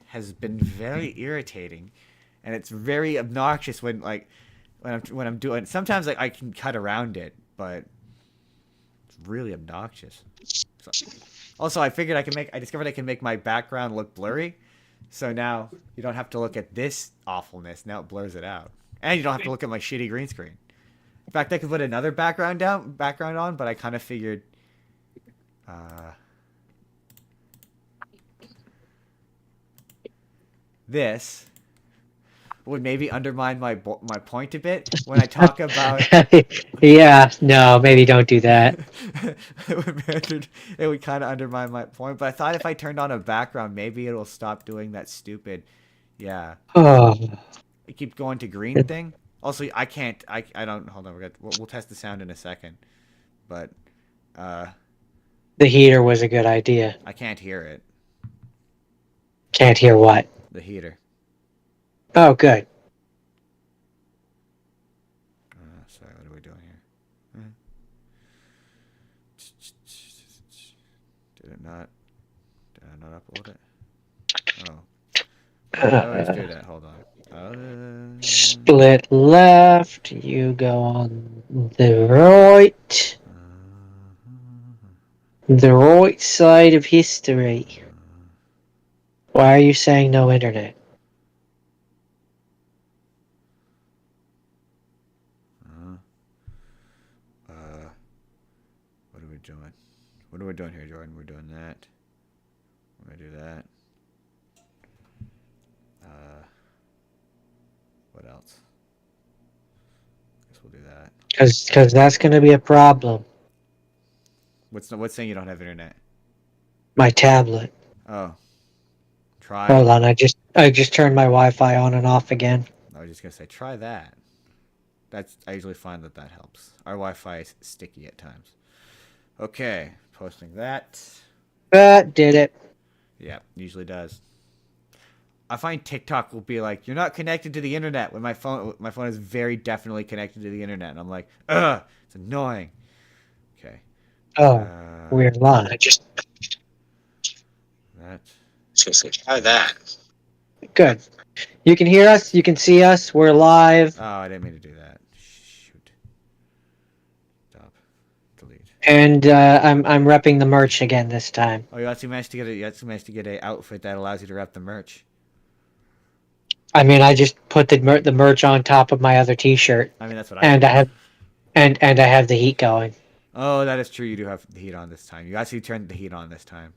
has been very irritating, and it's very obnoxious when I'm doing. Sometimes like I can cut around it, but it's really obnoxious. So, also, I discovered I can make my background look blurry, so now you don't have to look at this awfulness. Now it blurs it out, and you don't have to look at my shitty green screen. In fact, I could put another background on, but I kind of figured, uh, this would maybe undermine my point a bit when I talk about. Yeah, no, maybe don't do that. It would kind of undermine my point, but I thought if I turned on a background, maybe it'll stop doing that stupid. Yeah, Oh, I keep going to green thing. Also, I can't. I don't. Hold on. We'll test the sound in a second, but uh, the heater was a good idea. I can't hear it. Can't hear what? The heater. Oh, good. Sorry, what are we doing here? Did it not? Did I not upload it? Oh. I always do that. Hold on. Split left. You go on the right. The right side of history. Why are you saying no internet? What are we doing? What are we doing here, Jordan? We're doing that. We're gonna do that. What else? Guess we'll do that. Because that's going to be a problem. What's saying you don't have internet? My tablet. Oh, try. Hold on, I just turned my Wi-Fi on and off again. I was just gonna say try that. I usually find that helps. Our Wi-Fi is sticky at times. Okay, posting that. That did it. Yeah, usually does. I find TikTok will be like, "You're not connected to the internet," when my phone is very definitely connected to the internet, and I'm like, "Ugh, it's annoying." Okay. Oh, weird line. I just That. try that. Good. You can hear us. You can see us. We're live. Oh, I didn't mean to do that. Shoot. Stop. Delete. And I'm repping the merch again this time. Oh, you actually managed to get a outfit that allows you to rep the merch. I mean, I just put the merch on top of my other T-shirt, I mean, that's what I and do. I have and I have the heat going. Oh, that is true. You do have the heat on this time. You actually turned the heat on this time.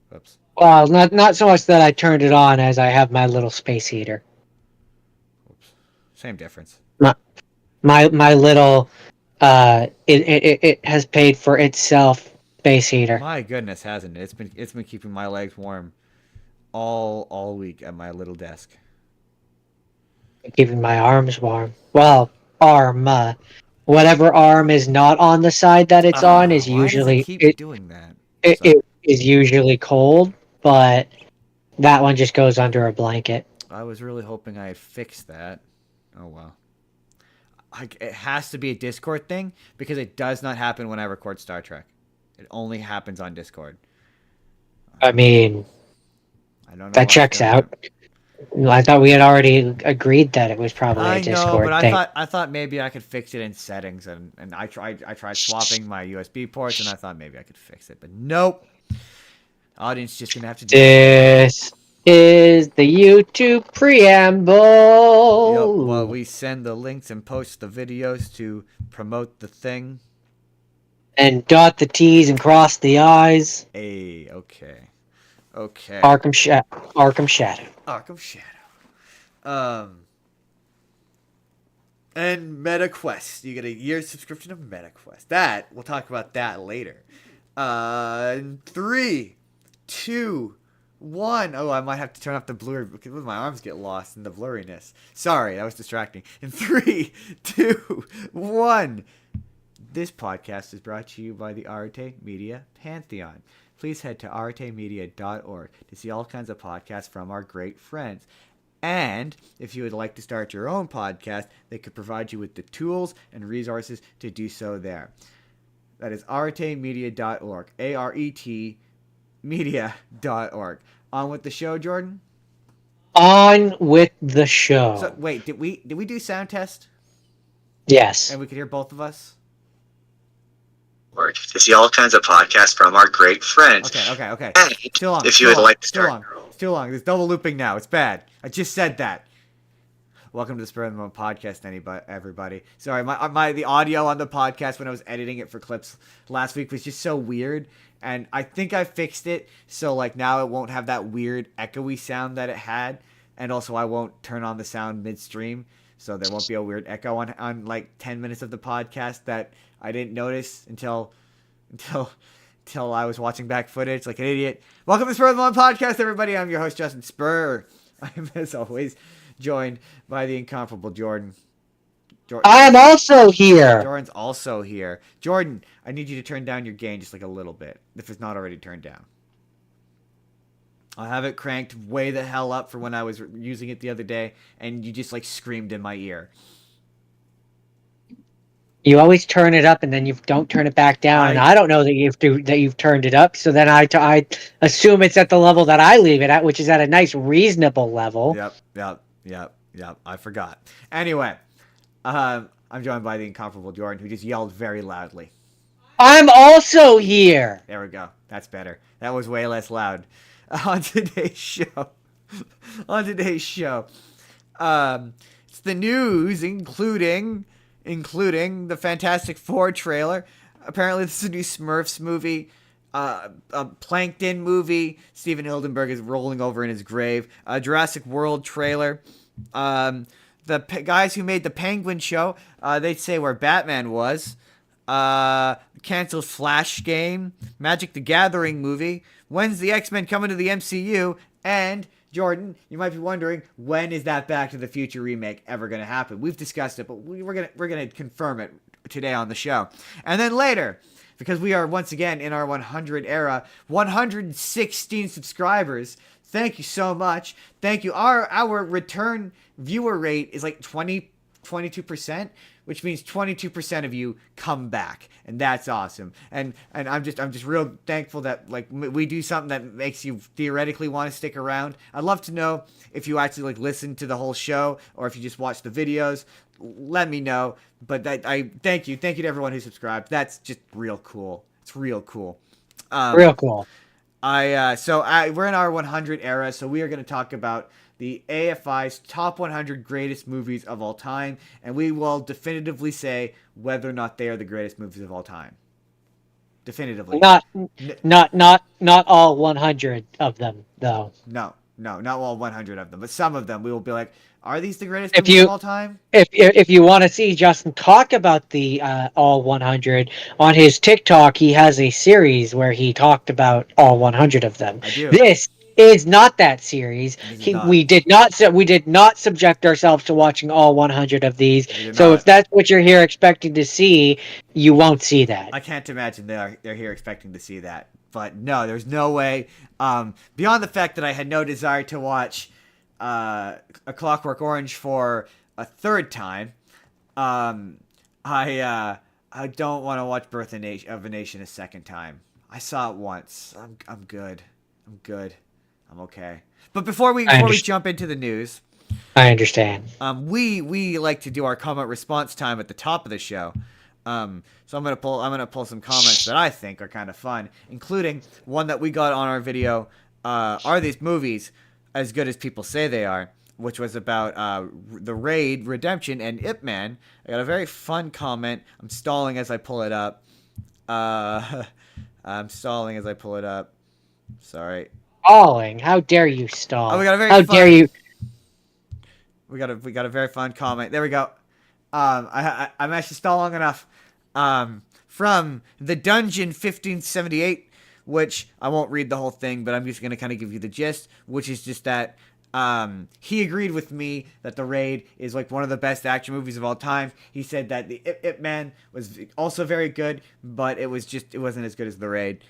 Whoops. Well, not so much that I turned it on as I have my little space heater. Whoops. Same difference. My little it has paid for itself space heater. My goodness, hasn't it? It's been keeping my legs warm all week at my little desk. Keeping my arms warm. Well, arm. Whatever arm is not on the side that it's on is Why does it usually keep doing that? it is usually cold, but that one just goes under a blanket. I was really hoping I had fixed that. Oh well. It has to be a Discord thing because it does not happen when I record Star Trek. It only happens on Discord. I mean, I don't know. that checks out. I thought we had already agreed that it was probably a I know, Discord but thing. I thought maybe I could fix it in settings, and I tried swapping my USB ports, and I thought maybe I could fix it, but nope. Audience just gonna have to do it. This is the YouTube preamble. Yep. While we send the links and post the videos to promote the thing. And dot the T's and cross the I's. Hey, okay. Arkham Shadow. Arkham Shadow. And MetaQuest. You get a year subscription of MetaQuest. We'll talk about that later. 3, 2, 1. Oh, I might have to turn off the blur because my arms get lost in the blurriness. Sorry, that was distracting. In 3, 2, 1. This podcast is brought to you by the Arte Media Pantheon. Please head to artemedia.org to see all kinds of podcasts from our great friends. And if you would like to start your own podcast, they could provide you with the tools and resources to do so there. That is artemedia.org. ARET media.org. On with the show, Jordan? On with the show. So wait, did we do sound test? Yes. And we could hear both of us? To see all kinds of podcasts from our great friends. Okay. And Too long. if you would like to Too start long. It's too long. There's double looping now. It's bad. I just said that. Welcome to the Spur of the Moment podcast, everybody. Sorry, the audio on the podcast when I was editing it for clips last week was just so weird, and I think I fixed it so like now it won't have that weird echoey sound that it had, and also I won't turn on the sound midstream, so there won't be a weird echo on like 10 minutes of the podcast that I didn't notice until I was watching back footage like an idiot. Welcome to the Spur of the Moment podcast, everybody. I'm your host Justin Spurr. I'm as always joined by the incomparable Jordan. I am also here. Jordan's also here. Jordan, I need you to turn down your gain just like a little bit, if it's not already turned down. I have it cranked way the hell up for when I was using it the other day, and you just like screamed in my ear. You always turn it up and then you don't turn it back down, and I don't know that you've turned it up. So then I assume it's at the level that I leave it at, which is at a nice, reasonable level. Yep. I forgot. Anyway, I'm joined by the incomparable Jordan, who just yelled very loudly. I'm also here. There we go. That's better. That was way less loud. On today's show, it's the news, including the Fantastic Four trailer. Apparently, this is a new Smurfs movie. A Plankton movie. Steven Hildenberg is rolling over in his grave. A Jurassic World trailer. The guys who made the Penguin show, they'd say where Batman was. Canceled Flash game. Magic the Gathering movie. When's the X-Men coming to the MCU? And Jordan, you might be wondering, when is that Back to the Future remake ever going to happen? We've discussed it, but we're gonna confirm it today on the show. And then later, because we are once again in our 100 era, 116 subscribers. Thank you so much. Thank you. Our return viewer rate is like 22%, which means 22% of you come back, and that's awesome. And I'm just real thankful that like we do something that makes you theoretically want to stick around. I'd love to know if you actually like listen to the whole show or if you just watch the videos. Let me know. But I thank you to everyone who subscribed. That's just real cool. It's real cool. Real cool. We're in our 100 era, so we are going to talk about the AFI's top 100 greatest movies of all time, and we will definitively say whether or not they are the greatest movies of all time. Definitively. Not all 100 of them, though. No, not all 100 of them, but some of them we will be like, are these the greatest movies of all time? If you want to see Justin talk about the all 100 on his TikTok, he has a series where he talked about all 100 of them. I do. This is not that series. We did not subject ourselves to watching all 100 of these. So if that's what you're here expecting to see, you won't see that. I can't imagine they're here expecting to see that. But no, there's no way. Beyond the fact that I had no desire to watch A Clockwork Orange for a third time, I don't want to watch Birth of a Nation a second time. I saw it once. I'm good. I'm okay. But before we jump into the news, I understand. We like to do our comment response time at the top of the show. So I'm gonna pull some comments that I think are kind of fun, including one that we got on our video. Are these movies as good as people say they are? Which was about The Raid, Redemption, and Ip Man. I got a very fun comment. I'm stalling as I pull it up. Sorry. Stalling? How dare you stall? Oh, we got a very How fun, dare you? We got a very fun comment. There we go. I'm actually stalling enough. From the Dungeon 1578, which I won't read the whole thing, but I'm just gonna kind of give you the gist, which is just that he agreed with me that The Raid is like one of the best action movies of all time. He said that the Ip Man was also very good, but it wasn't as good as The Raid.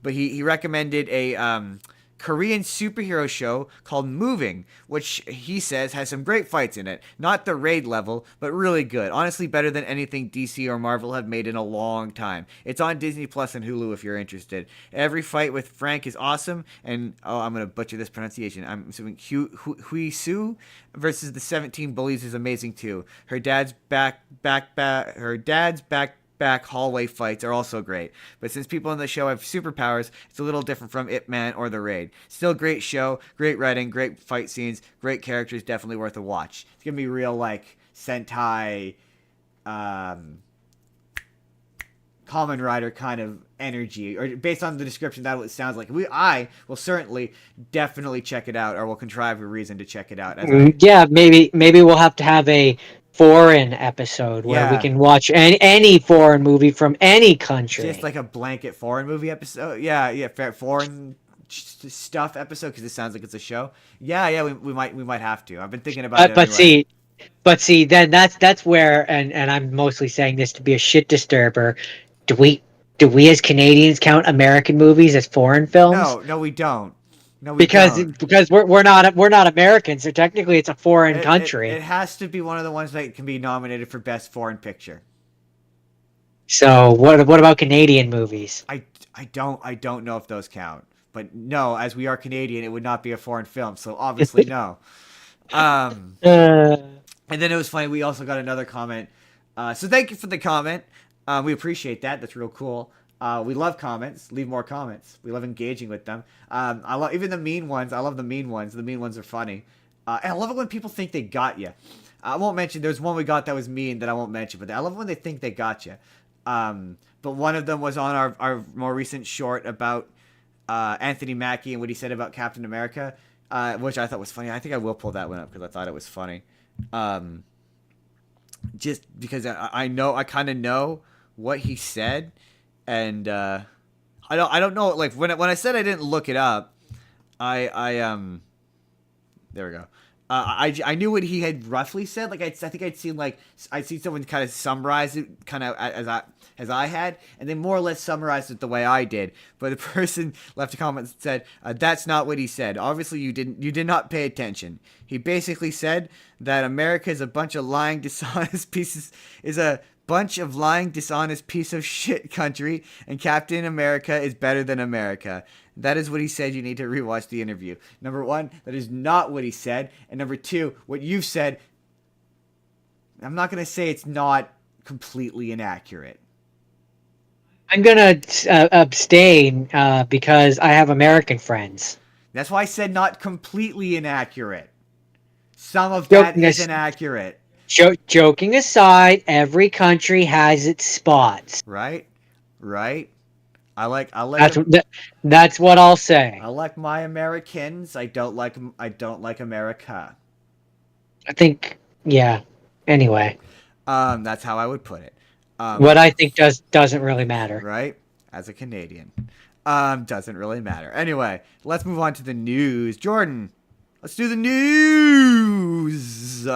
But he recommended Korean superhero show called Moving, which he says has some great fights in it. Not the Raid level, but really good. Honestly, better than anything DC or Marvel have made in a long time. It's on Disney Plus and Hulu if you're interested. Every fight with Frank is awesome, and I'm gonna butcher this pronunciation. I'm assuming Hui Su versus the 17 bullies is amazing too. Her dad's back hallway fights are also great. But since people in the show have superpowers, it's a little different from Ip Man or The Raid. Still great show, great writing, great fight scenes, great characters, definitely worth a watch. It's gonna be real like Sentai Kamen Rider kind of energy, or based on the description, that it sounds like. I will certainly definitely check it out, or will contrive a reason to check it out. Yeah, maybe we'll have to have a foreign episode where we can watch any foreign movie from any country. Just like a blanket foreign movie episode. Yeah, foreign stuff episode, because it sounds like it's a show. Yeah, we might have to. I've been thinking about it. But see, then that's where, and I'm mostly saying this to be a shit disturber. Do we as Canadians count American movies as foreign films? No, we don't. No, because we're not Americans, so technically it's a foreign country. It has to be one of the ones that can be nominated for best foreign picture. So what about Canadian movies? I don't know if those count, but no, as we are Canadian, it would not be a foreign film, so obviously no. And then it was funny. We also got another comment. So thank you for the comment. We appreciate that. That's real cool. We love comments. Leave more comments. We love engaging with them. I love even the mean ones. I love the mean ones. The mean ones are funny. And I love it when people think they got you. I won't mention. There's one we got that was mean that I won't mention, but I love it when they think they got you. But one of them was on our more recent short about Anthony Mackie and what he said about Captain America, which I thought was funny. I think I will pull that one up because I thought it was funny. Just because I kind of know what he said. And I don't know, like when I said I didn't look it up, there we go. I knew what he had roughly said. Like I think I'd seen someone kind of summarize it kind of as I had, and they more or less summarized it the way I did. But the person left a comment that said, "That's not what he said. Obviously, you did not pay attention. He basically said that America is a bunch of lying, dishonest piece of shit country, and Captain America is better than America. That is what he said. You need to rewatch the interview." Number one, that is not what he said. And number two, what you've said, I'm not going to say it's not completely inaccurate. I'm going to abstain because I have American friends. That's why I said not completely inaccurate. Some of that is inaccurate. Joking aside, every country has its spots. Right. I like. That's what I'll say. I like my Americans. I don't like America. I think, yeah. Anyway. That's how I would put it. What I think doesn't really matter. Right? As a Canadian. Doesn't really matter. Anyway, let's move on to the news. Jordan, let's do the news.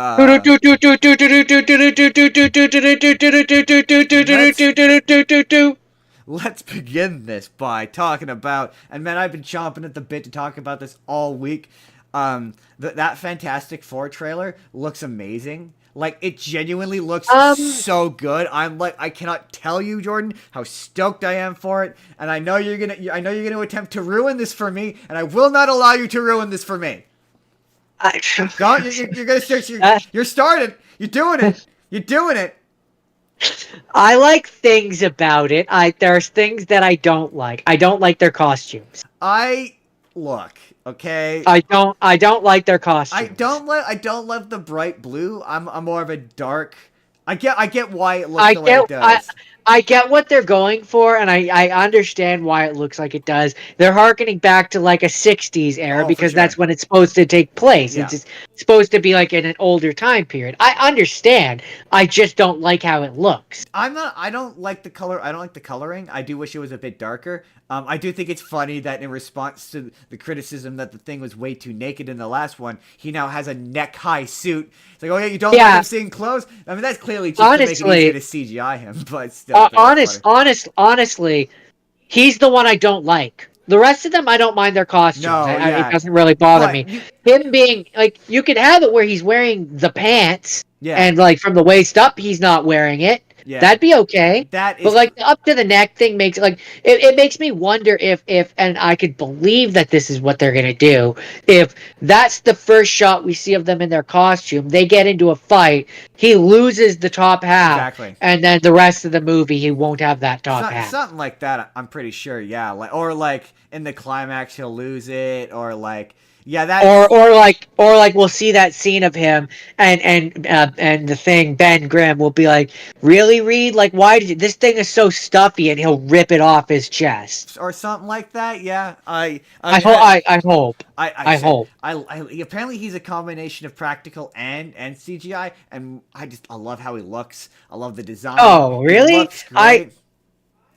Let's begin this by talking about, and man, I've been chomping at the bit to talk about this all week. That Fantastic Four trailer looks amazing. Like, it genuinely looks so good. I cannot tell you, Jordan, how stoked I am for it. And I know you're gonna attempt to ruin this for me, and I will not allow you to ruin this for me. You're gonna start. You're started. You're doing it. You're doing it. I like things about it. There's things that I don't like. I don't like their costumes. Look, okay. I don't like their costumes. I don't love the bright blue. I'm more of a dark. I get why it looks the way it does. I get what they're going for, and I understand why it looks like it does. They're hearkening back to like a 60s era because that's when it's supposed to take place. Yeah. It's supposed to be like in an older time period. I understand. I just don't like how it looks. I don't like the color. I don't like the coloring. I do wish it was a bit darker. I do think it's funny that in response to the criticism that the Thing was way too naked in the last one, he now has a neck-high suit. It's like, oh yeah, you don't like him seeing clothes? I mean, that's clearly just to make it easier to CGI him, but still. Honestly, he's the one I don't like. The rest of them, I don't mind their costumes. No, It yeah. doesn't really bother But me. Him being like, you could have it where he's wearing the pants, yeah, and like from the waist up, he's not wearing it. yeah. That'd be okay. That But is like the up to the neck thing makes it like it makes me wonder if and I could believe that this is what they're gonna do. If that's the first shot we see of them in their costume, they get into a fight, he loses the top half, exactly. and then the rest of the movie he won't have that top half. Something like that. I'm pretty sure. Yeah, like in the climax he'll lose it, or like yeah, that Or like we'll see that scene of him and the thing Ben Grimm will be like, really, Reed, like why did you, this thing is so stuffy, and he'll rip it off his chest. or something like that. Yeah, I hope. I hope. I I said hope. I apparently he's a combination of practical and CGI, and I love how he looks. I love the design. Oh, He really? looks great.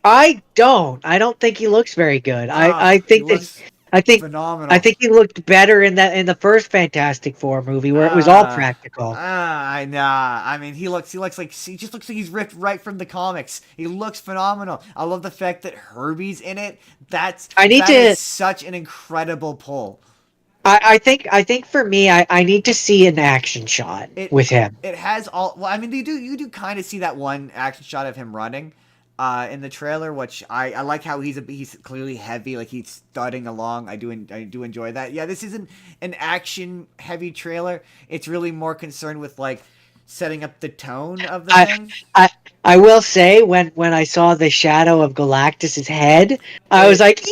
I don't. I don't think he looks very good. I He think that looks I think I phenomenal. think he looked better in the first Fantastic Four movie where it was all practical. I know. I mean, he just looks like he's ripped right from the comics. He looks phenomenal. I love the fact that Herbie's in it. That is such an incredible pull. I think for me, I need to see an action shot with him. It has all. Well, I mean, you do kind of see that one action shot of him running, in the trailer, which I like how he's clearly heavy, like he's thudding along. I do enjoy that. Yeah, this isn't an action heavy trailer. It's really more concerned with like setting up the tone of the thing. I will say when I saw the shadow of Galactus's head, I was like,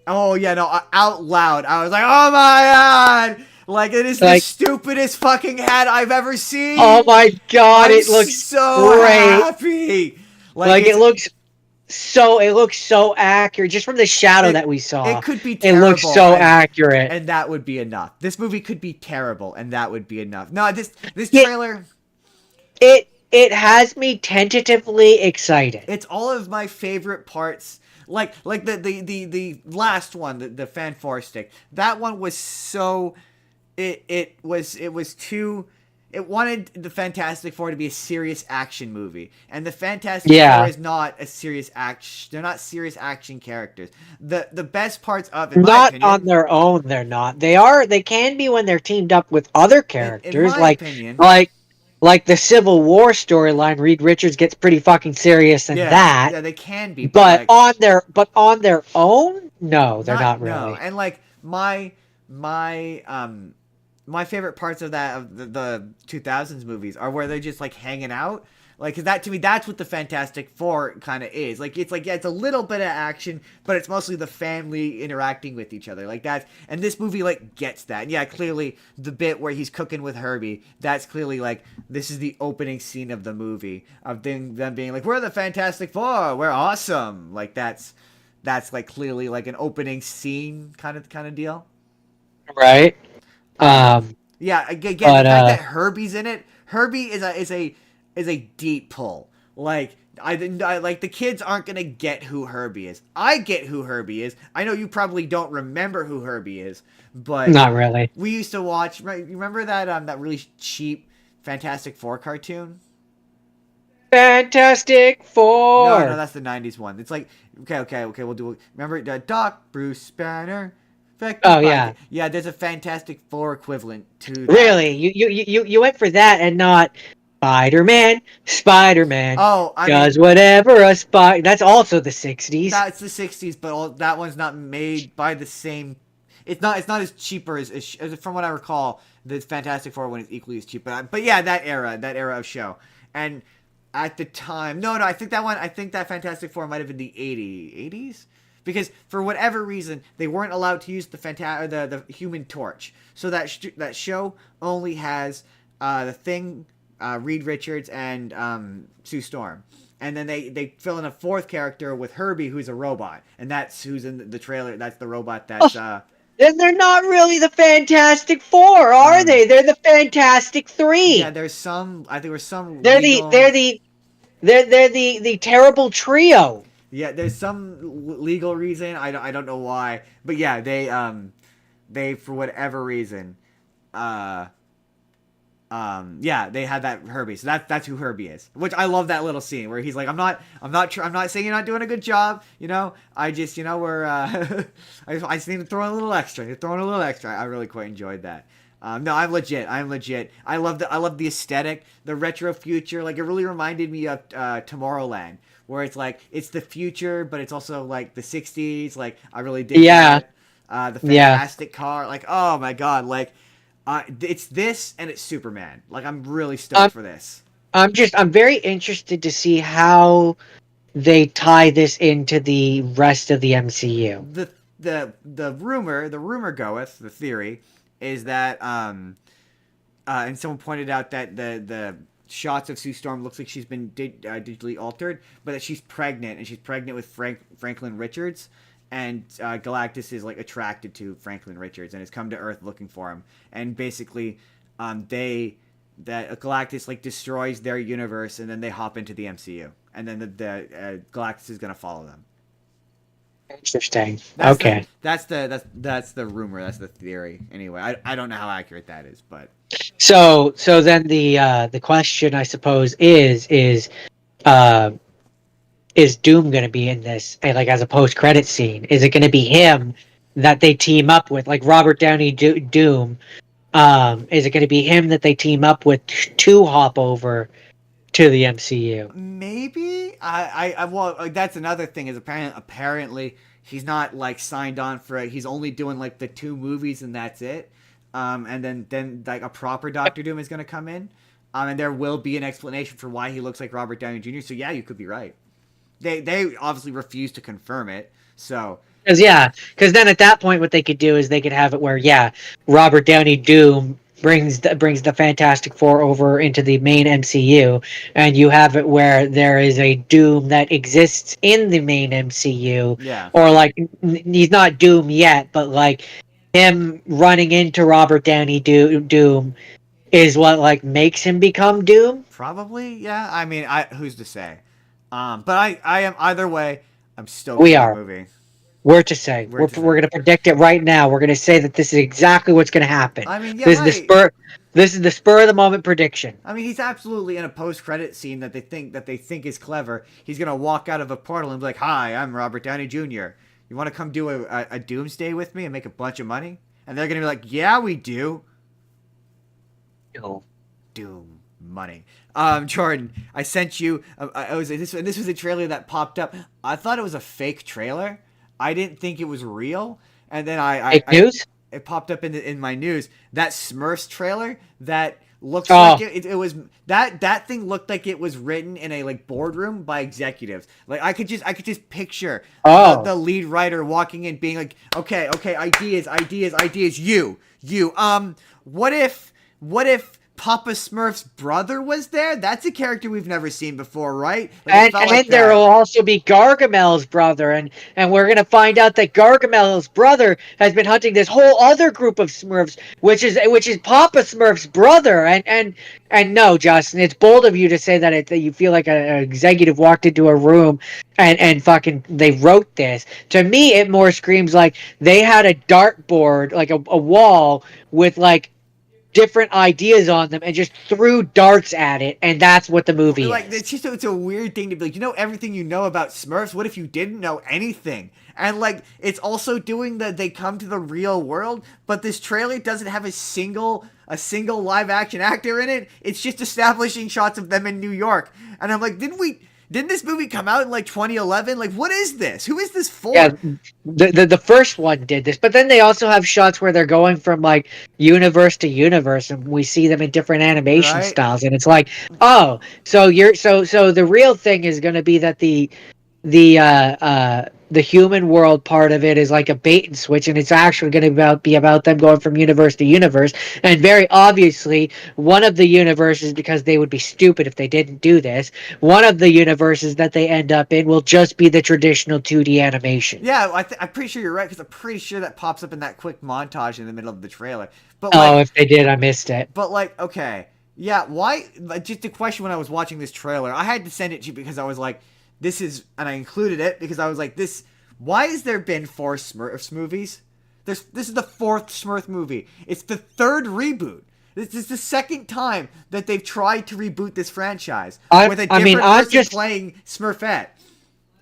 oh yeah, no, out loud, I was like, oh my god. Like, it is the stupidest fucking head I've ever seen. Oh my god, it looks so great. Happy. Like it looks so accurate just from the shadow that we saw. It could be terrible. It looks so accurate. And that would be enough. This movie could be terrible and that would be enough. No, this trailer, it has me tentatively excited. It's all of my favorite parts. Like the last one, the fatastic. That one was so it wanted the Fantastic Four to be a serious action movie, and the Fantastic Four is not a serious action. They're not serious action characters. The best parts of it, not on their own, they're not. They are. They can be when they're teamed up with other characters, in my opinion. Like the Civil War storyline. Reed Richards gets pretty fucking serious in that. Yeah, they can be, but on their own, no, they're not really. No. And like my favorite parts of the 2000s movies are where they're just like hanging out. Like, 'cause that, to me, that's what the Fantastic Four kind of is. Like, it's like, yeah, it's a little bit of action, but it's mostly the family interacting with each other. Like, and this movie, like, gets that. And yeah, clearly, the bit where he's cooking with Herbie, that's clearly, like, this is the opening scene of the movie. Of them being like, we're the Fantastic Four, we're awesome. Like, that's like, clearly, like, an opening scene kind of deal. Right. Yeah, again, the fact that Herbie's in it, Herbie is a deep pull. Like, I like, the kids aren't gonna get who Herbie is. I get who Herbie is. I know you probably don't remember who Herbie is, but not really. We used to watch. Right? You remember that really cheap Fantastic Four cartoon? Fantastic Four. No, that's the '90s one. It's like okay. We'll do. Remember Doc, Bruce Banner. Oh yeah, yeah. There's a Fantastic Four equivalent to that. Really, you went for that and not Spider-Man. Oh, does whatever a spy. That's also the '60s. That's the '60s, but that one's not made by the same. It's not as cheaper as from what I recall. The Fantastic Four one is equally as cheap, but yeah, that era of show. And at the time, no, I think that Fantastic Four might have been the '80s. Because for whatever reason, they weren't allowed to use the Human Torch. So that show only has the Thing, Reed Richards, and Sue Storm. And then they fill in a fourth character with Herbie, who's a robot. And that's who's in the trailer. That's the robot that's... Then they're not really the Fantastic Four, are they? They're the Fantastic Three. Yeah, there's some... I think there's some... They're the terrible trio. Yeah, there's some legal reason. I don't know why, but yeah, they for whatever reason, yeah, they had that Herbie. So that's who Herbie is. Which I love that little scene where he's like, I'm not saying you're not doing a good job. I just, we're, I just need to throw in a little extra. You're throwing a little extra. I really quite enjoyed that. No, I'm legit. I love the aesthetic, the retro future. Like, it really reminded me of Tomorrowland, where it's like it's the future, but it's also like the '60s. Like, I really dig that. The fatastic car. Like, oh my god. Like, it's this and it's Superman. Like, I'm really stoked for this. I'm very interested to see how they tie this into the rest of the MCU. The rumor goeth, the theory is that and someone pointed out that the shots of Sue Storm looks like she's been digitally altered, but that she's pregnant, and she's pregnant with Franklin Richards, and Galactus is like attracted to Franklin Richards and has come to Earth looking for him, and basically Galactus like destroys their universe, and then they hop into the MCU, and then the Galactus is gonna follow them. Interesting. That's okay. That's the rumor. That's the theory. Anyway, I don't know how accurate that is, but so then the question, I suppose, is Doom going to be in this, like, as a post-credit scene? Is it going to be him that they team up with, like Robert Downey Doom? Is it going to be him that they team up with to hop over to the MCU? Maybe. Well, like, that's another thing, is apparently he's not like signed on for it. He's only doing like the 2 movies and that's it. And then like a proper Doctor Doom is going to come in. And there will be an explanation for why he looks like Robert Downey Jr. So yeah, you could be right. They obviously refuse to confirm it. So because then at that point, what they could do is they could have it where Robert Downey Doom brings the Fantastic Four over into the main MCU, and you have it where there is a Doom that exists in the main MCU. Yeah. Or like he's not Doom yet, but like him running into Robert Downey Doom is what like makes him become Doom. Probably, yeah. I mean, who's to say? But I am either way. I'm stoked We for are. the movie. We're going to predict it right now. We're going to say that this is exactly what's going to happen. I mean, yeah, this is the spur of the moment prediction. I mean, he's absolutely in a post-credit scene that they think is clever. He's gonna walk out of a portal and be like, "Hi, I'm Robert Downey Jr. You want to come do a Doomsday with me and make a bunch of money?" And they're gonna be like, "Yeah, we do." Doom money. Jordan, I sent you. This was a trailer that popped up. I thought it was a fake trailer. I didn't think it was real, and then fake news. It popped up in my news. That Smurfs trailer that looks like it was that thing looked like it was written in a like boardroom by executives. Like I could just picture the lead writer walking in, being like, okay, ideas. You. What if Papa Smurf's brother was there? That's a character we've never seen before, right? Like, and there will also be Gargamel's brother, and we're gonna find out that Gargamel's brother has been hunting this whole other group of Smurfs, which is Papa Smurf's brother. And no, Justin, it's bold of you to say that you feel like an executive walked into a room and fucking they wrote this. To me, it more screams like they had a dartboard, like a wall with like different ideas on them and just threw darts at it, and that's what the movie is. It's a weird thing to be like, everything you know about Smurfs. What if you didn't know anything? And like, it's also doing they come to the real world, but this trailer doesn't have a single live action actor in it. It's just establishing shots of them in New York, and I'm like, didn't this movie come out in like 2011? Like, what is this? Who is this for? Yeah, the first one did this, but then they also have shots where they're going from like universe to universe, and we see them in different animation styles, and it's like, oh, so the real thing is going to be that the human world part of it is like a bait and switch, and it's actually going to be about them going from universe to universe. And very obviously, one of the universes, because they would be stupid if they didn't do this, one of the universes that they end up in will just be the traditional 2D animation. Yeah, I'm pretty sure you're right, because I'm pretty sure that pops up in that quick montage in the middle of the trailer. But if they did, I missed it. But like, okay, yeah, why? Just a question when I was watching this trailer, I had to send it to you because I was like, this is, and I included it because I was like, why has there been 4 Smurfs movies? This is the 4th Smurf movie. It's the 3rd reboot. This is the second time that they've tried to reboot this franchise with a I mean, different person playing Smurfette.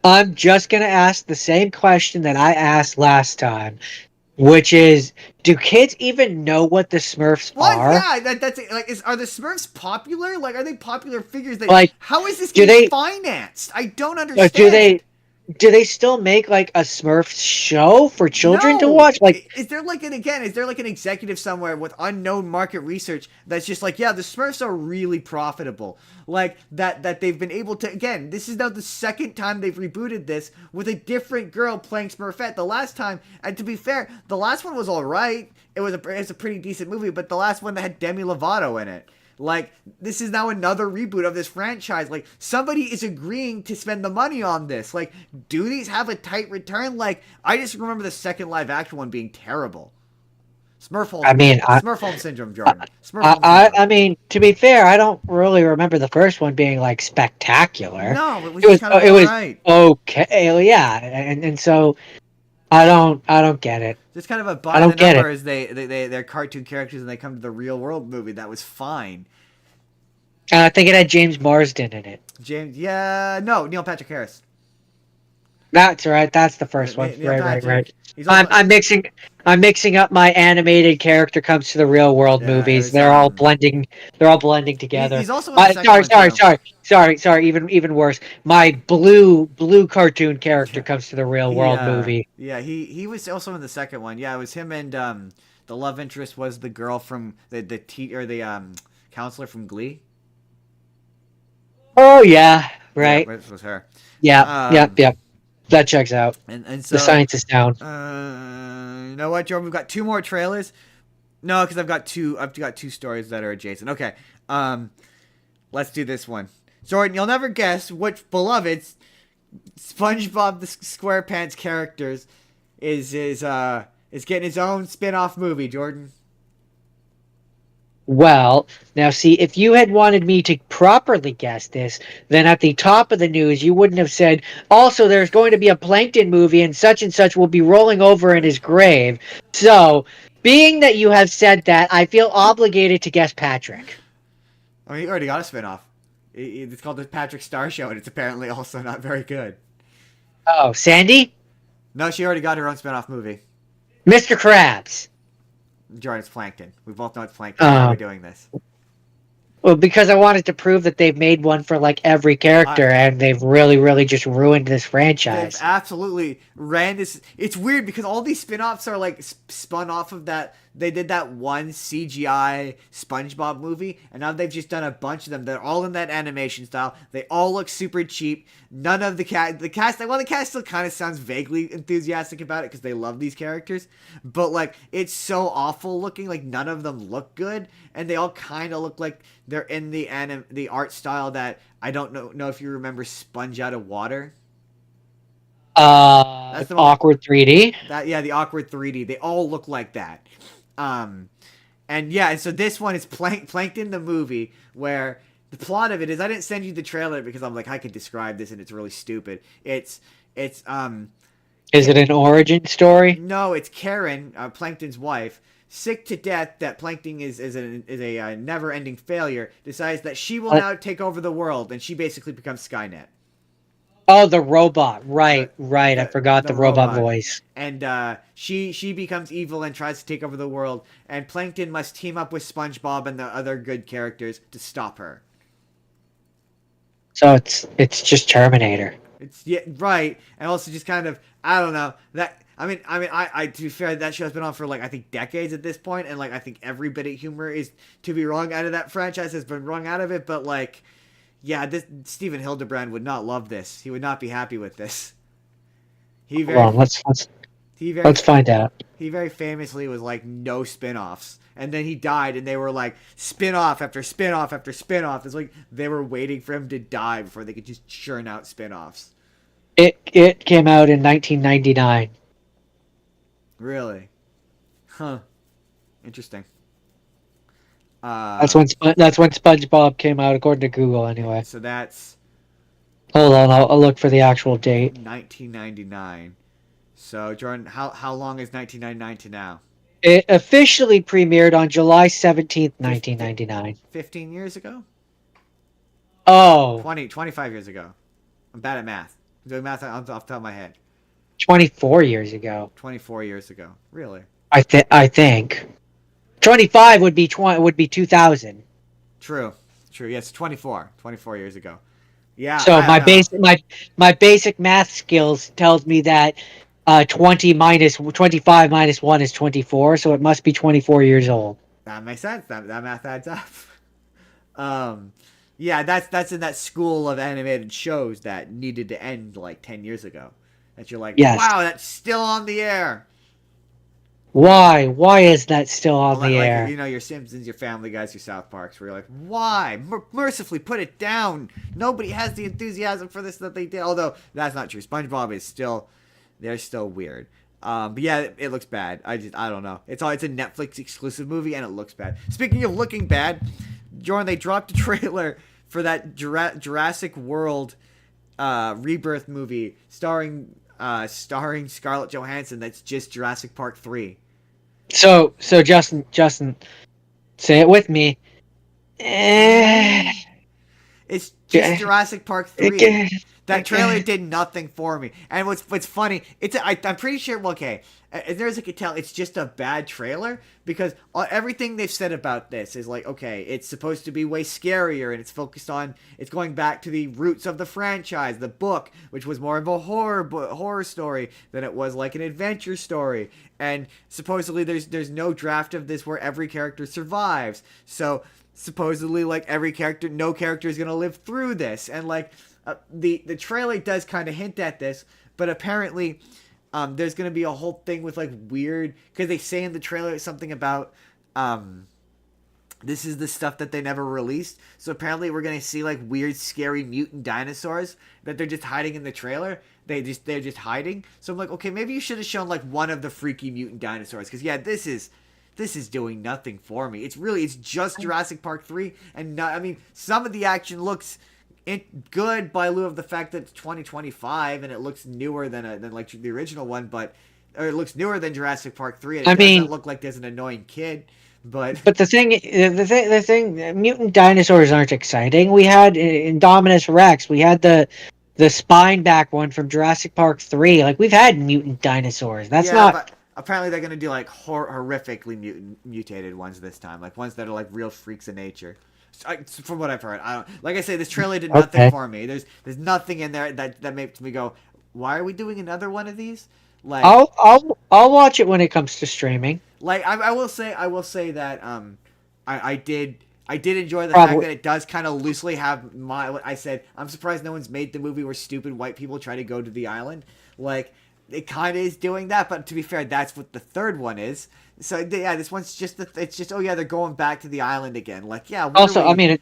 I'm just gonna ask the same question that I asked last time, which is, do kids even know what the Smurfs What? are? Yeah, that's it. Like, are the Smurfs popular? Like, are they popular figures? That Like, how is this do game they financed? I don't do understand. they still make like a Smurfs show for children to No. watch? Like, Is there like is there like an executive somewhere with unknown market research that's just like, yeah, the Smurfs are really profitable. Like that they've been able to, again, this is now the second time they've rebooted this with a different girl playing Smurfette. The last time, and to be fair, the last one was all right. It's a pretty decent movie, but the last one that had Demi Lovato in it. Like, this is now another reboot of this franchise. Like, somebody is agreeing to spend the money on this. Like, do these have a tight return? Like, I just remember the second live action one being terrible. I mean, Smurfholm syndrome, Jordan. Smurfholm syndrome. I mean, to be fair, I don't really remember the first one being like spectacular. No, it was just kind of alright. Okay, yeah, and so I don't get it. Just kind of a I by the don't get it. numbers. They're cartoon characters and they come to the real world movie. That was fine. And I think it had James Marsden in it. No, Neil Patrick Harris. That's right. That's the first one. Neil Right. Patrick. He's also, I'm mixing up my animated character comes to the real world movies. was, They're all blending together. he's also in the second one, Sorry. Even worse. My blue cartoon character comes to the real world movie. Yeah, he was also in the second one. Yeah, it was him, and the love interest was the girl from the counselor from Glee. Oh yeah, right. Yeah, this was her. Yeah. That checks out. And so the science is down. You know what, Jordan? We've got two more trailers. No, because I've got two stories that are adjacent. Okay. Let's do this one. Jordan, you'll never guess which beloved SpongeBob the SquarePants characters is getting his own spin-off movie, Jordan. Well, now see, if you had wanted me to properly guess this, then at the top of the news, you wouldn't have said, also, there's going to be a Plankton movie and such will be rolling over in his grave. So, being that you have said that, I feel obligated to guess Patrick. I mean, he already got a spin-off. It's called the Patrick Star Show, and it's apparently also not very good. Oh, Sandy? No, she already got her own spin-off movie. Mr. Krabs. Jordan, it's Plankton. We both know it's Plankton. Why are we doing this? Well, because I wanted to prove that they've made one for like every character, and they've really just ruined this franchise. They've absolutely ran this. It's weird because all these spin-offs are like spun off of that. They did that one CGI SpongeBob movie, and now they've just done a bunch of them. They're all in that animation style. They all look super cheap. None of the cast, the cast still kind of sounds vaguely enthusiastic about it because they love these characters. But like, it's so awful looking. Like, none of them look good, and they all kind of look like they're in the art style that I don't know if you remember Sponge Out of Water. That's the awkward 3D. The awkward 3D. They all look like that. And so this one is Plankton the movie, where the plot of it is, I didn't send you the trailer because I'm like, I could describe this and it's really stupid. Is it an origin story? No, it's Karen, Plankton's wife, sick to death that Plankton is a never-ending failure, decides that she will now take over the world, and she basically becomes Skynet. Oh, the robot. Right. I forgot the robot voice. And she becomes evil and tries to take over the world, and Plankton must team up with SpongeBob and the other good characters to stop her. So it's just Terminator. Right. And also just kind of, I don't know, that I mean, to be fair, that show's been on for like, I think decades at this point, and like, I think every bit of humor is to be wrung out of that franchise has been wrung out of it, but like, yeah, Steven Hildebrand would not love this. He would not be happy with this. Let's find out. He very famously was like, no spin-offs. And then he died, and they were like, spin-off after spin-off after spin-off. It's like they were waiting for him to die before they could just churn out spin-offs. It came out in 1999. Really? Huh. Interesting. That's when SpongeBob came out, according to Google, anyway. So that's... Hold on, I'll look for the actual date. 1999. So, Jordan, how long is 1999 to now? It officially premiered on July 17th, 1999. 15 years ago? Oh, 25 years ago. I'm bad at math. I'm doing math off the top of my head. 24 years ago. 24 years ago. Really? I think 25 would be 2000. True. Yes, 24 years ago. Yeah, So I don't know. my basic math skills tells me that 25 minus 1 is 24, so it must be 24 years old. That makes sense. That math adds up. Um, yeah, that's in that school of animated shows that needed to end like 10 years ago. That you're like, Yes. wow, that's still on the air. Why? Why is that still on the Like air? you know, your Simpsons, your Family Guys, your South Parks, where you're like, why? Mercifully put it down. Nobody has the enthusiasm for this that they did. Although that's not true. SpongeBob is still, they're still weird. But yeah, it looks bad. I don't know. It's a Netflix exclusive movie and it looks bad. Speaking of looking bad, Jordan, they dropped a trailer for that Jurassic World rebirth movie starring Scarlett Johansson. That's just Jurassic Park 3. So Justin, say it with me. It's just Jurassic Park 3. That trailer Okay. did nothing for me. And what's funny, I'm pretty sure, well, okay, as near as I could tell, it's just a bad trailer because everything they've said about this is like, okay, it's supposed to be way scarier and it's going back to the roots of the franchise, the book, which was more of a horror story than it was like an adventure story. And supposedly there's no draft of this where every character survives. So supposedly like no character is going to live through this. And like, the trailer does kind of hint at this, but apparently there's going to be a whole thing with like weird, because they say in the trailer something about this is the stuff that they never released. So apparently we're going to see like weird scary mutant dinosaurs that they're just hiding in the trailer. They're just hiding. So I'm like, okay, maybe you should have shown like one of the freaky mutant dinosaurs, because yeah, this is doing nothing for me. It's just Jurassic Park 3, and I mean, some of the action looks good by lieu of the fact that it's 2025 and it looks newer than like the original one, or it looks newer than Jurassic Park 3, and it doesn't look like there's an annoying kid. But the thing, mutant dinosaurs aren't exciting. We had Indominus Rex. We had the spine back one from Jurassic Park 3. Like, we've had mutant dinosaurs. That's yeah, not. but apparently they're gonna do like horrifically mutated ones this time, like ones that are like real freaks of nature. From what I've heard, I don't. Like I say, this trailer did nothing for me. There's nothing in there that makes me go, why are we doing another one of these? Like, I'll watch it when it comes to streaming. Like I will say that I did enjoy the fact that it does kind of loosely have what I said. I'm surprised no one's made the movie where stupid white people try to go to the island. Like, it kind of is doing that, but to be fair, that's what the third one is. So yeah, this one's just it's just, oh yeah, they're going back to the island again. Like, yeah. Also, I mean,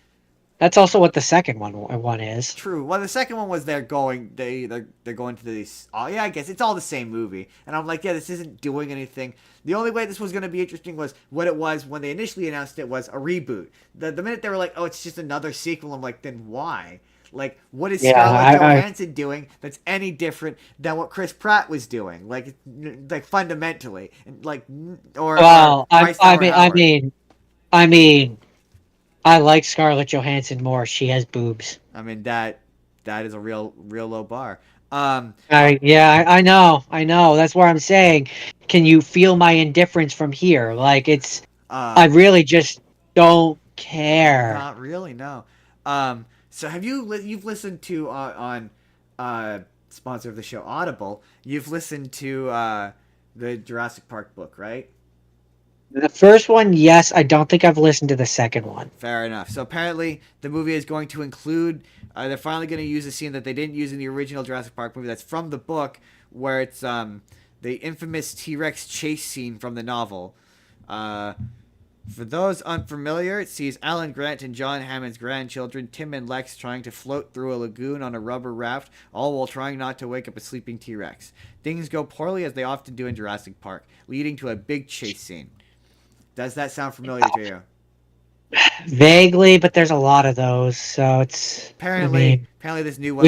that's also what the second one is. True. Well, the second one was they're going to these. Oh yeah, I guess it's all the same movie. And I'm like, yeah, this isn't doing anything. The only way this was going to be interesting was what it was when they initially announced it was a reboot. The minute they were like, oh, it's just another sequel, I'm like, then why? Like, what is Scarlett Johansson doing that's any different than what Chris Pratt was doing? Like fundamentally, like, or well, or I mean, I like Scarlett Johansson more. She has boobs. I mean, that is a real low bar. I know. That's where I'm saying. Can you feel my indifference from here? Like, it's. I really just don't care. Not really, no. So have you've listened to on sponsor of the show, Audible? You've listened to the Jurassic Park book, right? The first one, yes. I don't think I've listened to the second one. Fair enough. So apparently the movie is going to include. They're finally going to use a scene that they didn't use in the original Jurassic Park movie. That's from the book, where it's the infamous T-Rex chase scene from the novel. For those unfamiliar, it sees Alan Grant and John Hammond's grandchildren, Tim and Lex, trying to float through a lagoon on a rubber raft, all while trying not to wake up a sleeping T-Rex. Things go poorly, as they often do in Jurassic Park, leading to a big chase scene. Does that sound familiar to you? Vaguely, but there's a lot of those, so it's apparently this new one.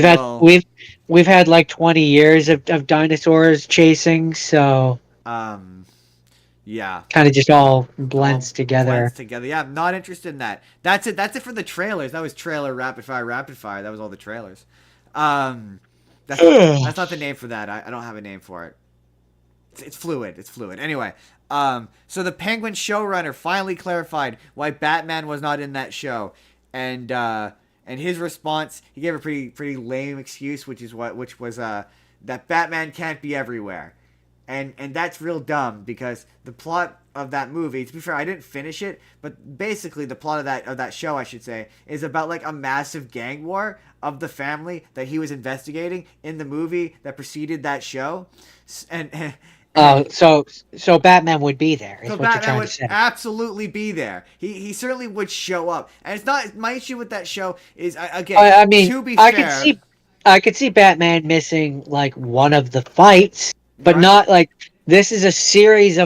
We've had like 20 years of dinosaurs chasing, so Yeah. Kind of just all All blends together. blends together. Yeah, I'm not interested in that. That's it. That's it for the trailers. That was trailer rapid fire, rapid fire. That was all the trailers. Um, that's not the name for that. I don't have a name for it. It's fluid. It's fluid. Anyway, so the Penguin showrunner finally clarified why Batman was not in that show, and his response, he gave a pretty lame excuse, which was that Batman can't be everywhere, and that's real dumb because the plot of that movie, to be fair, I didn't finish it, but basically the plot of that show, I should say, is about like a massive gang war of the family that he was investigating in the movie that preceded that show, and Oh, so Batman would be there, is so what you're Batman trying would to say. absolutely be there. He certainly would show up, and it's not my issue with that show. Is again, I mean, to be I fair, could see Batman missing like one of the fights, but right? not like this is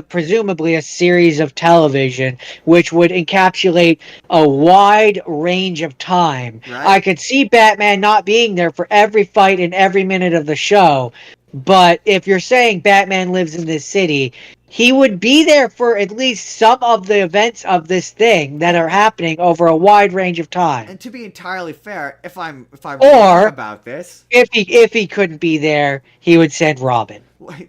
presumably a series of television, which would encapsulate a wide range of time. Right? I could see Batman not being there for every fight in every minute of the show, but if you're saying Batman lives in this city, he would be there for at least some of the events of this thing that are happening over a wide range of time. And to be entirely fair, if I'm wrong Or about this, if he couldn't be there, he would send Robin.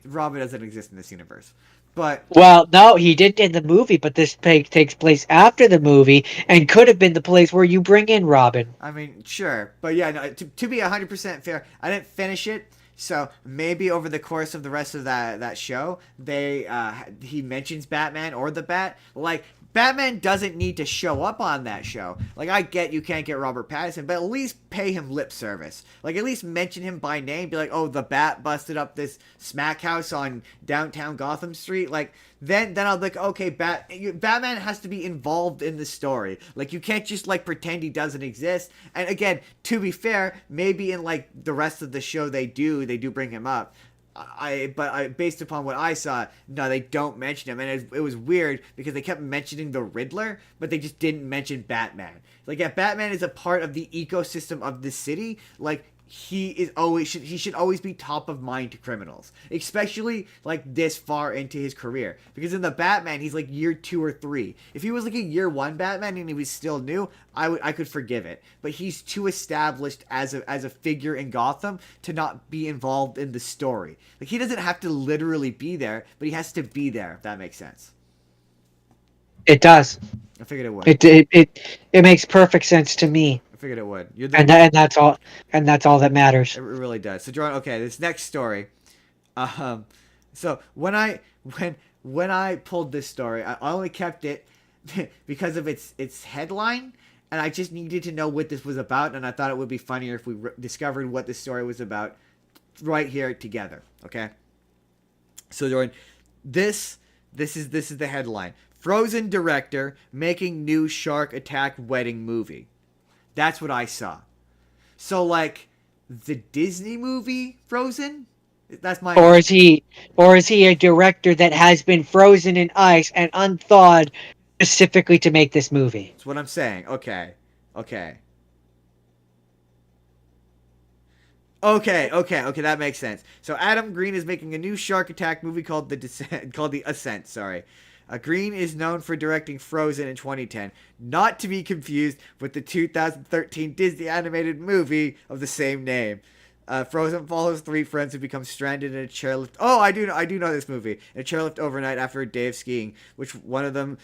Robin doesn't exist in this universe. But Well, no, he didn't in the movie, but this takes place after the movie and could have been the place where you bring in Robin. I mean, sure, but yeah, no, to be 100% fair, I didn't finish it. So maybe over the course of the rest of that show, he mentions Batman or the Bat. Like Batman doesn't need to show up on that show. Like I get you can't get Robert Pattinson, but at least pay him lip service. Like at least mention him by name. Be like, oh, the Bat busted up this smack house on downtown Gotham Street. Like then I'll be like, okay, Batman has to be involved in the story. Like you can't just like pretend he doesn't exist. And again, to be fair, maybe in like the rest of the show they do bring him up. Based upon what I saw, no, they don't mention him, and it was weird because they kept mentioning the Riddler, but they just didn't mention Batman. Like, yeah, Batman is a part of the ecosystem of the city. Like, he should always be top of mind to criminals, especially like this far into his career. Because in the Batman, he's like year 2 or 3. If he was like a year 1 Batman and he was still new, I could forgive it. But he's too established as a figure in Gotham to not be involved in the story. Like he doesn't have to literally be there, but he has to be there. If that makes sense. It does. I figured it would. It makes perfect sense to me. I figured it would. And that's all that matters. It really does. So, Jordan, okay, this next story. So when I pulled this story, I only kept it because of its headline, and I just needed to know what this was about, and I thought it would be funnier if we discovered what this story was about right here together. Okay. So, Jordan, this is the headline: Frozen director making new shark attack wedding movie. That's what I saw. So, like, the Disney movie Frozen? That's my... Or is he a director that has been frozen in ice and unthawed specifically to make this movie? That's what I'm saying. Okay. That makes sense. So Adam Green is making a new shark attack movie called The Ascent, sorry. Green is known for directing Frozen in 2010, not to be confused with the 2013 Disney animated movie of the same name. Frozen follows 3 friends who become stranded in a chairlift. Oh, I do know this movie. In a chairlift overnight after a day of skiing, which forces one of them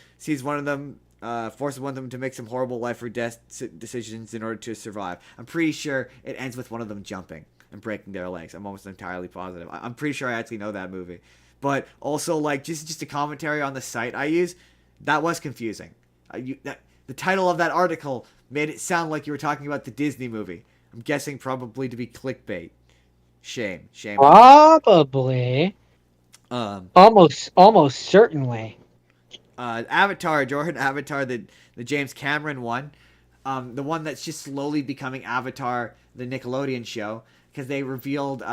to make some horrible life or death decisions in order to survive. I'm pretty sure it ends with one of them jumping and breaking their legs. I'm almost entirely positive. I'm pretty sure I actually know that movie. But also, like, just a commentary on the site I use, that was confusing. The title of that article made it sound like you were talking about the Disney movie. I'm guessing probably to be clickbait. Shame. Probably. Almost certainly. Avatar, the James Cameron one. The one that's just slowly becoming Avatar, the Nickelodeon show. Because they revealed...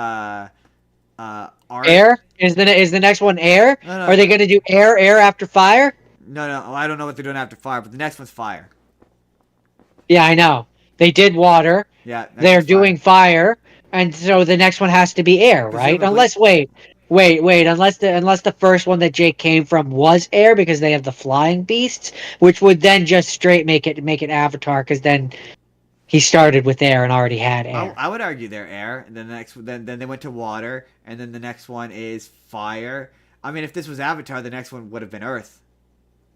Air? Is the next one Air? No, Are they going to do Air after Fire? No, I don't know what they're doing after Fire, but the next one's Fire. Yeah, I know. They did Water. Yeah. They're doing Fire, and so the next one has to be Air, right? Presumably. Unless, wait, Wait. Unless the first one that Jake came from was air because they have the flying beasts, which would then just straight make it Avatar because then he started with air and already had air. I would argue they're air, and then then they went to water, and then the next one is fire. I mean, if this was Avatar, the next one would have been Earth.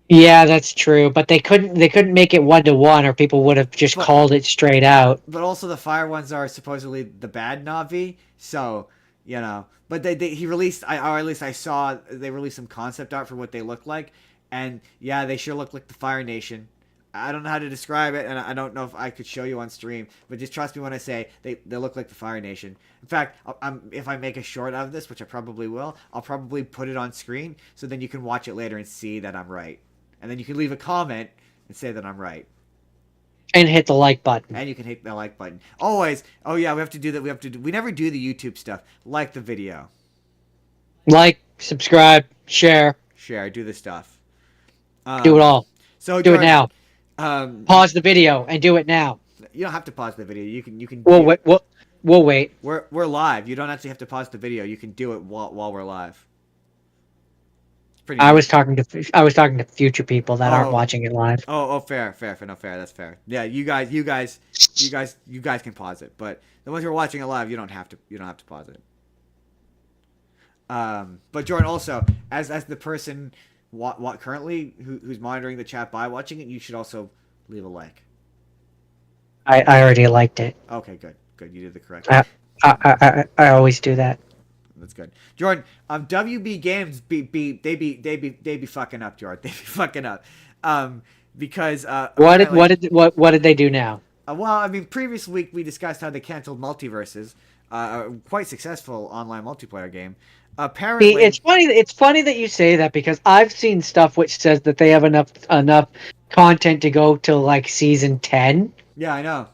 Yeah, that's true, but they couldn't make it 1-to-1, or people would have just But called it straight out. but also the fire ones are supposedly the bad Navi, so you know. But he released, or at least I saw they released some concept art for what they look like, and yeah, they sure look like the Fire Nation. I don't know how to describe it, and I don't know if I could show you on stream, but just trust me when I say they look like the Fire Nation. In fact, if I make a short of this, which I probably will, I'll probably put it on screen, so then you can watch it later and see that I'm right. And then you can leave a comment and say that I'm right. And hit the like button. And you can hit the like button. Always. Oh yeah, we have to do that. We never do the YouTube stuff. Like the video. Like, subscribe, share. Share. Do the stuff. Do it all. So do it now. Pause the video and do it now. You don't have to pause the video. You can. We'll wait. We're live. You don't actually have to pause the video. You can do it while we're live. I was talking to future people that aren't watching it live. Oh, fair. No, fair. That's fair. Yeah, you guys can pause it, but the ones who are watching it live, you don't have to pause it. But Jordan, also as the person what currently who's monitoring the chat by watching it, you should also leave a like. I already liked it. Okay, good. You did the correct. I always do that. That's good, Jordan. WB Games they be fucking up, Jordan. They be fucking up. Because what did they do now? Well, I mean, previous week we discussed how they canceled Multiverses, a quite successful online multiplayer game. Apparently, it's funny that you say that because I've seen stuff which says that they have enough content to go to like season 10. Yeah, I know.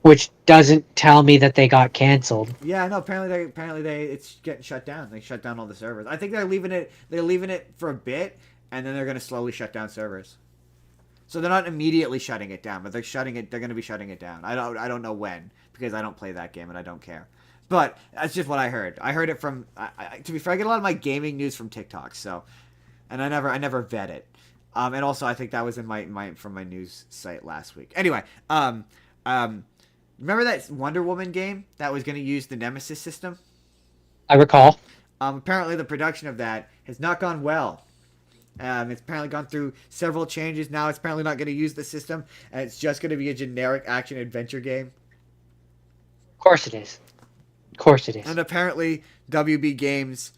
Which doesn't tell me that they got canceled. Yeah, no. Apparently it's getting shut down. They shut down all the servers. I think they're leaving it for a bit, and then they're going to slowly shut down servers. So they're not immediately shutting it down, but they're going to be shutting it down. I don't know when, because I don't play that game and I don't care. But that's just what I heard. I heard it from. To be fair, I get a lot of my gaming news from TikTok. So, and I never vet it. And also I think that was in from my news site last week. Anyway, remember that Wonder Woman game that was going to use the Nemesis system? I recall. Apparently the production of that has not gone well. It's apparently gone through several changes. Now it's apparently not going to use the system, and it's just going to be a generic action-adventure game. Of course it is. And apparently WB Games...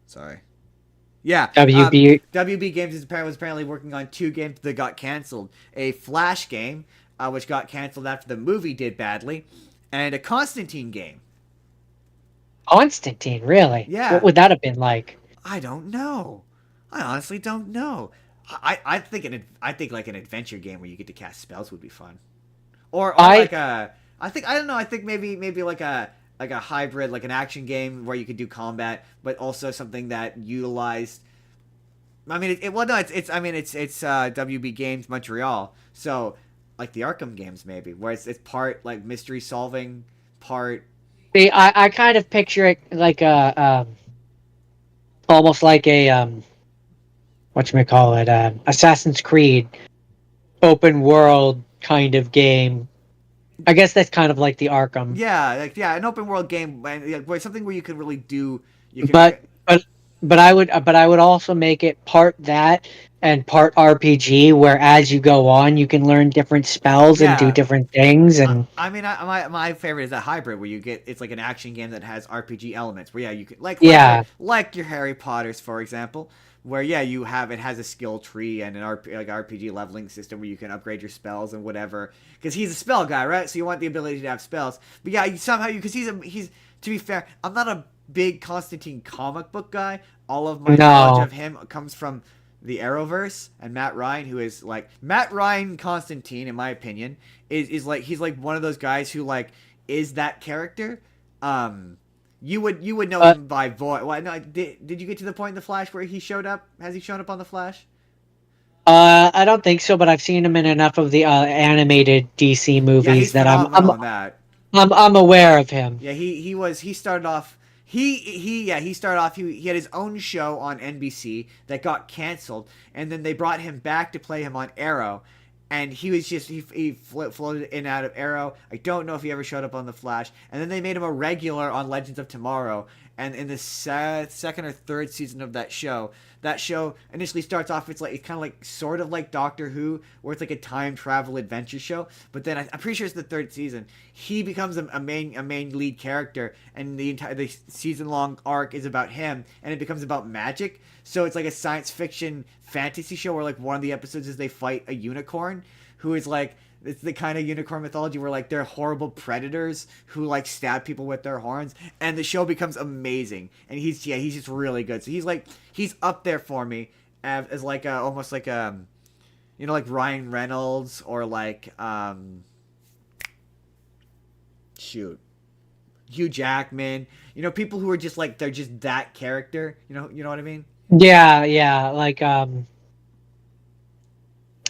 sorry. Yeah, WB Games was apparently working on 2 games that got canceled. A Flash game, which got canceled after the movie did badly, and a Constantine game. Constantine, really? Yeah. What would that have been like? I don't know. I honestly don't know. I think like an adventure game where you get to cast spells would be fun. Or like a... I think maybe like a hybrid, like an action game where you could do combat, but also something that utilized. I mean, it's WB Games Montreal, so like the Arkham games maybe, where it's part like mystery solving, part. See, I kind of picture it like almost like a whatchamacallit, Assassin's Creed open world kind of game. I guess that's kind of like the Arkham. Yeah, an open world game, something where you can really do. But I would also make it part that and part RPG, where as you go on, you can learn different spells and do different things. And my favorite is that hybrid where it's like an action game that has RPG elements. Where you can like your Harry Potters, for example. Where it has a skill tree and an RPG leveling system where you can upgrade your spells and whatever. Because he's a spell guy, right? So you want the ability to have spells. But because he's to be fair, I'm not a big Constantine comic book guy. All of my knowledge of him comes from the Arrowverse and Matt Ryan, who is like Matt Ryan Constantine, in my opinion, is like he's like one of those guys who like is that character. You would know him by voice. Well, no, did you get to the point in the Flash where he showed up? Has he shown up on the Flash? I don't think so, but I've seen him in enough of the animated DC Yeah, movies he's that phenomenal in that. I'm aware of him. Yeah, he started off he started off he had his own show on NBC that got canceled, and then they brought him back to play him on Arrow, and he was just he floated in and out of Arrow. I don't know if he ever showed up on The Flash, and then they made him a regular on Legends of Tomorrow. And in the second or third season of that show initially starts off, it's kind of like sort of like Doctor Who, where it's like a time travel adventure show. But then I'm pretty sure it's the third season, he becomes a main lead character, and the season long arc is about him, and it becomes about magic. So it's like a science fiction fantasy show where like one of the episodes is they fight a unicorn who is like, it's the kind of unicorn mythology where like they're horrible predators who like stab people with their horns, and the show becomes amazing. And he's just really good. So he's up there for me as like almost like like Ryan Reynolds, or like shoot, Hugh Jackman. People who are just like, they're just that character. You know what I mean? Yeah, like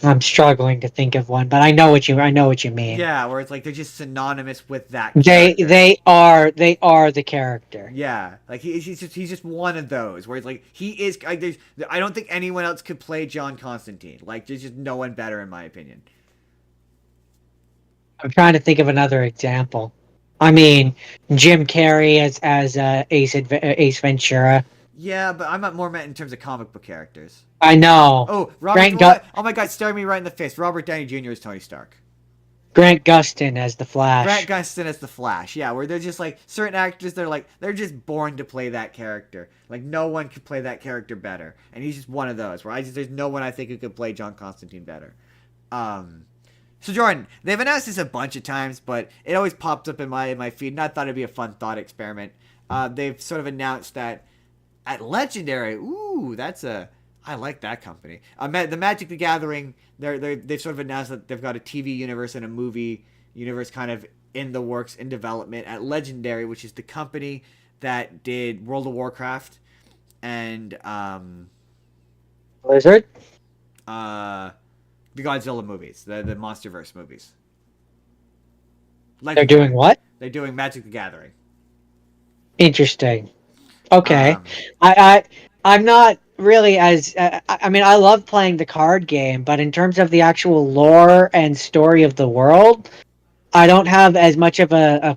I'm struggling to think of one, but I know what you mean. Yeah, where it's like they're just synonymous with that They character. they are the character. Yeah, like he's just one of those where it's like he is. I don't think anyone else could play John Constantine. Like there's just no one better in my opinion. I'm trying to think of another example. I mean, Jim Carrey as Ace Ventura. Yeah, but I'm not more meant in terms of comic book characters. I know. Oh, oh my God, staring me right in the face. Robert Downey Jr. is Tony Stark. Grant Gustin as the Flash. Grant Gustin as the Flash. Yeah, where they're just like certain actors. They're just born to play that character. Like no one could play that character better, and he's just one of those. Where there's no one I think who could play John Constantine better. So Jordan, they've announced this a bunch of times, but it always pops up in my feed, and I thought it'd be a fun thought experiment. They've sort of announced that at Legendary, I like that company. The Magic the Gathering, they've sort of announced that they've got a TV universe and a movie universe kind of in the works, in development at Legendary, which is the company that did World of Warcraft and Blizzard. The Godzilla movies, the MonsterVerse movies. They're doing what? They're doing Magic the Gathering. Interesting. Okay. I'm not really as I mean, I love playing the card game, but in terms of the actual lore and story of the world, I don't have as much of a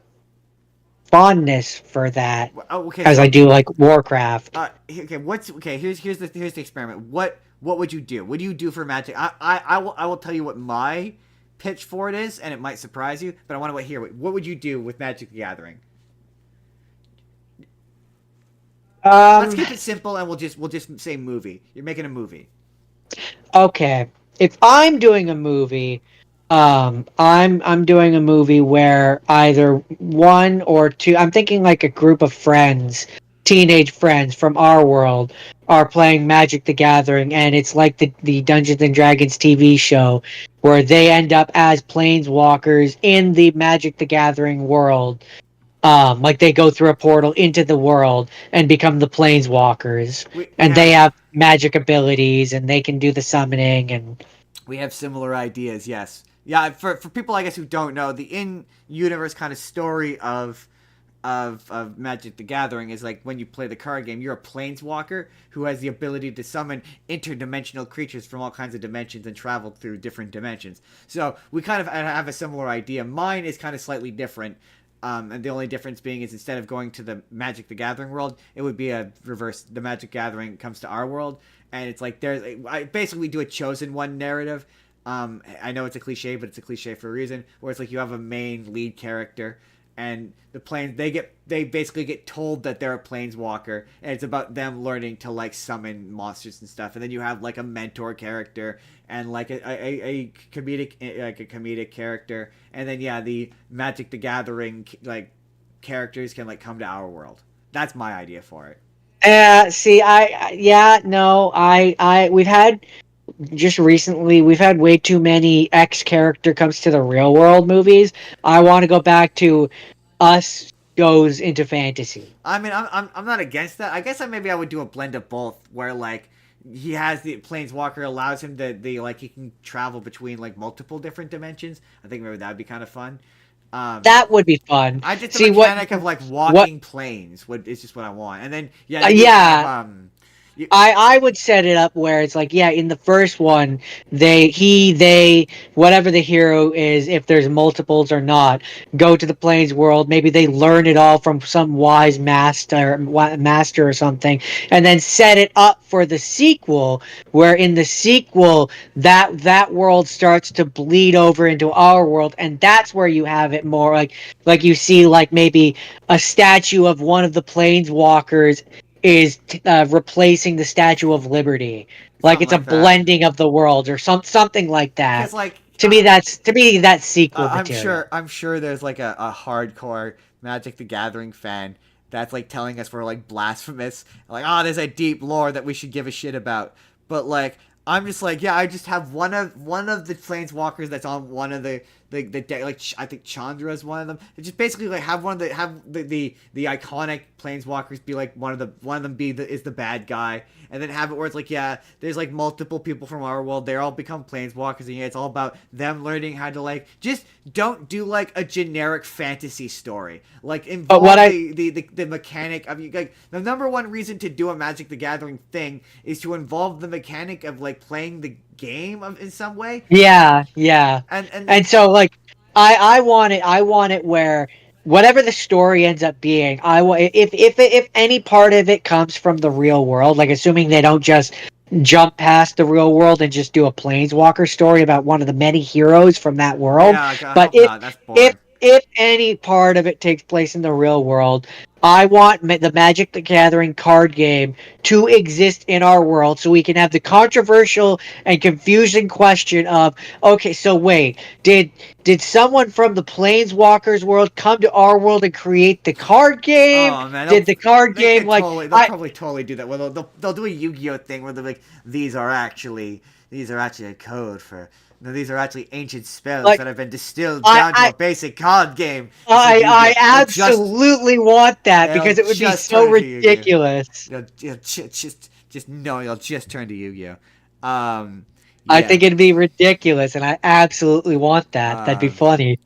fondness for that as I do like Warcraft. Okay. Here's the experiment. What would you do? What do you do for Magic? I will tell you what my pitch for it is, and it might surprise you, but I want to hear what would you do with Magic the Gathering? Let's keep it simple, and we'll just say movie. You're making a movie. Okay. If I'm doing a movie, I'm doing a movie where either one or two, I'm thinking like a group of friends, teenage friends from our world, are playing Magic the Gathering, and it's like the Dungeons and Dragons TV show where they end up as planeswalkers in the Magic the Gathering world. Like they go through a portal into the world and become the planeswalkers, they have magic abilities, and they can do the summoning, and we have similar ideas. Yes, yeah. For people, I guess, who don't know, the in-universe kind of story of Magic the Gathering is like when you play the card game, you're a planeswalker who has the ability to summon interdimensional creatures from all kinds of dimensions and travel through different dimensions. So we kind of have a similar idea. Mine is kind of slightly different. And the only difference being is instead of going to the Magic the Gathering world, it would be a reverse. The Magic Gathering comes to our world, and it's like I basically do a chosen one narrative. I know it's a cliche, but it's a cliche for a reason. Where it's like you have a main lead character, and they basically get told that they're a planeswalker, and it's about them learning to like summon monsters and stuff. And then you have like a mentor character and like a comedic character, and then the Magic the Gathering like characters can like come to our world. That's my idea for it. We've had just recently, we've had way too many X character comes to the real world movies. I want to go back to us goes into fantasy. I mean, I'm not against that. I guess maybe I would do a blend of both, where like he has the planeswalker allows him he can travel between like multiple different dimensions. I think maybe that'd be kind of fun. That would be fun. I just the See mechanic of like what walking planes is just what I want. And then then you yeah. have I would set it up where it's like, yeah, in the first one, they whatever the hero is, if there's multiples or not, go to the planes world. Maybe they learn it all from some wise master or something, and then set it up for the sequel, where in the sequel that world starts to bleed over into our world, and that's where you have it more like you see like maybe a statue of one of the planeswalkers is replacing the Statue of Liberty. Like it's a blending of the worlds or something like that. like to me that's sequel material. I'm sure there's like a hardcore Magic the Gathering fan that's like telling us we're like blasphemous, like there's a deep lore that we should give a shit about. But like I'm just like, yeah, I just have one of the planeswalkers that's on one of the deck. Like I think Chandra is one of them. It's just basically like have the iconic planeswalkers be like one of them is the bad guy, and then have it where it's like, yeah, there's like multiple people from our world. They all become planeswalkers, and yeah, it's all about them learning how to like just don't do like a generic fantasy story. Like involve the mechanic of you. Like the number one reason to do a Magic the Gathering thing is to involve the mechanic of like playing the game in some way. Yeah. And so like I want it where whatever the story ends up being, if any part of it comes from the real world, like assuming they don't just jump past the real world and just do a planeswalker story about one of the many heroes from that world. Yeah, but if any part of it takes place in the real world, I want the Magic the Gathering card game to exist in our world so we can have the controversial and confusing question of, okay, so wait, did someone from the Planeswalkers world come to our world and create the card game? Oh man, did the card game like they'll probably totally do that. Well, they'll do a Yu-Gi-Oh thing where they're like, these are actually a code for. No, these are actually ancient spells that have been distilled down to a basic card game. I absolutely want that because it would be so ridiculous. You'll just turn to Yu-Gi-Oh. I think it'd be ridiculous, and I absolutely want that. That'd be funny.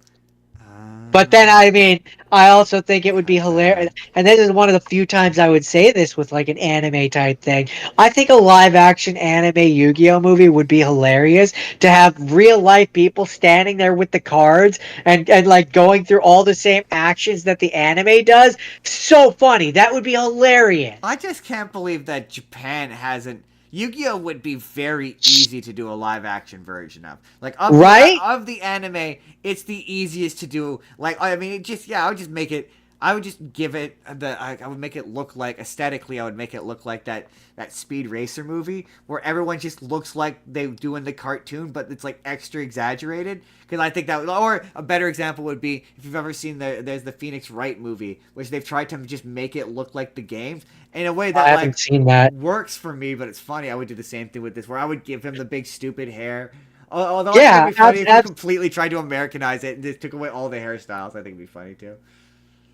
But then, I mean, I also think it would be hilarious. And this is one of the few times I would say this with like an anime type thing. I think a live action anime Yu-Gi-Oh movie would be hilarious to have real life people standing there with the cards and like going through all the same actions that the anime does. So funny. That would be hilarious. I just can't believe that Japan hasn't. Yu-Gi-Oh would be very easy to do a live action version of. Like of the anime, it's the easiest to do. Like I mean, I would just make it. I would just give it I would make it look like aesthetically. I would make it look like that Speed Racer movie where everyone just looks like they do in the cartoon, but it's like extra exaggerated. Because I think that, or a better example would be if you've ever seen there's the Phoenix Wright movie, which they've tried to just make it look like the games in a way that I haven't seen that. Works for me. But it's funny. I would do the same thing with this, where I would give him the big stupid hair. Although I think it'd be funny if you completely tried to Americanize it and just took away all the hairstyles. I think it'd be funny too.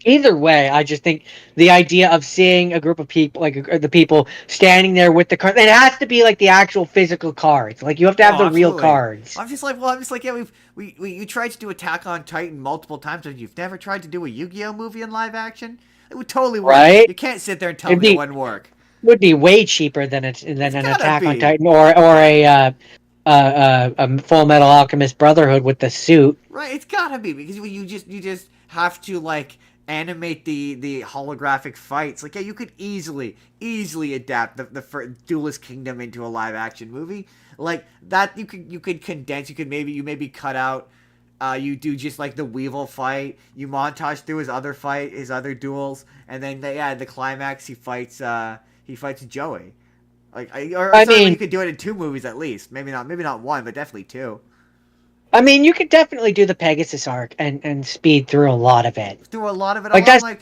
Either way, I just think the idea of seeing a group of people, like the people standing there with the cards, it has to be like the actual physical cards. Like you have to have the real cards. I'm just like, yeah, you tried to do Attack on Titan multiple times, and you've never tried to do a Yu-Gi-Oh movie in live action. It would totally work. Right? You can't sit there and tell me it wouldn't work. It would be way cheaper than an Attack on Titan or a Full Metal Alchemist Brotherhood with the suit. Right, it's gotta be because you just have to like animate the holographic fights. Like, yeah, you could easily adapt the Duelist Kingdom into a live action movie. Like that, you could condense. You maybe cut out. You do just like the Weevil fight. You montage through his other duels, and then the climax he fights Joey. Like, I mean, you could do it in 2 movies at least. Maybe not 1, but definitely 2. I mean, you could definitely do the Pegasus arc and speed through a lot of it. Like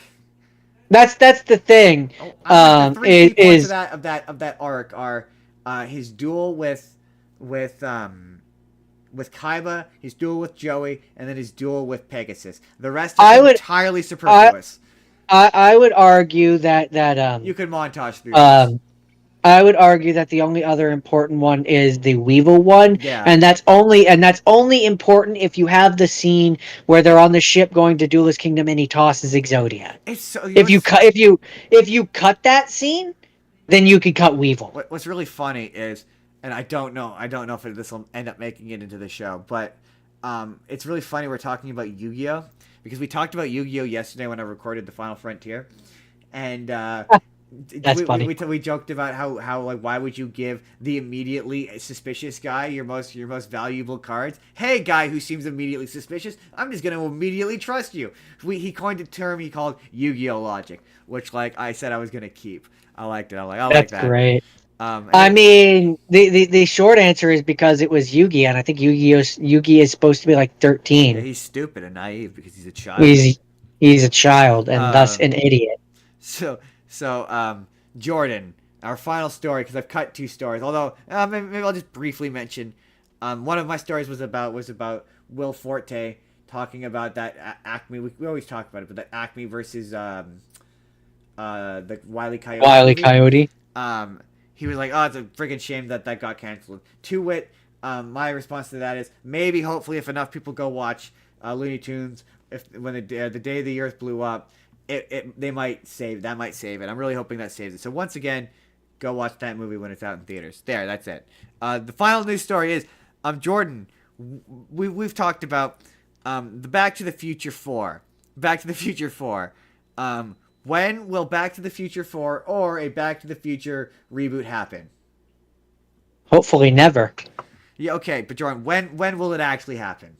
that's the thing. The 3 key points of that arc are his duel with Kaiba, his duel with Joey, and then his duel with Pegasus. The rest is entirely superfluous. I would argue that you could montage through this. I would argue that the only other important one is the Weevil one, Yeah. and that's only important if you have the scene where they're on the ship going to Duelist Kingdom and he tosses Exodia. It's so. If you cut that scene, then you could cut Weevil. What's really funny is, and I don't know if this will end up making it into the show, but it's really funny we're talking about Yu-Gi-Oh! Because we talked about Yu-Gi-Oh! Yesterday when I recorded the Final Frontier, and That's funny. We joked about how like why would you give the immediately suspicious guy your most valuable cards? Hey, guy who seems immediately suspicious, I'm just gonna immediately trust you. He coined a term he called Yu-Gi-Oh! Logic, which like I said I was gonna keep. I liked it. I like That's that. great. I mean, the short answer is because it was Yugi, and I think Yugi is supposed to be like 13. Yeah, he's stupid and naive because he's a child. He's a child and thus an idiot. So Jordan, our final story, because I've cut 2 stories. Although maybe I'll just briefly mention, one of my stories was about Will Forte talking about that Acme. We always talk about it, but that Acme versus the Wile E. Coyote. Wile E. Coyote. He was like, "Oh, it's a friggin' shame that got canceled." To wit, my response to that is maybe, hopefully, if enough people go watch Looney Tunes, when the day the Earth blew up, they might save it. I'm really hoping that saves it. So once again, go watch that movie when it's out in theaters. There, that's it. The final news story is, Jordan, we've talked about the Back to the Future 4. Back to the Future 4. When will Back to the Future 4 or a Back to the Future reboot happen? Hopefully never. Yeah, okay, but Jordan, when will it actually happen?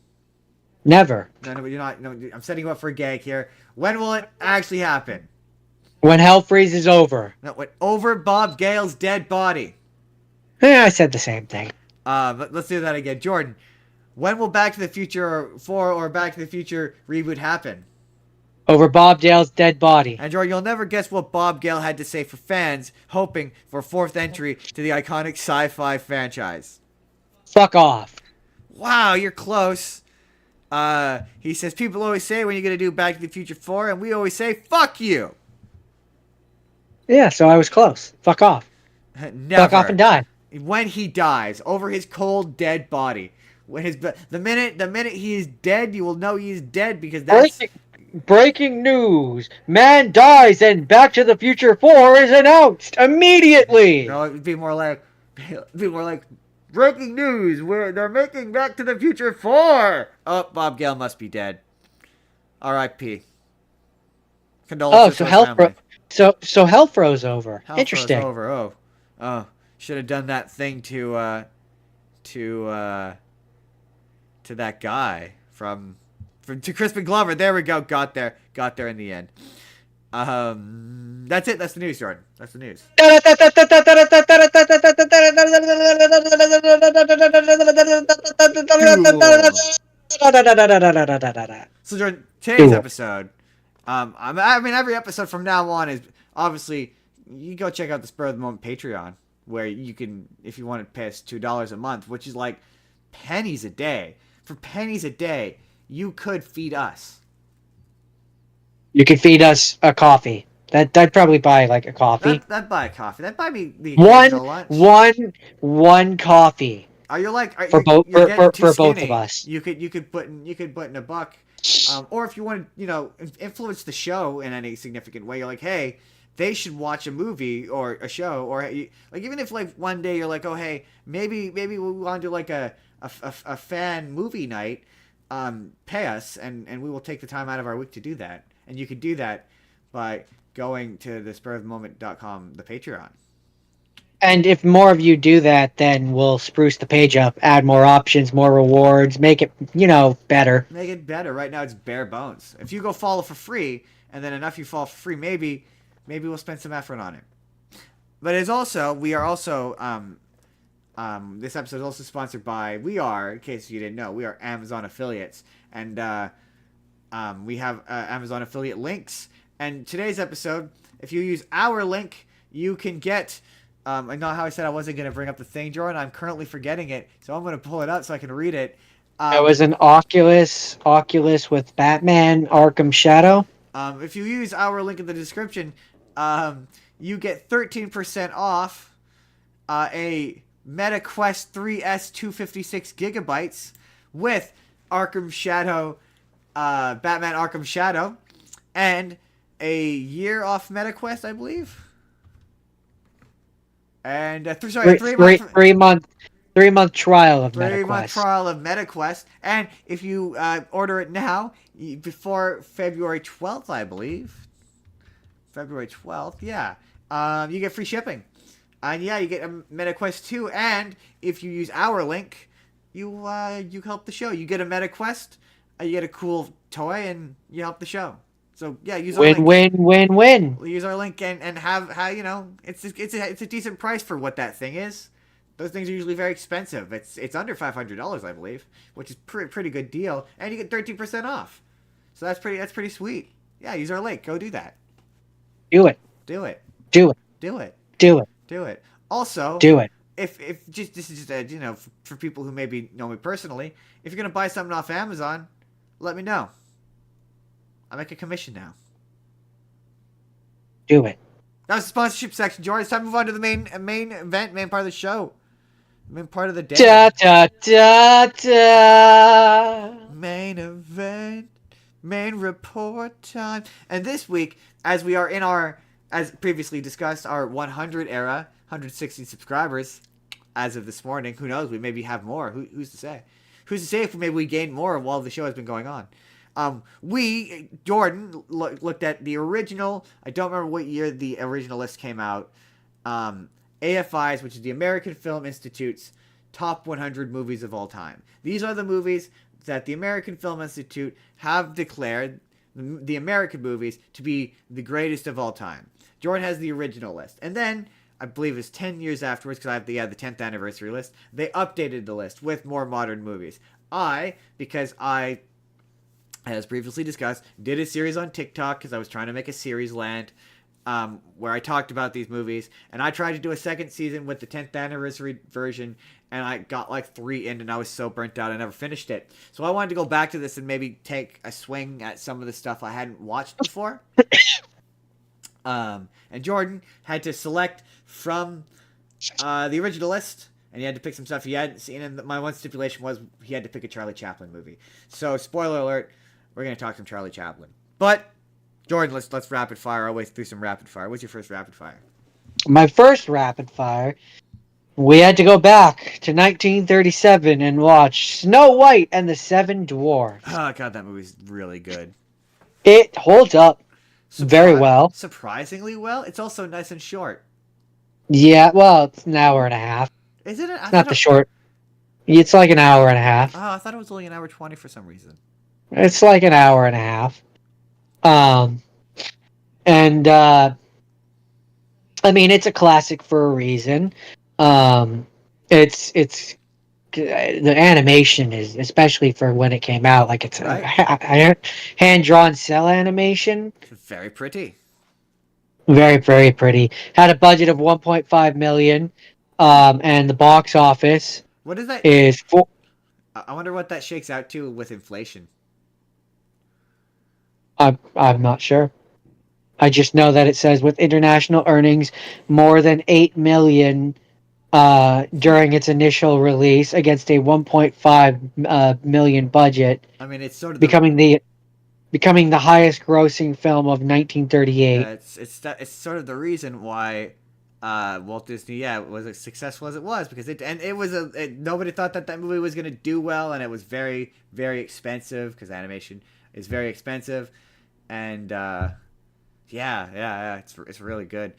Never. No, you're not. No, I'm setting you up for a gag here. When will it actually happen? When hell freezes over. No, over Bob Gale's dead body. Yeah, I said the same thing. Let's do that again. Jordan, when will Back to the Future 4 or Back to the Future reboot happen? Over Bob Gale's dead body. And Jordan, you'll never guess what Bob Gale had to say for fans hoping for 4th entry to the iconic sci-fi franchise. Fuck off. Wow, you're close. He says, people always say when you're going to do Back to the Future 4, and we always say, fuck you. Yeah, so I was close. Fuck off. Never. Fuck off and die. When he dies, over his cold, dead body. The minute he is dead, you will know he is dead because that's... Breaking news. Man dies and Back to the Future 4 is announced immediately. No, it'd be more like breaking news where they're making Back to the Future 4. Oh, Bob Gale must be dead. R.I.P. Condolences. So hell froze over. Hell Interesting. froze over. Oh, should have done that thing to that guy to Crispin Glover. There we go. Got there in the end. That's it. That's the news, Jordan. That's the news. So Jordan, today's episode. I mean, every episode from now on is obviously you go check out the Spur of the Moment Patreon, where you can, if you want to pay us $2 a month, which is like pennies a day. For pennies a day, you could feed us. You could feed us a coffee. I'd probably buy like a coffee. That'd buy a coffee. That'd buy me the occasional lunch. One coffee. You're both of us. You could put in $1, or if you want to, influence the show in any significant way. You're like, hey, they should watch a movie or a show, or like even if like one day you're like, oh hey, maybe we want to do like a fan movie night. Pay us, and we will take the time out of our week to do that. And you could do that by going to the spurofthemoment.com, the Patreon. And if more of you do that, then we'll spruce the page up, add more options, more rewards, make it, better. Make it better. Right now it's bare bones. If you go follow for free, and then enough you follow for free, maybe we'll spend some effort on it. But this episode is also sponsored by, in case you didn't know, we are Amazon affiliates. And we have Amazon affiliate links. And today's episode, if you use our link, you can get... I know how I said I wasn't going to bring up the thing, Jordan. I'm currently forgetting it, so I'm going to pull it up so I can read it. It was an Oculus with Batman Arkham Shadow. If you use our link in the description, you get 13% off a Meta Quest 3S 256 gigabytes with Arkham Shadow, Batman Arkham Shadow, and a year off Meta Quest, I believe. And 3-month trial of MetaQuest. 3-month trial of MetaQuest, and if you order it now, before February 12th, I believe. February 12th, yeah. You get free shipping. And yeah, you get a MetaQuest 2, and if you use our link, you help the show. You get a MetaQuest, you get a cool toy, and you help the show. So yeah, use our link. Win. We'll use our link and have how it's a decent price for what that thing is. Those things are usually very expensive. It's under $500, I believe, which is pretty good deal, and you get 13% off. So that's pretty sweet. Yeah, use our link. Go do that. Do it. Do it. Do it. Do it. Do it. Do it. Also, do it. If just this is just for people who maybe know me personally, if you're gonna buy something off Amazon, let me know. I make a commission now. Do it. That was the sponsorship section, George. It's time to move on to the main event, main part of the show. Main part of the day. Da da da da. Main event. Main report time. And this week, as we are in our, as previously discussed, our 100 era, 160 subscribers as of this morning. Who knows? We maybe have more. Who's to say? Who's to say if maybe we gained more while the show has been going on? Jordan looked at the original. I don't remember what year the original list came out. AFI's, which is the American Film Institute's top 100 movies of all time. These are the movies that the American Film Institute have declared the American movies to be the greatest of all time. Jordan has the original list. And then, I believe it's 10 years afterwards, because I have the 10th anniversary list, they updated the list with more modern movies. Because I, as previously discussed, did a series on TikTok, because I was trying to make a series land, where I talked about these movies, and I tried to do a second season with the 10th anniversary version, and I got like 3 in, and I was so burnt out I never finished it. So I wanted to go back to this and maybe take a swing at some of the stuff I hadn't watched before. And Jordan had to select from the original list, and he had to pick some stuff he hadn't seen, and my one stipulation was he had to pick a Charlie Chaplin movie. So, spoiler alert, we're going to talk some Charlie Chaplin. But, Jordan, let's rapid fire our way through some rapid fire. What's your first rapid fire? My first rapid fire, we had to go back to 1937 and watch Snow White and the Seven Dwarfs. Oh, God, that movie's really good. It holds up very well. Surprisingly well. It's also nice and short. Yeah, well, it's an hour and a half. Is it? Not the short. It's like an hour and a half. Oh, I thought it was only an hour 20 for some reason. It's like an hour and a half. I mean, it's a classic for a reason. It's the animation is, especially for when it came out, like it's right. Hand-drawn cell animation. Very pretty. Very, very pretty. Had a budget of $1.5 million, and the box office. What is that? Is for. I wonder what that shakes out to with inflation. I'm not sure. I just know that it says with international earnings more than $8 million during its initial release against a $1.5 million budget. I mean, it's sort of becoming the highest grossing film of 1938. Yeah, it's sort of the reason why Walt Disney was as successful as it was, because nobody thought that movie was going to do well, and it was very, very expensive because animation is very expensive, and it's really good.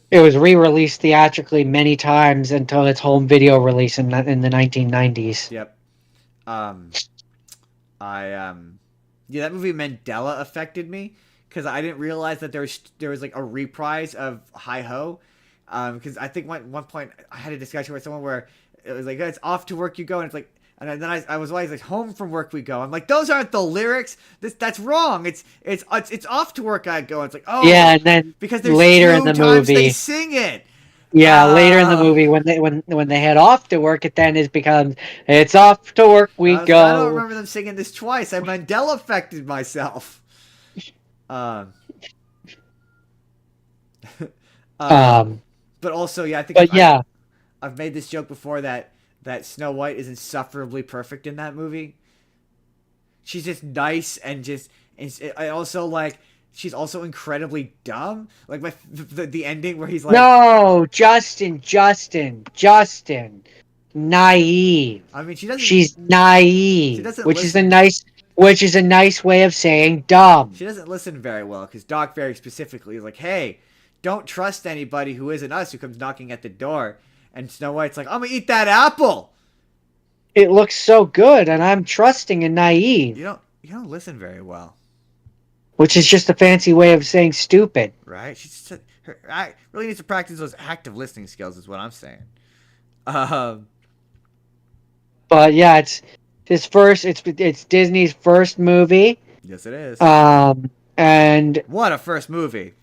It was re-released theatrically many times until its home video release in the 1990s. Yep. That movie Mandela affected me because I didn't realize that there was like a reprise of Hi Ho, because I think one point I had a discussion with someone where it was like, it's off to work you go, and it's like, and then I was always like, home from work we go. I'm like, those aren't the lyrics. That's wrong. It's off to work I go. It's like, oh yeah, and then because there's later in the times movie they sing it. Yeah, later in the movie when they head off to work, it then becomes it's off to work we go. I don't remember them singing this twice. I Mandela affected myself. But But also, yeah, I think But yeah, I've made this joke before that Snow White is insufferably perfect in that movie. She's just nice and just, and I also like, she's also incredibly dumb. Like the ending where he's like, no, Justin, naive. I mean, she doesn't, She's she naive, doesn't which is listen. a nice way of saying dumb. She doesn't listen very well because Doc very specifically is like, hey, don't trust anybody who isn't us who comes knocking at the door. And Snow White's like, I'm gonna eat that apple. It looks so good, and I'm trusting and naive, You don't listen very well, which is just a fancy way of saying stupid. right? I really needs to practice those active listening skills, is what I'm saying. Um, But yeah, it's it's Disney's first movie. yes, it is. And What a first movie!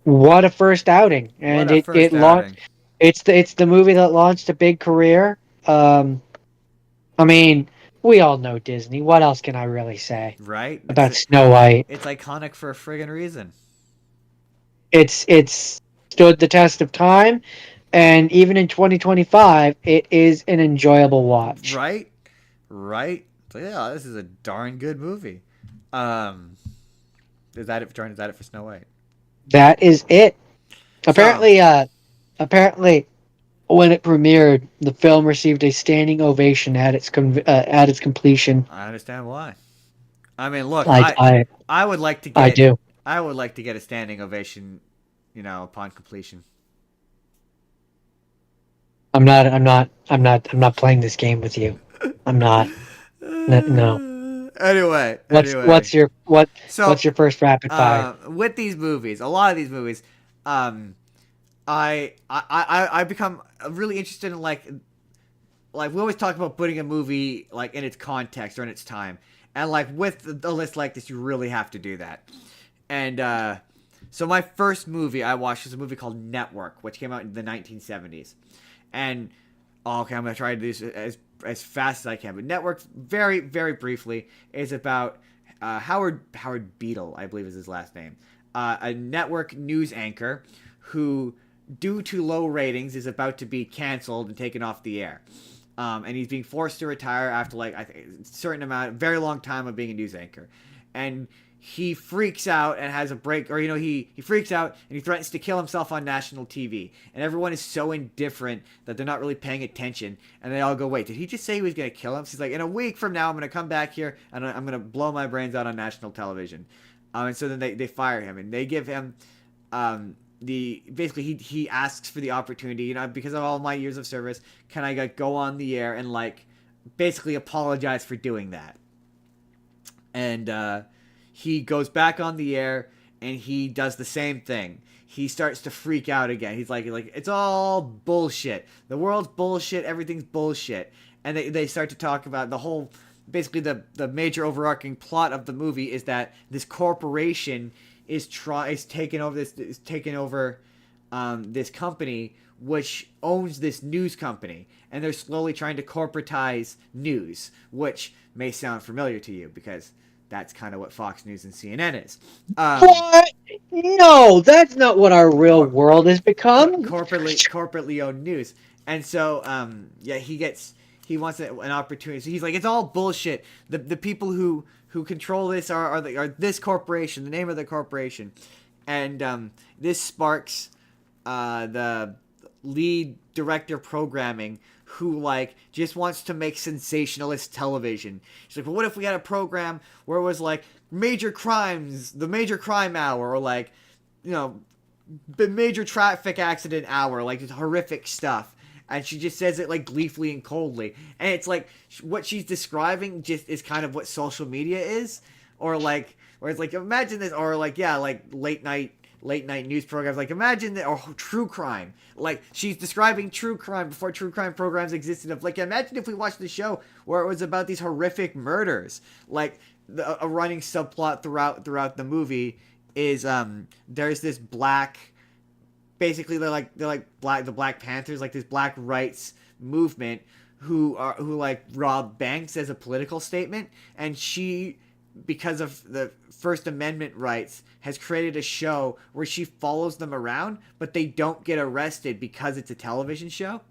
what a first outing. And What a first it launched. outing. It's the movie that launched a big career. I mean, we all know Disney. What else can I really say Right? about Snow White? It's iconic for a friggin' reason. It's stood the test of time, and even in 2025, it is an enjoyable watch. Right? Right? So yeah, this is a darn good movie. Is that it, Jordan? Is that it for Snow White? That is it. Apparently, when it premiered, the film received a standing ovation at its completion. I understand why. I mean, look, I I would like to get I do. I would like to get a standing ovation, upon completion. I'm not playing this game with you. I'm not. No. Anyway, What's your first rapid fire? With these movies, a lot of these movies, I become really interested in like we always talk about putting a movie like in its context or in its time, and like with a list like this, you really have to do that. And so my first movie I watched was a movie called Network, which came out in the 1970s. And okay, I'm gonna try to do this as fast as I can. But Network, very very briefly, is about Howard Beadle, I believe is his last name, a network news anchor who, due to low ratings, is about to be canceled and taken off the air. And he's being forced to retire after like I think a certain amount, very long time of being a news anchor, and he freaks out and has a break, or he freaks out and he threatens to kill himself on national TV, and everyone is so indifferent that they're not really paying attention, and they all go, wait, did he just say he was going to kill him? So he's like, in a week from now I'm going to come back here and I'm going to blow my brains out on national television. And so then they fire him, and they give him basically he asks for the opportunity, because of all my years of service, can I go on the air and like basically apologize for doing that. And he goes back on the air and he does the same thing. He starts to freak out again. He's like it's all bullshit. The world's bullshit. Everything's bullshit. And they start to talk about the whole, basically the major overarching plot of the movie is that this corporation is taking over this company which owns this news company, and they're slowly trying to corporatize news, which may sound familiar to you because that's kind of what Fox News and CNN is. What? No, that's not what our real world has become. Corporately owned news. And so, he wants an opportunity. So he's like, it's all bullshit. The people who control this are this corporation, the name of the corporation. And this sparks the lead director of programming, who like just wants to make sensationalist television. She's like, well, what if we had a program where it was like major crimes, the major crime hour, or like, the major traffic accident hour, like just horrific stuff. And she just says it like gleefully and coldly. And it's like what she's describing just is kind of what social media is, or like, where it's like, imagine this, or like, yeah, like late night news programs, like imagine that, or true crime, like she's describing true crime before true crime programs existed, of like, imagine if we watched the show where it was about these horrific murders. Like a running subplot throughout the movie is there's this black, basically they're like the Black Panthers, like this black rights movement who like rob banks as a political statement, and she because of the First Amendment rights, has created a show where she follows them around, but they don't get arrested because it's a television show.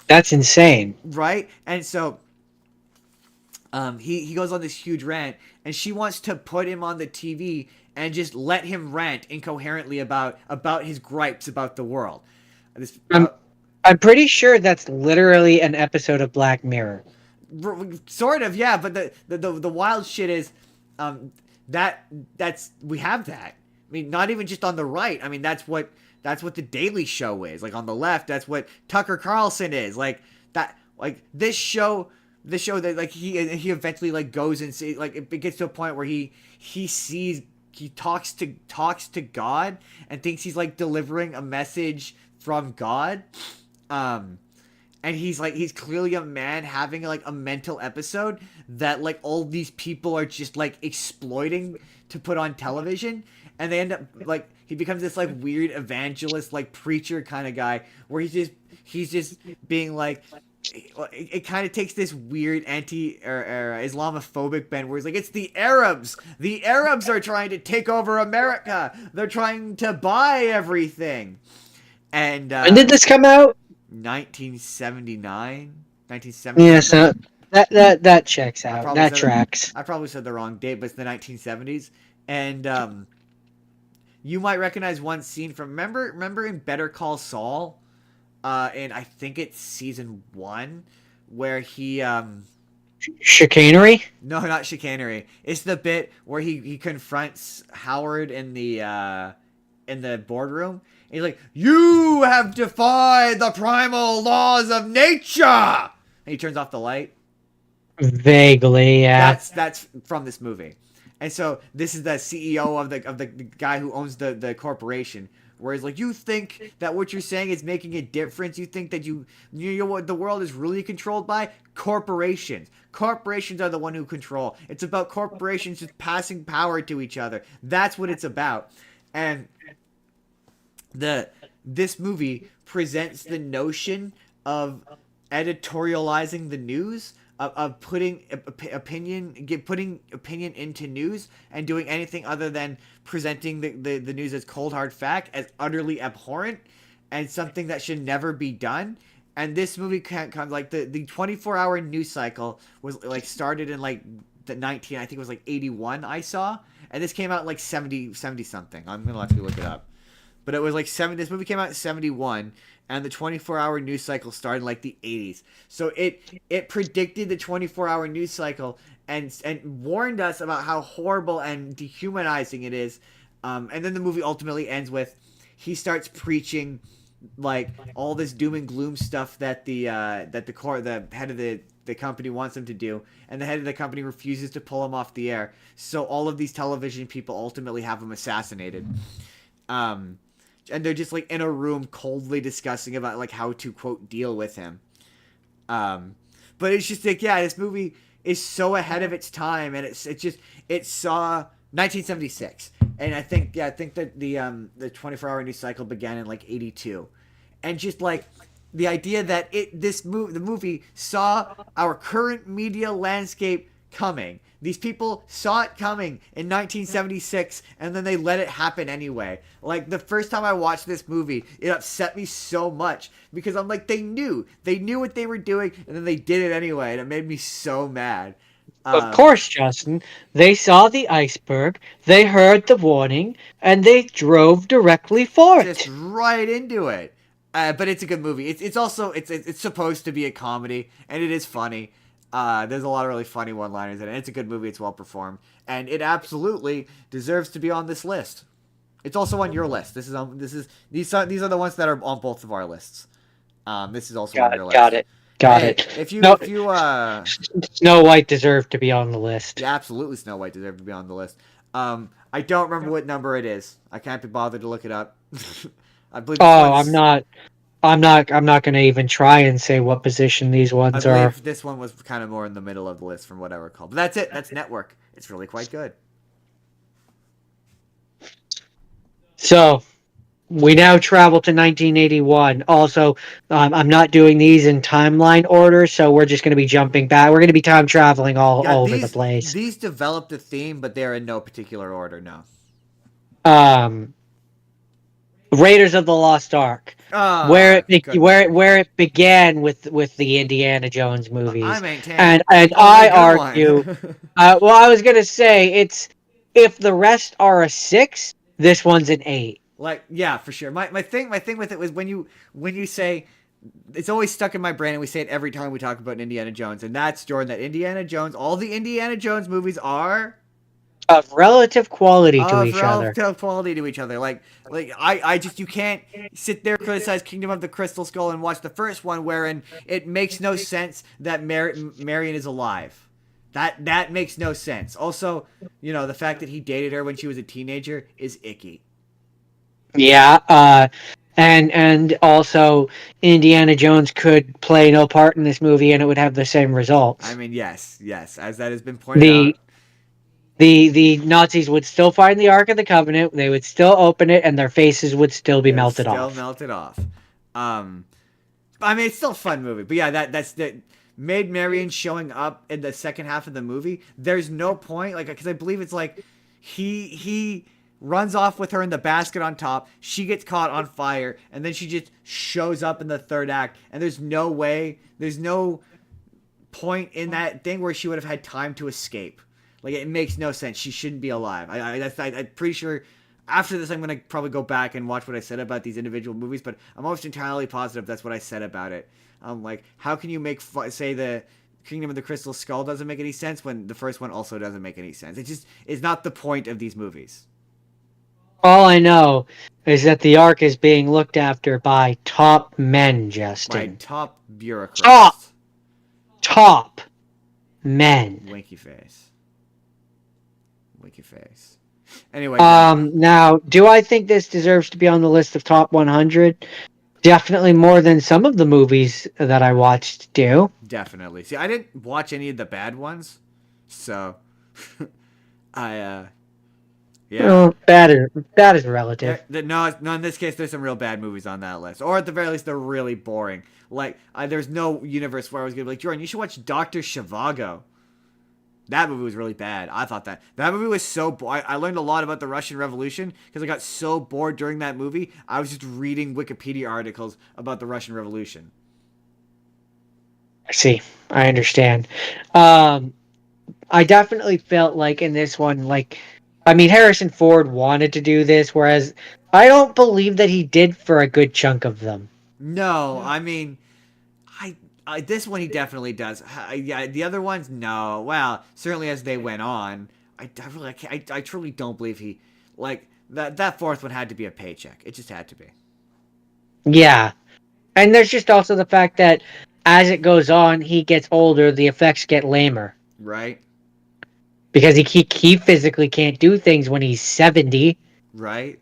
That's insane. Right? And so he goes on this huge rant, and she wants to put him on the TV and just let him rant incoherently about his gripes about the world. I'm pretty sure that's literally an episode of Black Mirror. Sort of, yeah. But the wild shit is, that's we have that. I mean, not even just on the right. I mean, that's what the Daily Show is. Like on the left, that's what Tucker Carlson is. Like that. Like this show that like he eventually like goes and see, like it gets to a point where he talks to God and thinks he's like delivering a message from God. And he's clearly a man having like a mental episode that like all these people are just like exploiting to put on television, and they end up like he becomes this like weird evangelist like preacher kind of guy where he's just being like, it kind of takes this weird anti or Islamophobic bend where he's like, it's the Arabs are trying to take over America, they're trying to buy everything. And when did this come out? 1979. Yeah, so that checks out. That tracks. I probably said the wrong date, but it's the 1970s. And you might recognize one scene from remember in Better Call Saul, and I think it's season 1, where he chicanery? No, not chicanery. It's the bit where he confronts Howard in the boardroom. He's like, "You have defied the primal laws of nature!" And he turns off the light. Vaguely, yeah. That's from this movie. And so this is the CEO of the guy who owns the corporation, where he's like, "You think that what you're saying is making a difference? You think that you know what the world is really controlled by? Corporations. Corporations are the one who control. It's about corporations just passing power to each other. That's what it's about." And this movie presents the notion of editorializing the news, of putting opinion into news, and doing anything other than presenting the news as cold hard fact, as utterly abhorrent and something that should never be done. And this movie comes like the 24-hour news cycle was like started in like the I think it was like 81 I saw, and this came out like 70 something. I'm gonna have to look it up. But it was like this movie came out in 71, and the 24-hour news cycle started in like the 80s. So it predicted the 24-hour news cycle and warned us about how horrible and dehumanizing it is. And then the movie ultimately ends with he starts preaching like all this doom and gloom stuff that the head of the company wants him to do, and the head of the company refuses to pull him off the air. So all of these television people ultimately have him assassinated. And they're just like in a room coldly discussing about like how to quote deal with him. But it's just like, yeah, this movie is so ahead of its time, and it saw 1976, and I think that the 24-hour news cycle began in like 82, and just like the idea that the movie saw our current media landscape coming. These people saw it coming in 1976, and then they let it happen anyway. Like, the first time I watched this movie, it upset me so much, because I'm like, they knew what they were doing, and then they did it anyway, and it made me so mad. Of course, Justin. They saw the iceberg, they heard the warning, and they drove directly for it. Just right into it. But it's a good movie. It's also supposed to be a comedy, and it is funny. There's a lot of really funny one-liners in it. It's a good movie. It's well performed, and it absolutely deserves to be on this list. It's also on your list. These are the ones that are on both of our lists. This is also on your list. Got it. If you Snow White deserved to be on the list. Yeah, absolutely, Snow White deserved to be on the list. I don't remember what number it is. I can't be bothered to look it up. I believe. I'm not going to even try and say what position these ones are. This one was kind of more in the middle of the list from what I recall. But that's it. That's Network. It's really quite good. So, We now travel to 1981. Also, I'm not doing these in timeline order, so we're just going to be jumping back. We're going to be time traveling Yeah, all over the place. these developed a theme, but they're in no particular order. No. Um, Raiders of the Lost Ark, Ah, good movie. where it began with the Indiana Jones I movies, maintain and only I good argue, one. well, I was gonna say it's if the rest are a 6, this one's an 8. Like, yeah, for sure. My thing with it was when you say it's always stuck in my brain, and we say it every time we talk about Indiana Jones, and that's Jordan. That Indiana Jones, all the Indiana Jones movies are Of relative quality to of each other. relative quality to each other. I just you can't sit there and criticize Kingdom of the Crystal Skull and watch the first one, wherein it makes no sense that Marion is alive. That makes no sense. Also, the fact that he dated her when she was a teenager is icky. Yeah, and also Indiana Jones could play no part in this movie, and it would have the same I results. mean, yes, as that has been pointed The out. the Nazis would still find the Ark of the Covenant. They would still open it, and their faces would still be It was melted still off. melted off. Um, I mean, it's still a fun movie, but yeah, that's the Maid Marian showing up in the second half of the movie. There's no point, like, because I believe it's like he runs off with her in the basket on top. She gets caught on fire, and then she just shows up in the third act. And there's no point in that thing where she would have had time to escape. Like, it makes no sense. She shouldn't be alive. I'm pretty sure after this, I'm going to probably go back and watch what I said about these individual movies, but I'm almost entirely positive that's what I said about it. Like, how can you say the Kingdom of the Crystal Skull doesn't make any sense when the first one also doesn't make any sense? It just is not the point of these movies. All I know is that the Ark is being looked after by top men, By Justin. top Top, bureaucrats. top men. Winky face. Winky face. Anyway, yeah. Now, do I think this deserves to be on the list of top 100? Definitely more than some of the movies that I watched do. Definitely. See, I didn't watch any of the bad ones, so yeah. Well, that is relative. No, in this case, there's some real bad movies on that list, or at the very least, they're really boring. Like, there's no universe where I was gonna be like, Jordan, you should watch Doctor Zhivago. That movie was really bad. I thought that movie was so. I learned a lot about the Russian Revolution because I got so bored during that movie. I was just reading Wikipedia articles about the Russian Revolution. I see. I understand. I definitely felt like in this one, I mean, Harrison Ford wanted to do this, whereas I don't believe that he did for a good chunk of them. No, I mean, this one he definitely does. Yeah, the other ones, no. Well, certainly as they went on, I truly don't believe he like that fourth one had to be a paycheck. It just had to be. Yeah. And there's just also the fact that as it goes on, he gets older, the effects get lamer. Right. Because he physically can't do things when he's 70. Right.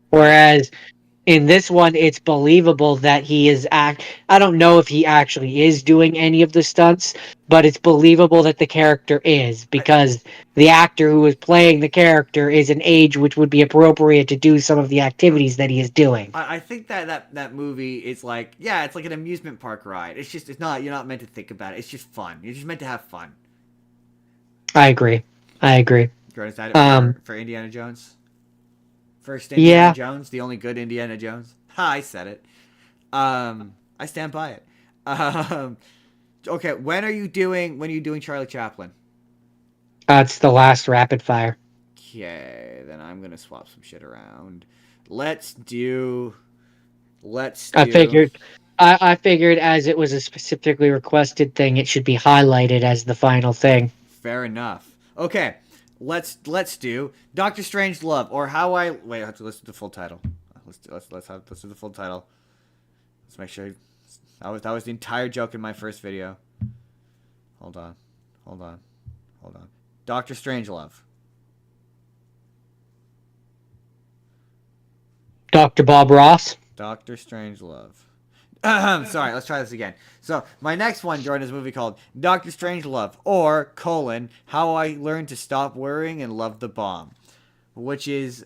Whereas in this one, it's believable that he is I don't know if he actually is doing any of the stunts, but it's believable that the character is, because the actor who is playing the character is an age which would be appropriate to do some of the activities that he is doing. I think that movie is like, yeah, it's like an amusement park ride. It's not, you're not meant to think about it. It's just fun. You're just meant to have fun. I agree. Is that it for Indiana Jones? First Indiana Yeah. Jones, the only good Indiana Jones. Ha, I said it. I stand by it. Okay, when are you doing Charlie Chaplin? It's the last rapid fire. Okay, then I'm gonna swap some shit around. Let's do. I figured as it was a specifically requested thing, it should be highlighted as the final thing. Fair enough. Okay, let's do Doctor Strangelove, or how I wait. I have to listen to the full title. Let's do the full title. Let's make sure that was the entire joke in my first video. Hold on. Doctor Strangelove. Dr. Bob Ross. Doctor Strangelove. Sorry, let's try this again. So, my next one, Jordan, is a movie called Doctor Strangelove, or, How I Learned to Stop Worrying and Love the Bomb, which is,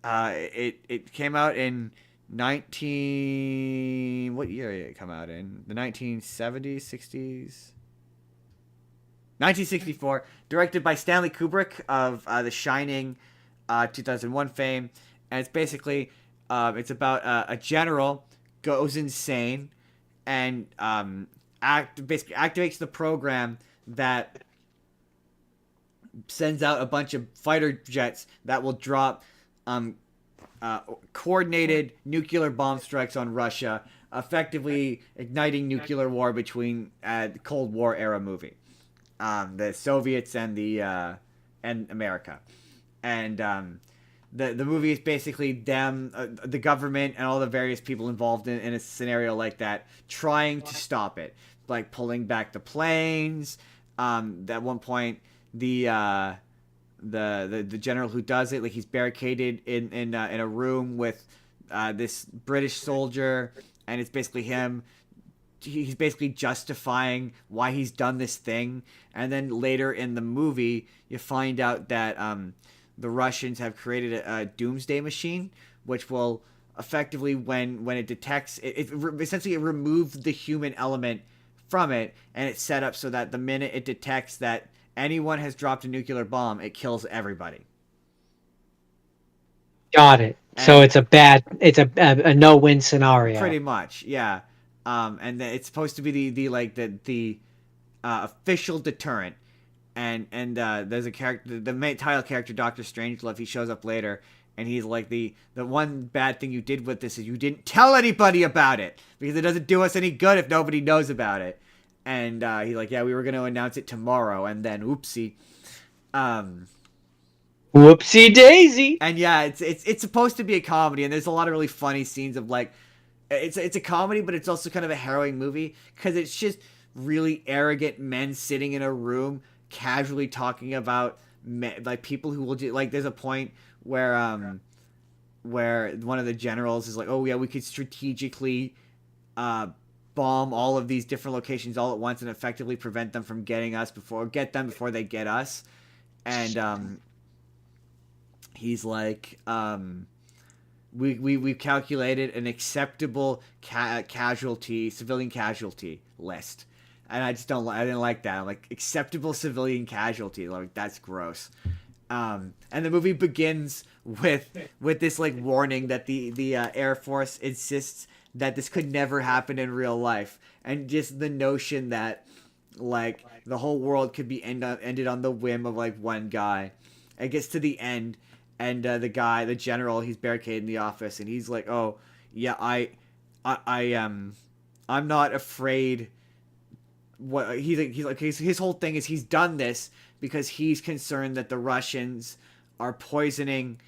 It came out in 19. What year did it come out in? The 1970s, 60s. 1964. Directed by Stanley Kubrick of The Shining, 2001 fame, and it's basically it's about a general goes insane and basically activates the program that sends out a bunch of fighter jets that will drop coordinated nuclear bomb strikes on Russia, effectively igniting nuclear war between the Cold War era movie, the Soviets and and America, and the movie is basically them, the government, and all the various people involved in a scenario like that, trying to stop it, like pulling back the planes. At one point, the general who does it, like he's barricaded in a room with this British soldier, and it's basically him. He's basically justifying why he's done this thing, and then later in the movie, you find out that the Russians have created a doomsday machine, which will effectively, when it detects it essentially it removes the human element from it, and it's set up so that the minute it detects that anyone has dropped a nuclear bomb, it kills everybody. Got it. So it's a no-win scenario. Pretty much, yeah. And it's supposed to be the official deterrent. And there's a character, the main title character, Dr. Strangelove. He shows up later, and he's like, the one bad thing you did with this is you didn't tell anybody about it, because it doesn't do us any good if nobody knows about it. And he's like, yeah, we were going to announce it tomorrow, and then oopsie. Whoopsie daisy. And yeah, it's supposed to be a comedy, and there's a lot of really funny scenes of like, it's a comedy, but it's also kind of a harrowing movie, because it's just really arrogant men sitting in a room casually talking about like people who will do, like there's a point where one of the generals is like, oh yeah, we could strategically bomb all of these different locations all at once and effectively prevent them from getting us before they get us. And he's like, we've calculated an acceptable civilian casualty list. And I didn't like that. I'm like, acceptable civilian casualty. Like, that's gross. And the movie begins with this like warning that the Air Force insists that this could never happen in real life, and just the notion that like the whole world could be ended on the whim of like one guy. It gets to the end, and the general, he's barricaded in the office, and he's like, oh yeah, I'm not afraid. What he's like his whole thing is he's done this because he's concerned that the Russians are poisoning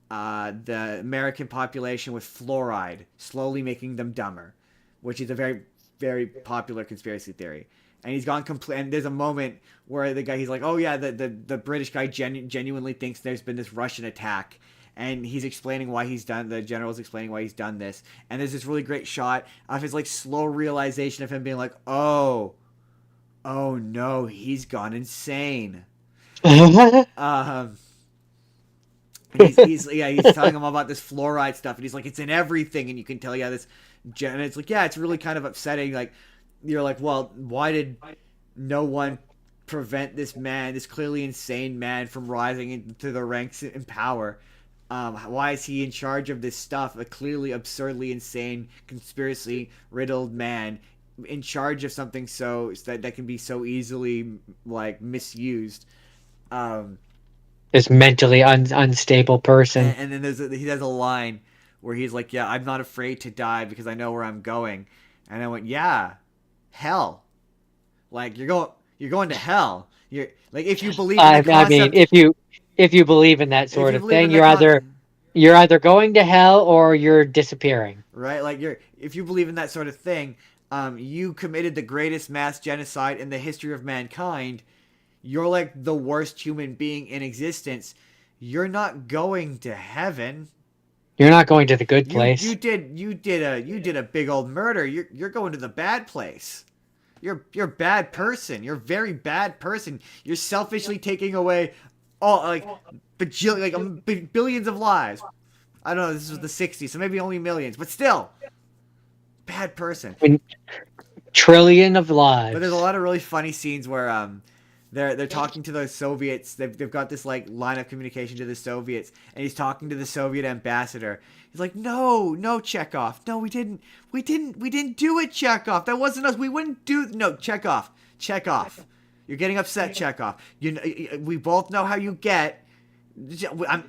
the American population with fluoride, slowly making them dumber, which is a very, very popular conspiracy theory. And he's gone complete. And there's a moment where the guy, he's like, oh yeah, the British guy genuinely thinks there's been this Russian attack. And he's explaining why he's done. The general's explaining why he's done this. And there's this really great shot of his like slow realization of him being like, oh no, he's gone insane. He's telling him about this fluoride stuff, and he's like, it's in everything, and you can tell, yeah, and it's like, yeah, it's really kind of upsetting. Like, you're like, well, why did no one prevent this clearly insane man from rising into the ranks in power? Why is he in charge of this stuff? A clearly absurdly insane, conspiracy riddled man in charge of something that can be so easily like misused. This mentally unstable person. And then he has a line where he's like, yeah, I'm not afraid to die because I know where I'm going. And I went, yeah, hell. Like, you're going to hell. You're like, if you believe in the concept, I mean, if you believe in that sort of thing, you're either going to hell or you're disappearing. Right? Like, if you believe in that sort of thing, you committed the greatest mass genocide in the history of mankind. You're like the worst human being in existence. You're not going to heaven. You're not going to the good place. You did a big old murder. You're going to the bad place. You're a bad person. You're a very bad person. You're selfishly taking away all billions of lives. I don't know. This was the '60s, so maybe only millions, but still, bad person. Trillion of lives. But there's a lot of really funny scenes where they're talking to the Soviets. They've got this like line of communication to the Soviets, and he's talking to the Soviet ambassador. He's like, no, Chekhov, no, we didn't do it, Chekhov. That wasn't us. We wouldn't do no, Chekhov. You're getting upset, Chekhov. We both know how you get.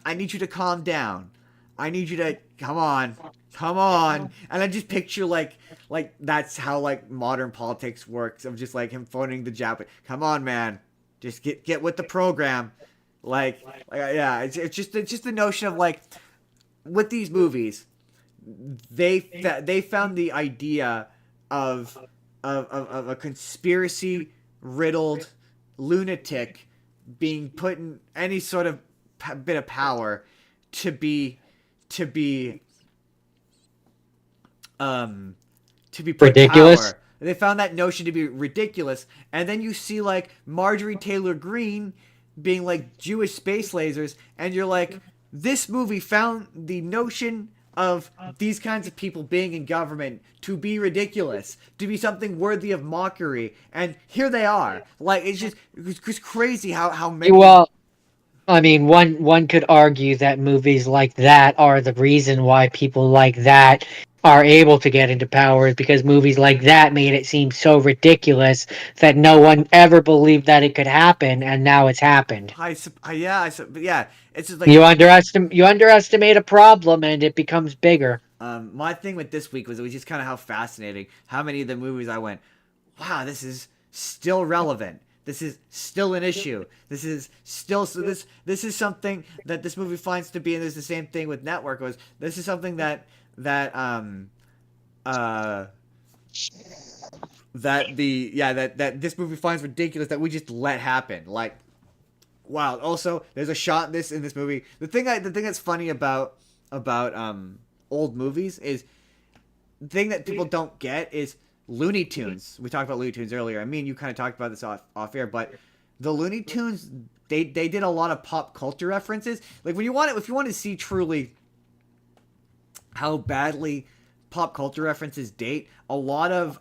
I need you to calm down. I need you to come on. And I just picture like that's how like modern politics works, of just like him phoning the Japanese. Come on, man, just get with the program. Yeah, it's just the notion of like with these movies, they found the idea of a conspiracy riddled lunatic being put in any sort of bit of power to be put ridiculous. Power. They found that notion to be ridiculous, and then you see like Marjorie Taylor Greene being like Jewish space lasers, and you're like, this movie found the notion of these kinds of people being in government to be ridiculous, to be something worthy of mockery, and here they are. Like it's just crazy how many. Well, I mean, one could argue that movies like that are the reason why people like that are able to get into power, is because movies like that made it seem so ridiculous that no one ever believed that it could happen, and now it's happened. Yeah, it's just like you underestimate a problem, and it becomes bigger. My thing with this week was it was just kind of how fascinating how many of the movies I went, wow, this is still relevant. This is still an issue. This is still this is something that this movie finds to be, and there's the same thing with Network. Was this is something that this movie finds ridiculous that we just let happen. Like, wow. Also, there's a shot in this movie. The thing that's funny about old movies is the thing that people don't get is Looney Tunes. We talked about Looney Tunes earlier. I mean, you kind of talked about this off air, but the Looney Tunes, they did a lot of pop culture references. Like if you want to see truly how badly pop culture references date, a lot of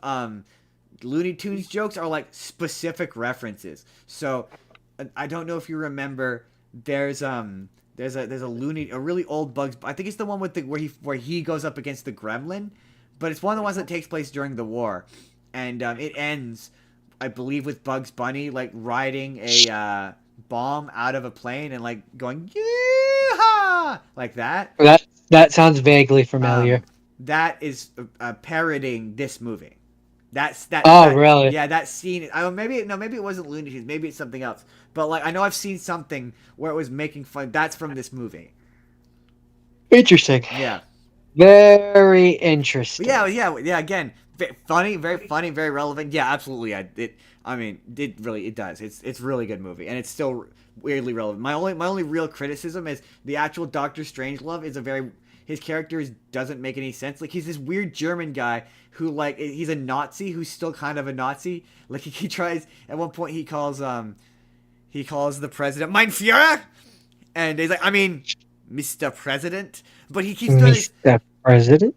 Looney Tunes jokes are like specific references. So I don't know if you remember, there's a really old Bugs. I think it's the one with where he goes up against the gremlin. But it's one of the ones that takes place during the war. And it ends, I believe, with Bugs Bunny, like, riding a bomb out of a plane and, like, going, yee-haw! Like that. That sounds vaguely familiar. That is parodying this movie. Really? Yeah, that scene. Maybe it wasn't Looney Tunes. Maybe it's something else. But, like, I know I've seen something where it was making fun. That's from this movie. Interesting. Yeah. Very interesting. Yeah. Again, funny, very funny, very relevant. Yeah, absolutely. It does. It's a really good movie, and it's still weirdly relevant. My only real criticism is the actual Doctor Strangelove is his character doesn't make any sense. Like, he's this weird German guy who, like, he's a Nazi who's still kind of a Nazi. Like, he tries at one point he calls the president Mein Führer, and he's like, I mean, Mr. President. But he keeps doing this. Mr. President?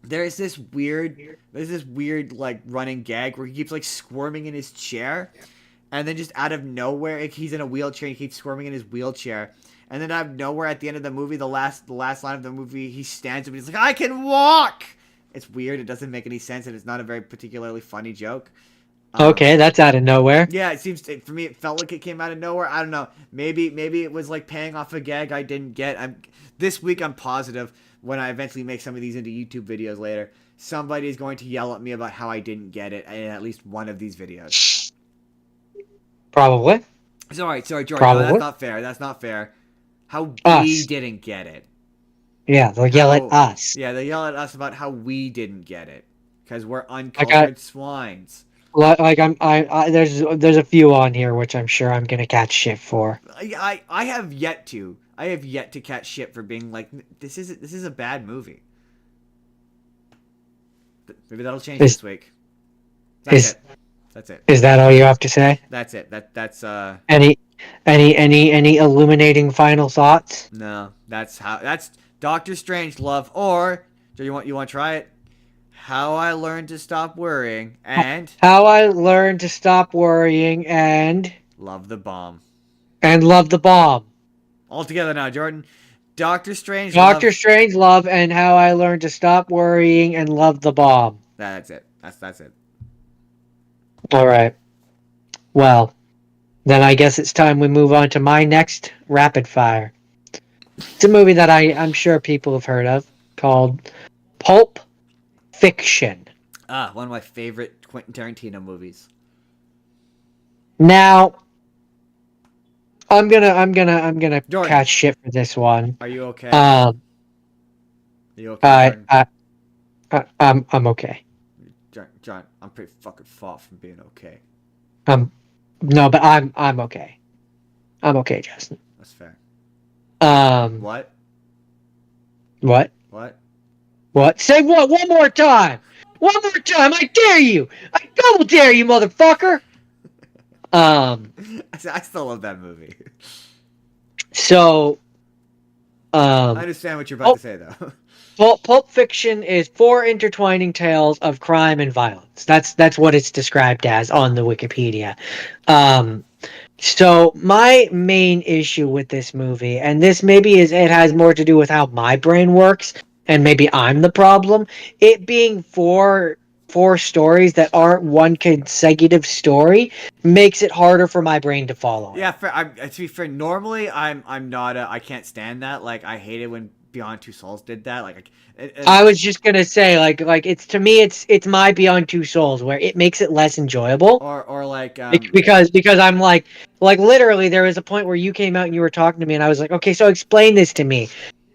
There's this weird like running gag where he keeps like squirming in his chair, and then just out of nowhere, like, he's in a wheelchair and he keeps squirming in his wheelchair, and then out of nowhere at the end of the movie, the last line of the movie, he stands up and he's like, I can walk. It's weird. It doesn't make any sense, and it's not a very particularly funny joke. Okay, that's out of nowhere. Yeah, for me, it felt like it came out of nowhere. I don't know. Maybe it was like paying off a gag I didn't get. This week I'm positive when I eventually make some of these into YouTube videos later, somebody is going to yell at me about how I didn't get it in at least one of these videos. Probably. Sorry, George. Probably. No, that's not fair. How we didn't get it. Yeah, they'll yell at us. Yeah, they yell at us about how we didn't get it because we're uncultured swines. Like there's a few on here which I'm sure I'm gonna catch shit for. I have yet to catch shit for being like, this is a bad movie. Maybe that'll change this week. That's it. Is that all you have to say? That's it. That's Any illuminating final thoughts? No, that's Doctor Strangelove, or do you want to try it? How I Learned to Stop Worrying and How I Learned to Stop Worrying and Love the Bomb. Love the Bomb. All together now, Jordan. Doctor Strangelove. Doctor Strangelove and How I Learned to Stop Worrying and Love the Bomb. That's it. That's it. All right. Well, then I guess it's time we move on to my next rapid fire. It's a movie that I'm sure people have heard of called Pulp Fiction. One of my favorite Quentin Tarantino movies. Now, I'm gonna Jordan, catch shit for this one. Are you okay? Are you okay? I'm okay. John, I'm pretty fucking far from being okay. No, but I'm okay. I'm okay, Justin. That's fair. What? What? What? Say what? One more time! One more time! I dare you! I double dare you, motherfucker! I still love that movie. So, I understand what you're about to say, though. Pulp Fiction is 4 intertwining tales of crime and violence. That's what it's described as on the Wikipedia. So my main issue with this movie, and this maybe it has more to do with how my brain works, and maybe I'm the problem. It being four stories that aren't one consecutive story makes it harder for my brain to follow. Yeah, to be fair, normally I'm not I can't stand that. Like, I hate it when Beyond Two Souls did that. I was just gonna say, like it's, to me, it's my Beyond Two Souls where it makes it less enjoyable. Or like because I'm like literally there was a point where you came out and you were talking to me and I was like, okay, so explain this to me.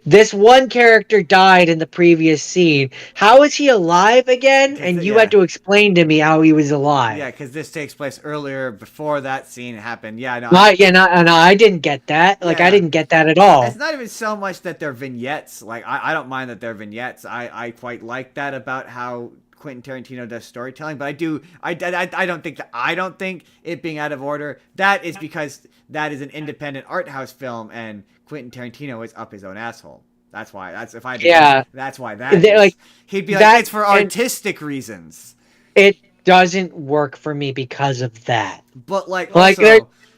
This one character died in the previous scene. How is he alive again? And you had to explain to me how he was alive. Yeah, because this takes place earlier, before that scene happened. Yeah, no. No, I didn't get that. Like, I didn't get that at all. It's not even so much that they're vignettes. Like, I don't mind that they're vignettes. I quite like that about how Quentin Tarantino does storytelling. But I don't think it being out of order. That is because that is an independent art house film, and Quentin Tarantino is up his own asshole. That's why. That's why that is. Like, he'd be like, it's for artistic reasons. It doesn't work for me because of that. But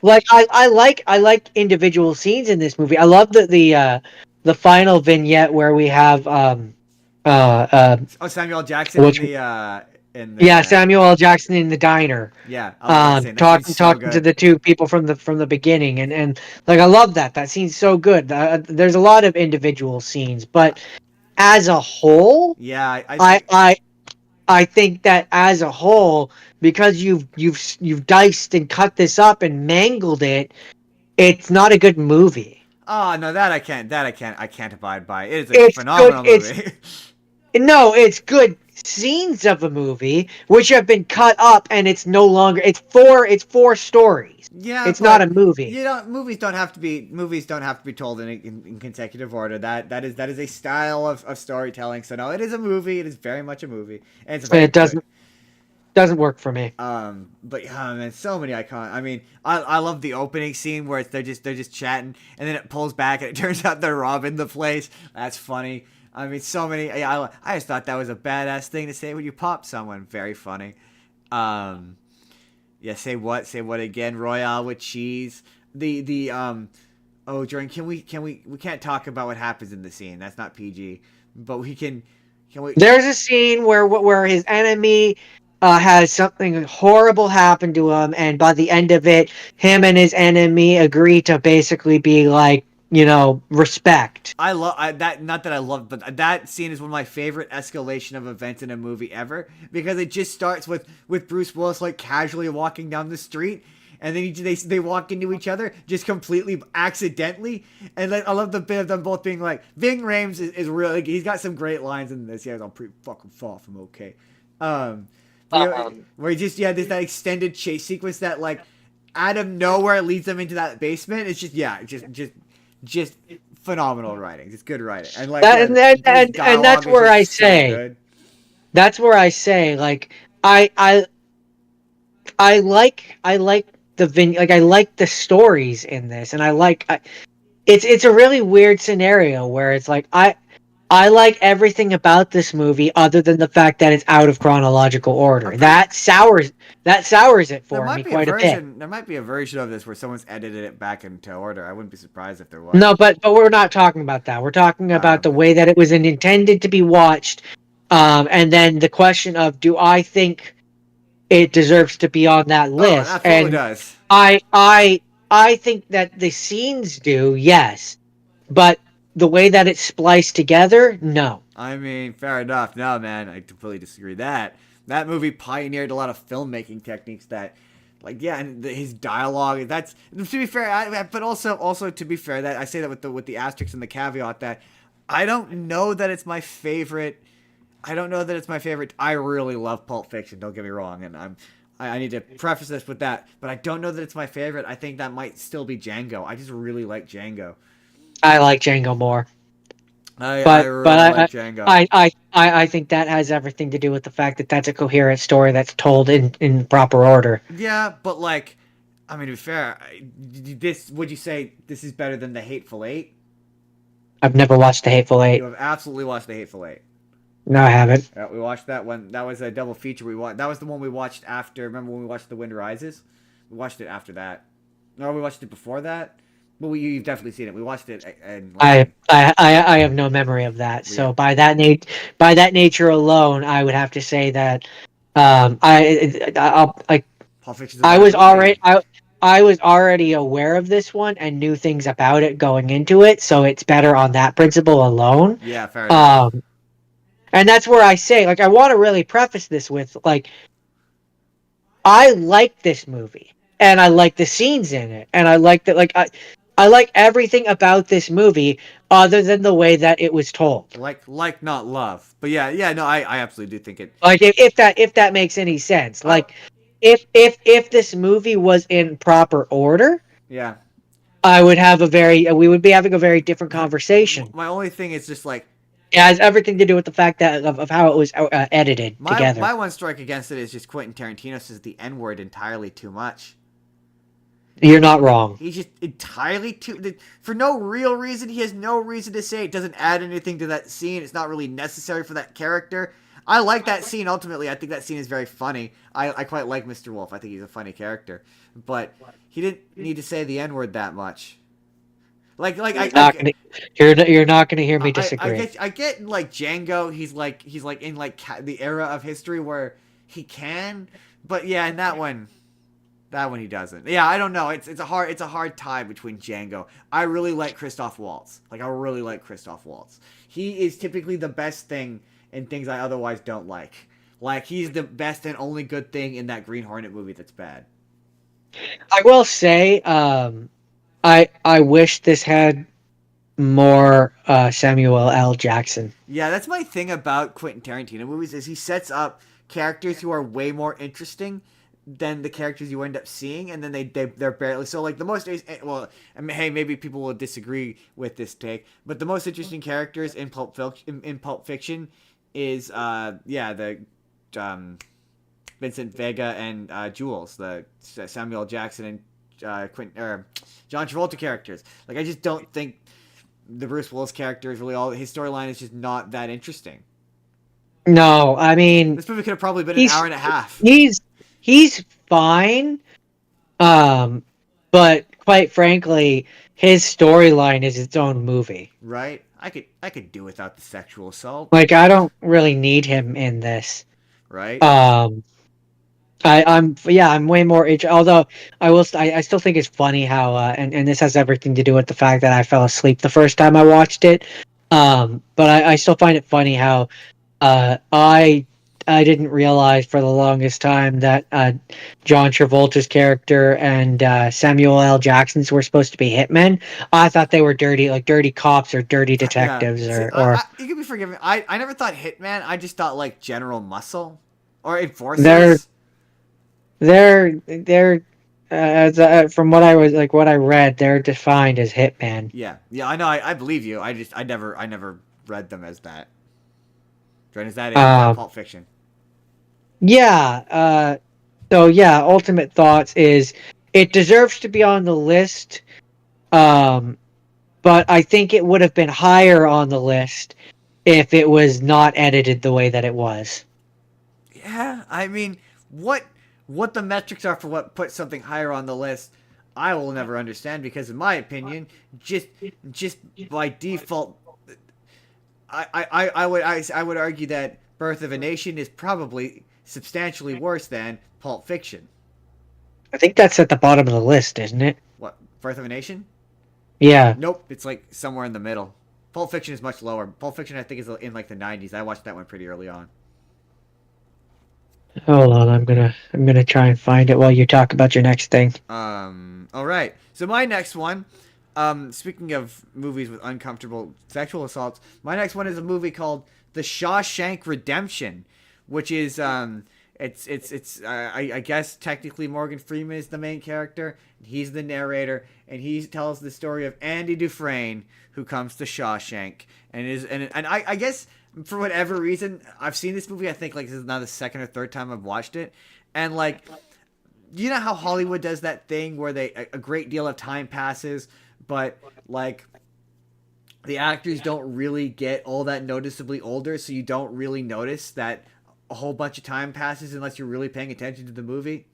I like individual scenes in this movie. I love the final vignette where we have Samuel Jackson Samuel L. Jackson in the diner. Yeah, talking to the two people from the beginning, and like, I love that scene's so good. There's a lot of individual scenes, but as a whole, yeah, I think that as a whole, because you've diced and cut this up and mangled it, it's not a good movie. Oh no, I can't abide by. It is a phenomenal movie. No, it's good scenes of a movie which have been cut up, and it's no longer. It's four stories. Yeah, it's not a movie. Movies don't have to be told in consecutive order. That is a style of storytelling. So no, it is a movie. It is very much a movie, and it doesn't work for me. But man, so many icons. I mean, I love the opening scene where they're just chatting, and then it pulls back, and it turns out they're robbing the place. That's funny. I mean, so many. I just thought that was a badass thing to say when you pop someone. Very funny. Yeah. Say what again? Royale with cheese. Oh, Jordan, we can't talk about what happens in the scene. That's not PG. But can we? There's a scene where his enemy has something horrible happen to him, and by the end of it, him and his enemy agree to basically be like, respect. I love that. Not that I love, but that scene is one of my favorite escalation of events in a movie ever, because it just starts with Bruce Willis like casually walking down the street, and then they walk into each other just completely accidentally, and I love the bit of them both being like, Ving Rhames is really, he's got some great lines in this. Yeah, I'm pretty fucking far from okay. Where he just that extended chase sequence that like out of nowhere leads them into that basement. It's just phenomenal writing. It's good writing, and like and that's where I say, like, I like the I like the stories in this, and it's a really weird scenario where it's like I like everything about this movie other than the fact that it's out of chronological order. That sours it There for me might be a quite a bit. version. There might be a version of this where someone's edited it back into order. I wouldn't be surprised if there was. No, but we're not talking about that. We're talking about the way that it was intended to be watched, and then the question of do I think it deserves to be on that Oh, it list? absolutely And does. I think that the scenes do, yes, but the way that it's spliced together, no. I mean, fair enough. No, man, I completely disagree. That movie pioneered a lot of filmmaking techniques that, like, yeah, and his dialogue. That's to be fair, but also to be fair, that I say that with the asterisk and the caveat that I don't know that it's my favorite. I don't know that it's my favorite. I really love Pulp Fiction. Don't get me wrong, and I need to preface this with that, but I don't know that it's my favorite. I think that might still be Django. I just really like Django. I like Django more. I really like Django. I think that has everything to do with the fact that that's a coherent story that's told in proper order. Yeah, but like, I mean, to be fair, would you say this is better than The Hateful Eight? I've never watched The Hateful Eight. You have absolutely watched The Hateful Eight. No, I haven't. Yeah, we watched that one. That was a double feature. That was the one we watched after. Remember when we watched The Wind Rises? We watched it after that. No, we watched it before that. Well, you've definitely seen it. We watched it. And I have no memory of that. So yeah. by that nature alone, I would have to say that Pulp Fiction's I was already aware of this one and knew things about it going into it, so it's better on that principle alone. Yeah, fair enough. And that's where I say, like, I want to really preface this with, like, I like this movie, and I like the scenes in it, and I like that, like, I like everything about this movie other than the way that it was told. Like not love, but yeah, no, I absolutely do think it. Like, if that makes any sense, like, if this movie was in proper order, yeah, we would be having a very different conversation. My only thing is just like. It has everything to do with the fact that of how it was edited together. My one strike against it is just Quentin Tarantino says the N-word entirely too much. You're not wrong. He's just entirely too... For no real reason. He has no reason to say it. Doesn't add anything to that scene. It's not really necessary for that character. I like that scene ultimately. I think that scene is very funny. I quite like Mr. Wolf. I think he's a funny character. But he didn't need to say the N-word that much. You're not gonna hear me disagree. I get like Django. He's like in like the era of history where he can, but yeah, in that one he doesn't. Yeah, I don't know. It's a hard tie between Django. I really like Christoph Waltz. Like I really like Christoph Waltz. He is typically the best thing in things I otherwise don't like. Like he's the best and only good thing in that Green Hornet movie that's bad. I will say, I wish this had more Samuel L. Jackson. Yeah, that's my thing about Quentin Tarantino movies is he sets up characters who are way more interesting than the characters you end up seeing, and then they're barely so like the most well. I mean, hey, maybe people will disagree with this take, but the most interesting characters in Pulp Fiction is the Vincent Vega and Jules, the Samuel Jackson and John Travolta characters. Like I just don't think the Bruce Willis character is really his storyline is just not that interesting. No, I mean this movie could have probably been an hour and a half. He's fine, but quite frankly, his storyline is its own movie. Right? I could do without the sexual assault. Like I don't really need him in this. Right? I'm way more although I still think it's funny how and this has everything to do with the fact that I fell asleep the first time I watched it. But I still find it funny how I didn't realize for the longest time that John Travolta's character and Samuel L. Jackson's were supposed to be hitmen. I thought they were dirty cops or dirty detectives. Yeah. You can be forgiven. I never thought hitman. I just thought like general muscle or enforcers. They're from what I read, they're defined as hitman. Yeah, I know. I believe you. I never read them as that. Is that in Pulp Fiction? Yeah. So yeah, ultimate thoughts is it deserves to be on the list. but I think it would have been higher on the list if it was not edited the way that it was. Yeah, I mean, what the metrics are for what puts something higher on the list, I will never understand because, in my opinion, just by default, I would argue that Birth of a Nation is probably substantially worse than Pulp Fiction. I think that's at the bottom of the list, isn't it? What, Birth of a Nation? Yeah. Nope, it's like somewhere in the middle. Pulp Fiction is much lower. Pulp Fiction, I think, is in like the 90s. I watched that one pretty early on. Hold on, I'm gonna try and find it while you talk about your next thing. All right. So my next one, speaking of movies with uncomfortable sexual assaults, my next one is a movie called The Shawshank Redemption, which is I guess technically Morgan Freeman is the main character. He's the narrator, and he tells the story of Andy Dufresne, who comes to Shawshank, and I guess for whatever reason I've seen this movie. I think like this is now the second or third time I've watched it, and like, you know how Hollywood does that thing where a great deal of time passes, but like the actors don't really get all that noticeably older, so you don't really notice that a whole bunch of time passes unless you're really paying attention to the movie.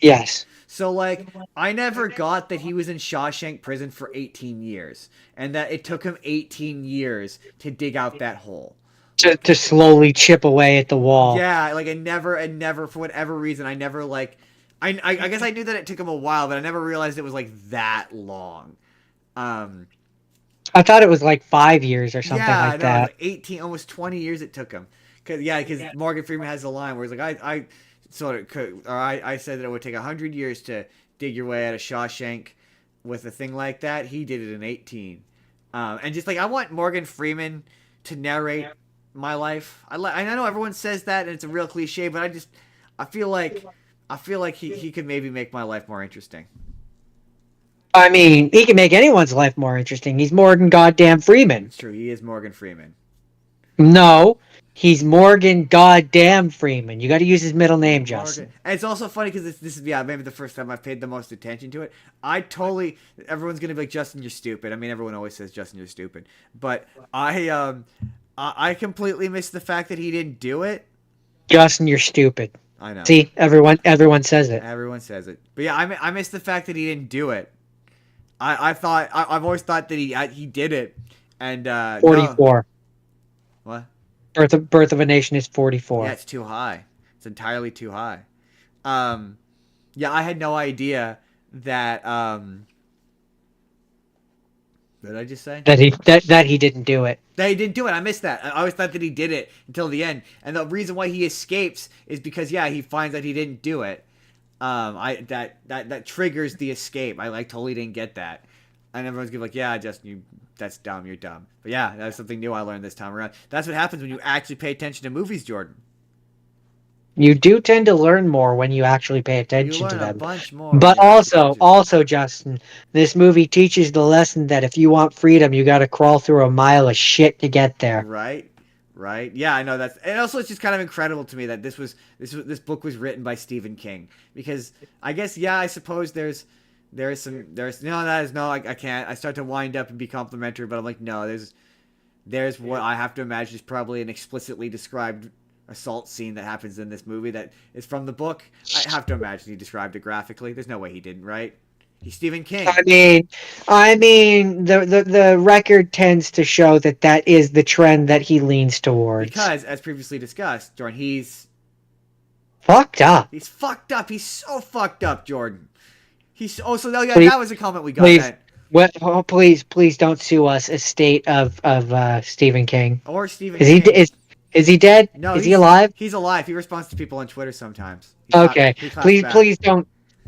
Yes. So, like, I never got that he was in Shawshank prison for 18 years, and that it took him 18 years to dig out that hole. To slowly chip away at the wall. Yeah, like, I never, for whatever reason, I never, like, I guess I knew that it took him a while, but I never realized it was, like, that long. I thought it was like 5 years or something like that. Like 18, almost 20 years it took him. Because Morgan Freeman has a line where he's like, I said that it would take 100 years to dig your way out of Shawshank with a thing like that. He did it in 18. And just like, I want Morgan Freeman to narrate my life. I know everyone says that and it's a real cliche, but I feel like he could maybe make my life more interesting. I mean, he can make anyone's life more interesting. He's Morgan goddamn Freeman. It's true. He is Morgan Freeman. No, he's Morgan goddamn Freeman. You got to use his middle name, Justin. And it's also funny because this is maybe the first time I've paid the most attention to it. Everyone's gonna be like, Justin, you're stupid. I mean, everyone always says, Justin, you're stupid. But I completely missed the fact that he didn't do it. Justin, you're stupid. I know. See, everyone says it. Everyone says it. But yeah, I missed the fact that he didn't do it. I've always thought that he did it. And 44. No. What? Birth of a Nation is 44. Yeah, it's too high. It's entirely too high. Yeah, I had no idea that. What did I just say? That he didn't do it. That he didn't do it. I missed that. I always thought that he did it until the end, and the reason why he escapes is because he finds that he didn't do it. That triggers the escape. I totally didn't get that, and everyone's gonna be like, yeah, Justin, that's dumb. You're dumb. But yeah, that's something new I learned this time around. That's what happens when you actually pay attention to movies, Jordan. You do tend to learn more when you actually pay attention to them. You learn a bunch more. But also, Justin, this movie teaches the lesson that if you want freedom, you got to crawl through a mile of shit to get there. Right. Yeah, I know that's, and also it's just kind of incredible to me that this book was written by Stephen King, because I guess I suppose I can't. I start to wind up and be complimentary, but I'm like, no, there's what I have to imagine is probably an explicitly described assault scene that happens in this movie that is from the book. I have to imagine he described it graphically. There's no way he didn't, right? He's Stephen King. I mean, the record tends to show that is the trend that he leans towards. Because, as previously discussed, Jordan, he's fucked up. He's fucked up. He's so fucked up, Jordan. That was a comment we got. Please don't sue us, estate of Stephen King. Or Stephen King. Is he dead? No, is he alive? He's alive. He responds to people on Twitter sometimes.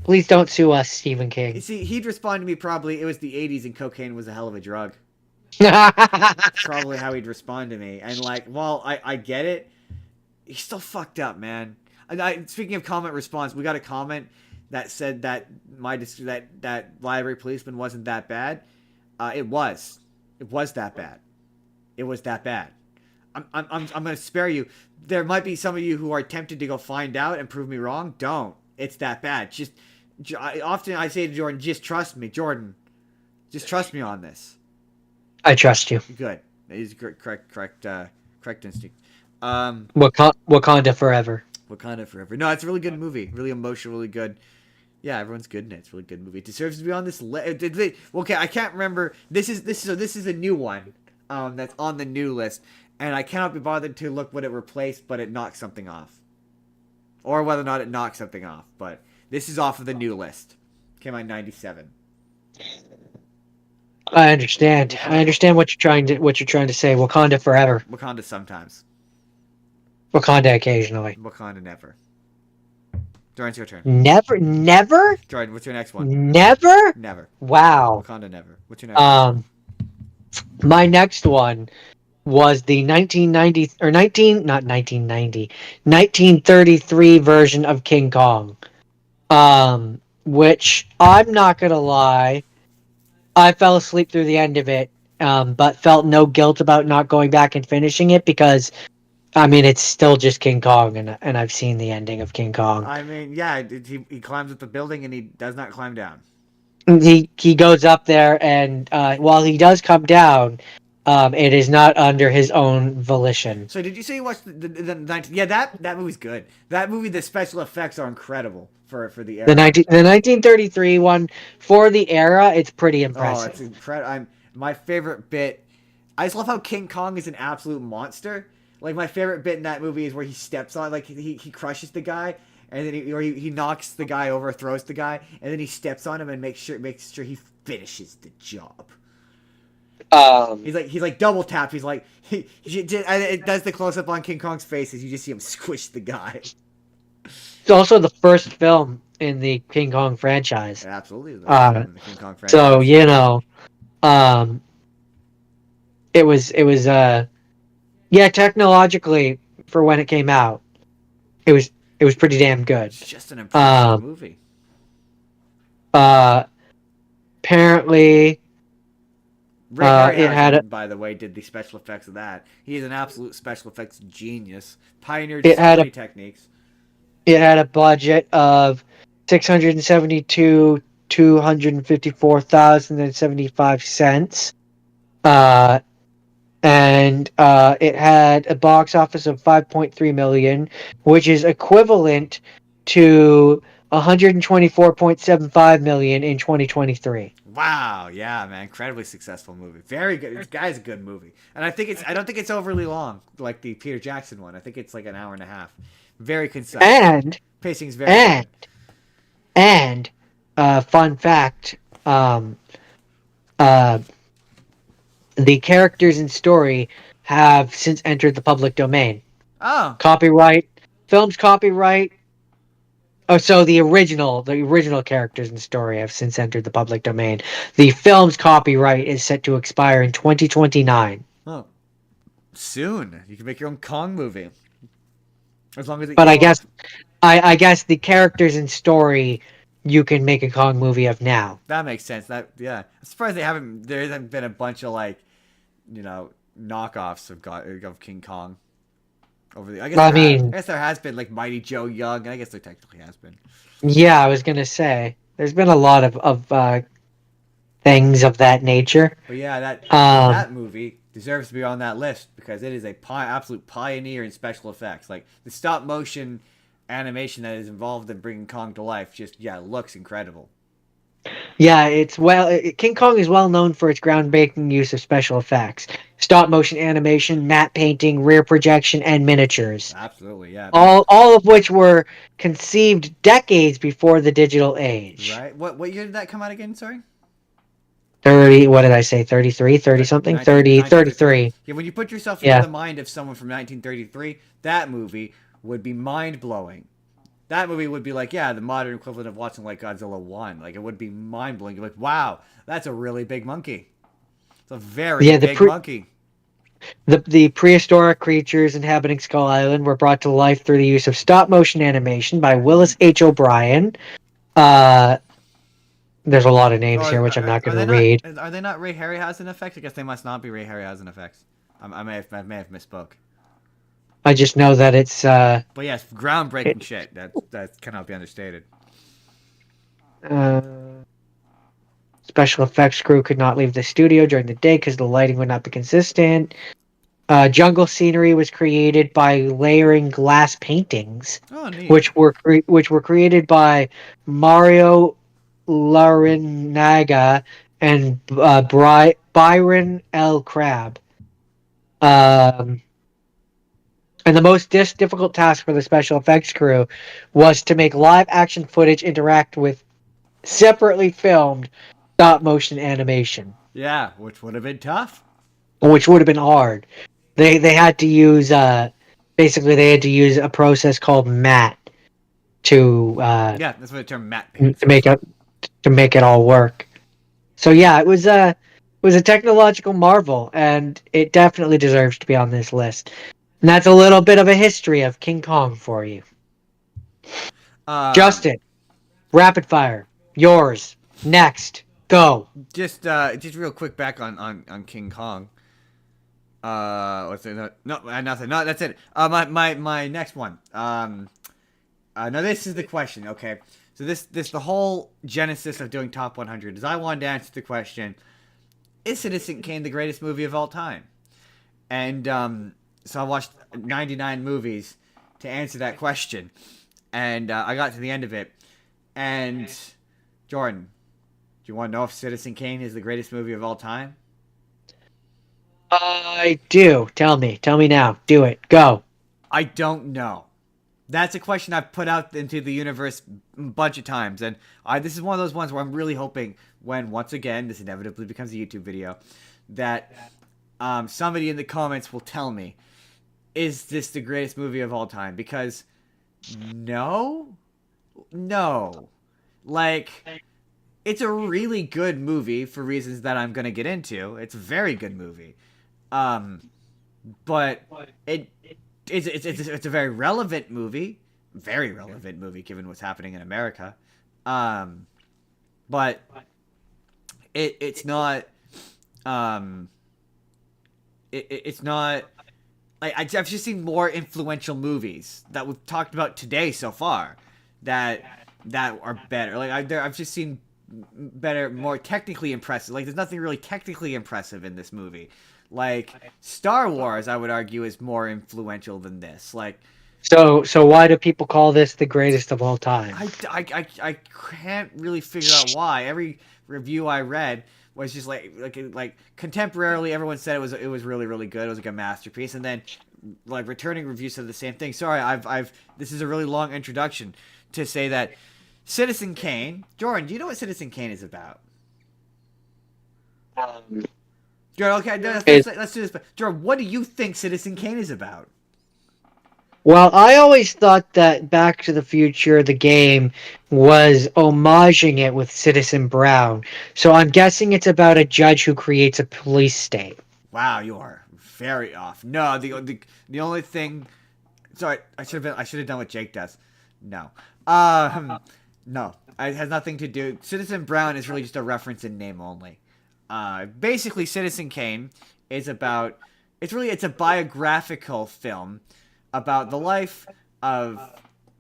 Please don't sue us, Stephen King. You see, he'd respond to me probably, it was the 80s and cocaine was a hell of a drug. Probably how he'd respond to me. And while I get it, he's still fucked up, man. And speaking of comment response, we got a comment that said that that library policeman wasn't that bad. It was that bad. It was that bad. I'm gonna spare you. There might be some of you who are tempted to go find out and prove me wrong. Don't. It's that bad. Often I say to Jordan, just trust me, Jordan. Just trust me on this. I trust you. Good. He's correct instinct. Wakanda forever. Wakanda Forever. No, it's a really good movie. Really emotional, really good. Yeah, everyone's good in it. It's a really good movie. It deserves to be on this list. Okay, I can't remember. This is a new one. That's on the new list, and I cannot be bothered to look what it replaced, but it knocks something off, or whether or not it knocks something off. But this is off of the new list. Came out in '97. I understand. I understand what you're trying to say. Wakanda forever. Wakanda sometimes. Wakanda occasionally. Wakanda never. Jordan, it's your turn. Never. Jordan, what's your next one? Never. Never. Wow. Wakanda never. What's your next one? My next one was the 1933 version of King Kong. Which I'm not gonna lie, I fell asleep through the end of it, but felt no guilt about not going back and finishing it because, I mean, it's still just King Kong, and I've seen the ending of King Kong. I mean, yeah, he climbs up the building and he does not climb down. He goes up there, and while he does come down, it is not under his own volition. So did you say you watched the 19? Yeah, that movie's good. That movie, the special effects are incredible for the era. The 1933 one for the era, it's pretty impressive. Oh, it's incredible. My favorite bit. I just love how King Kong is an absolute monster. Like my favorite bit in that movie is where he steps on, like he crushes the guy, and then he knocks the guy over, throws the guy, and then he steps on him and makes sure he finishes the job. He's like double tap. He's like it does the close up on King Kong's face as you just see him squish the guy. It's also the first film in the King Kong franchise. Yeah, absolutely. The King Kong franchise. So it was technologically for when it came out, it was pretty damn good. It's just an impressive movie. Apparently. Ray Harryhausen, by the way, did the special effects of that. He is an absolute special effects genius. Pioneered so many techniques. It had a budget of $672,254,075. And it had a box office of $5.3 million, which is equivalent to $124.75 million in 2023. Wow, yeah, man, incredibly successful movie. Very good. This guy's a good movie, and I don't think it's overly long, like the Peter Jackson one. I think it's like an hour and a half. Very concise. And pacing's very good. And fun fact, the characters and story have since entered the public domain. Oh, Film's copyright. Oh, so the original characters and story have since entered the public domain. The film's copyright is set to expire in 2029. Oh, soon you can make your own Kong movie. As long as it. But I guess the characters and story you can make a Kong movie of now. That makes sense. I'm surprised there hasn't been a bunch of knockoffs of King Kong. I guess there has been like Mighty Joe Young. I guess there technically has been. Yeah, I was gonna say there's been a lot of things of that nature. But yeah, that movie deserves to be on that list because it is a absolute pioneer in special effects. Like the stop motion animation that is involved in bringing Kong to life, looks incredible. Yeah, King Kong is well known for its groundbreaking use of special effects, stop motion animation, matte painting, rear projection, and miniatures. Absolutely, yeah. All of which were conceived decades before the digital age. Right. What year did that come out again? Sorry. 30. What did I say? 33, 30 something, 33. Yeah. When you put yourself into the mind of someone from 1933, that movie would be mind blowing. That movie would be like, the modern equivalent of watching like Godzilla 1. Like it would be mind blowing. You're like, wow, that's a really big monkey. It's a very big monkey. The prehistoric creatures inhabiting Skull Island were brought to life through the use of stop motion animation by Willis H. O'Brien. There's a lot of names here, which I'm not going to read. Are they not Ray Harryhausen effects? I guess they must not be Ray Harryhausen effects. I may have misspoke. I just know that it's. But yes, groundbreaking shit. That cannot be understated. Special effects crew could not leave the studio during the day because the lighting would not be consistent. Jungle scenery was created by layering glass paintings, Oh, neat. which were created by Mario Larinaga and Byron L. Crabb. Um, and the most difficult task for the special effects crew was to make live action footage interact with separately filmed stop motion animation, Yeah, which would have been tough. which would have been hard. They had to use basically they had to use a process called MAT to Yeah, that's what the term matte paint to make it all work. So yeah, it was a technological marvel, and it definitely deserves to be on this list. And that's a little bit of a history of King Kong for you. Justin, rapid fire, yours next. Go. Just real quick back on King Kong. What's it? No, nothing. No, that's it. My next one. Now this is the question. Okay, so this the whole genesis of doing top 100 is I wanted to answer the question: is Citizen Kane the greatest movie of all time? And so I watched 99 movies to answer that question, and I got to the end of it. And Jordan, do you want to know if Citizen Kane is the greatest movie of all time? I do. Tell me now. Do it. Go. I don't know. That's a question I've put out into the universe a bunch of times, and this is one of those ones where I'm really hoping when, once again, this inevitably becomes a YouTube video, that somebody in the comments will tell me, is this the greatest movie of all time? Because no, like, it's a really good movie for reasons that I'm gonna get into. It's a very good movie, but it's a very relevant movie, given what's happening in America, but it's not it's not like I've just seen more influential movies that we've talked about today so far that are better. Like I've just seen better, more technically impressive. Like there's nothing really technically impressive in this movie. Like Star Wars, I would argue, is more influential than this. Like, so why do people call this the greatest of all time? I can't really figure out why. Every review I read was just like contemporarily, everyone said it was really, really good. It was like a masterpiece, and then like returning reviews said the same thing. Sorry, this is a really long introduction to say that Citizen Kane. Jordan, do you know what Citizen Kane is about? Jordan, okay, let's do this. Jordan, what do you think Citizen Kane is about? Well, I always thought that Back to the Future, the game, was homaging it with Citizen Brown. So I'm guessing it's about a judge who creates a police state. Wow, you are very off. No, the only thing. Sorry, I should have done what Jake does. No, no, it has nothing to do. Citizen Brown is really just a reference in name only. Basically, Citizen Kane is about. It's a biographical film about the life of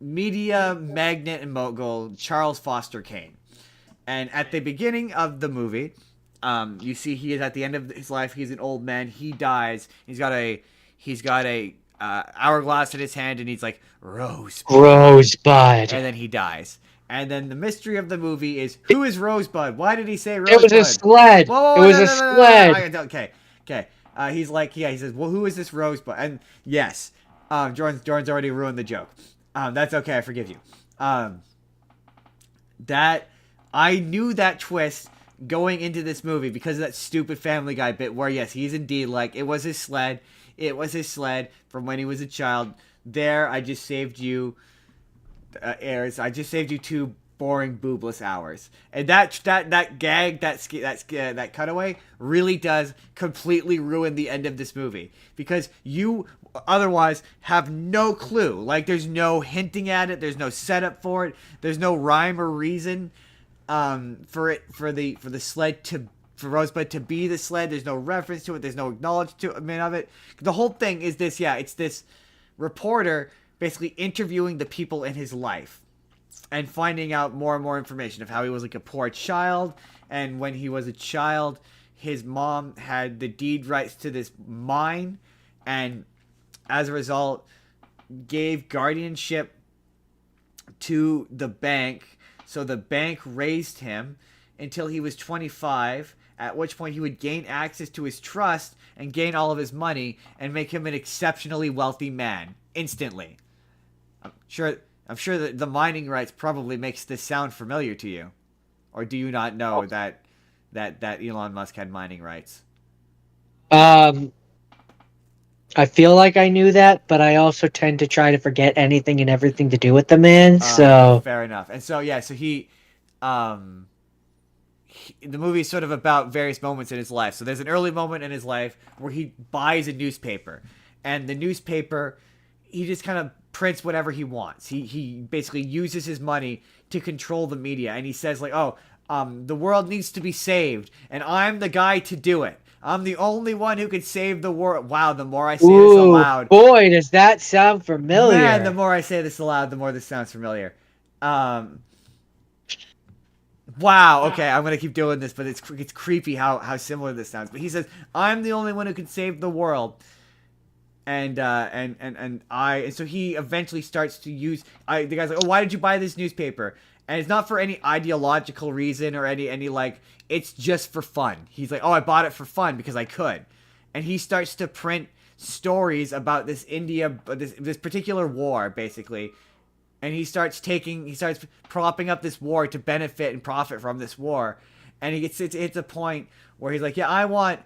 media magnate and mogul Charles Foster Kane. And at the beginning of the movie, you see he is at the end of his life. He's an old man. He dies. He's got a hourglass in his hand, and he's like Rosebud. And then he dies. And then the mystery of the movie is, who is Rosebud? Why did he say Rosebud? It was a sled. Whoa, it was a sled. Okay. He's like, he says, well, who is this Rosebud? And yes, Jordan's already ruined the joke. That's okay. I forgive you. That I knew that twist going into this movie because of that stupid Family Guy bit where, yes, he's indeed like, it was his sled. It was his sled from when he was a child. There, I just saved you, heirs. I just saved you 2 boring boobless hours. And that gag, that cutaway really does completely ruin the end of this movie because you otherwise have no clue. Like there's no hinting at it. There's no setup for it. There's no rhyme or reason for the sled for Rosebud to be the sled. There's no reference to it. There's no acknowledgement of it. The whole thing is this. Yeah, it's this reporter basically interviewing the people in his life. and finding out more and more information of how he was like a poor child, and when he was a child, his mom had the deed rights to this mine, and as a result, gave guardianship to the bank. So the bank raised him until he was 25, at which point he would gain access to his trust and gain all of his money and make him an exceptionally wealthy man instantly. I'm sure that the mining rights probably makes this sound familiar to you. Or do you not know that Elon Musk had mining rights? I feel like I knew that, but I also tend to try to forget anything and everything to do with the man. So fair enough. And so the movie is sort of about various moments in his life. So there's an early moment in his life where he buys a newspaper, and the newspaper, he just kind of prints whatever he wants. He basically uses his money to control the media, and he says like, the world needs to be saved, and I'm the guy to do it. I'm the only one who can save the world. Wow, the more I say this aloud... boy, does that sound familiar. Man, the more I say this aloud, the more this sounds familiar. Wow, okay, I'm going to keep doing this, but it's creepy how similar this sounds. But he says, I'm the only one who can save the world. And so he eventually starts to use... the guy's like, why did you buy this newspaper? And it's not for any ideological reason or any like... It's just for fun. He's like, I bought it for fun because I could. And he starts to print stories about this this particular war, basically. And he starts propping up this war to benefit and profit from this war. And it's a point where he's like, yeah, I want